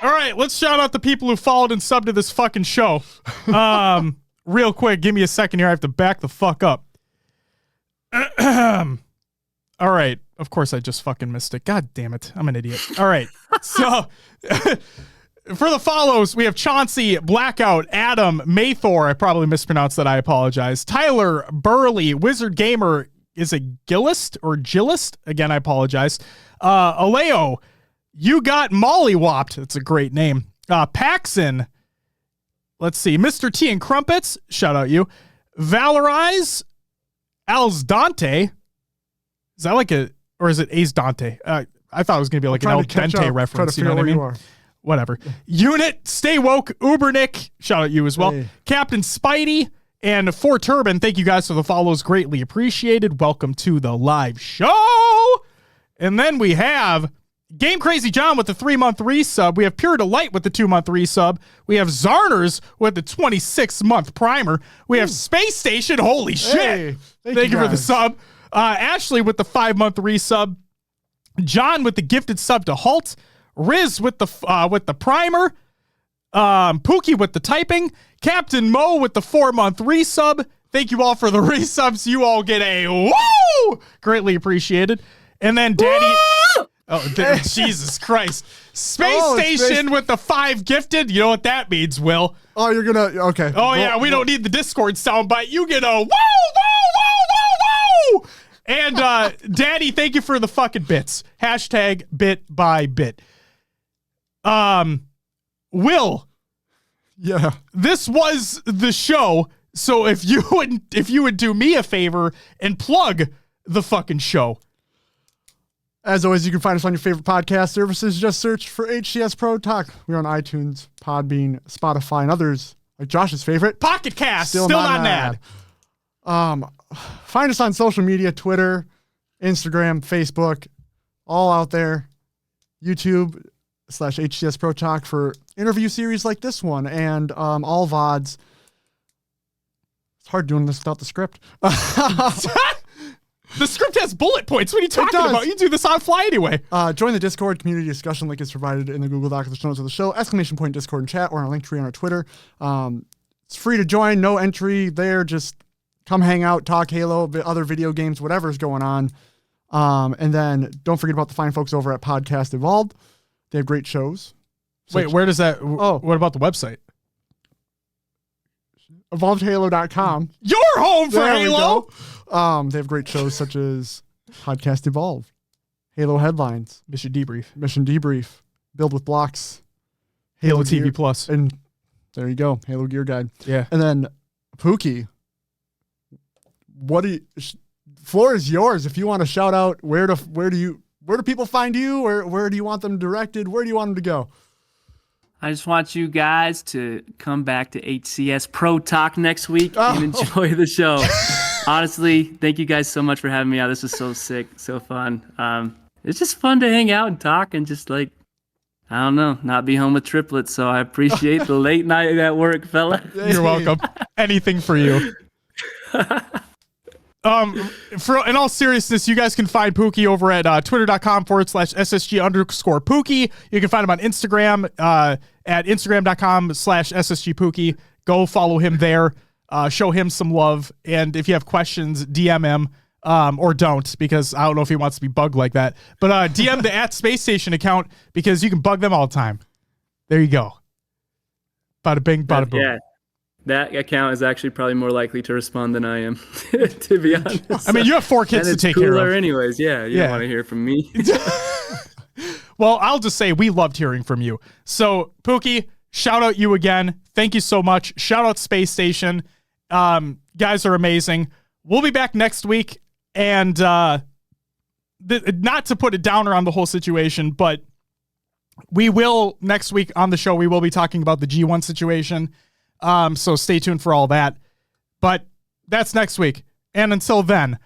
All right, let's shout out the people who followed and subbed to this fucking show. Real quick, give me a second here. I have to back the fuck up. All right. Of course, I just fucking missed it. God damn it. I'm an idiot. All right. So, for the follows, we have Chauncey, Blackout, Adam, Maythor. I probably mispronounced that. I apologize. Tyler, Burley, Wizard Gamer. Is it Gillist or Gillist? Again, I apologize. Aleo, You Got Mollywopped. That's a great name. Paxson. Let's see. Mr. T and Crumpets. Shout out you. Valorize. Al's Dante. Is that like or is it Ace Dante? I thought it was going to be like an El Dente reference. You know what I mean? Whatever. Unit. Stay Woke. Ubernick. Shout out you as well. Hey. Captain Spidey. And for Turban, thank you guys for the follows. Greatly appreciated. Welcome to the live show. And then we have Game Crazy John with the 3-month resub. We have Pure Delight with the 2-month resub. We have Zarners with the 26-month primer. We have Space Station. Holy shit. Hey, thank you for the sub. Ashley with the 5-month resub. John with the gifted sub to Halt. Riz with the primer. Pookie with the typing. Captain Mo with the 4-month resub. Thank you all for the resubs. You all get a woo! Greatly appreciated. And then Daddy. Jesus Christ. Space Station with the 5 gifted. You know what that means, Will. Oh, you're gonna okay. Oh, yeah, we don't need the Discord soundbite. You get a woo, woo, woo, woo, woo. And Daddy, thank you for the fucking bits. Hashtag bit by bit. Will. Yeah. This was the show. So if you would do me a favor and plug the fucking show. As always, you can find us on your favorite podcast services. Just search for HCS Pro Talk. We're on iTunes, Podbean, Spotify, and others, like Josh's favorite, Pocket Cast. Still not an ad. Find us on social media, Twitter, Instagram, Facebook, all out there. YouTube/HCS Pro Talk for interview series like this one and all VODs. It's hard doing this without the script. The script has bullet points. What are you talking about? You do this on fly anyway. Join the Discord community discussion link is provided in the Google Doc of the show notes of the show. !Discord and chat or on our link tree on our Twitter. It's free to join. No entry there. Just come hang out, talk Halo, other video games, whatever's going on. And then don't forget about the fine folks over at Podcast Evolved. They have great shows. Wait, where does that? Oh, what about the website? EvolvedHalo.com. Your home for there Halo. They have great shows such as Podcast Evolved, Halo Headlines, Mission Debrief, Build with Blocks, Halo TV Gear, Plus, and there you go, Halo Gear Guide. Yeah, and then Pookie. Floor is yours. If you want to shout out, where do people find you, or where do you want them directed? Where do you want them to go? I just want you guys to come back to HCS Pro Talk next week and enjoy the show. Honestly, thank you guys so much for having me out. This was so sick, so fun. It's just fun to hang out and talk and just I don't know, not be home with triplets. So I appreciate the late night at work, fella. You're welcome. Anything for you. In all seriousness, you guys can find Pookie over at twitter.com/SSG_Pookie. You can find him on Instagram at Instagram.com/SSGPookie. Go follow him there. Show him some love. And if you have questions, DM him or don't, because I don't know if he wants to be bugged like that. But DM the @Spacestation account because you can bug them all the time. There you go. Bada bing, bada boom. Yeah. That account is actually probably more likely to respond than I am, to be honest. I mean, you have 4 kids to take care of. Anyways, yeah, you don't want to hear from me. Well, I'll just say we loved hearing from you. So, Pookie, shout out you again. Thank you so much. Shout out Space Station. Guys are amazing. We'll be back next week. And not to put a downer on the whole situation, but we will, next week on the show, we will be talking about the G1 situation. So stay tuned for all that. But that's next week. And until then,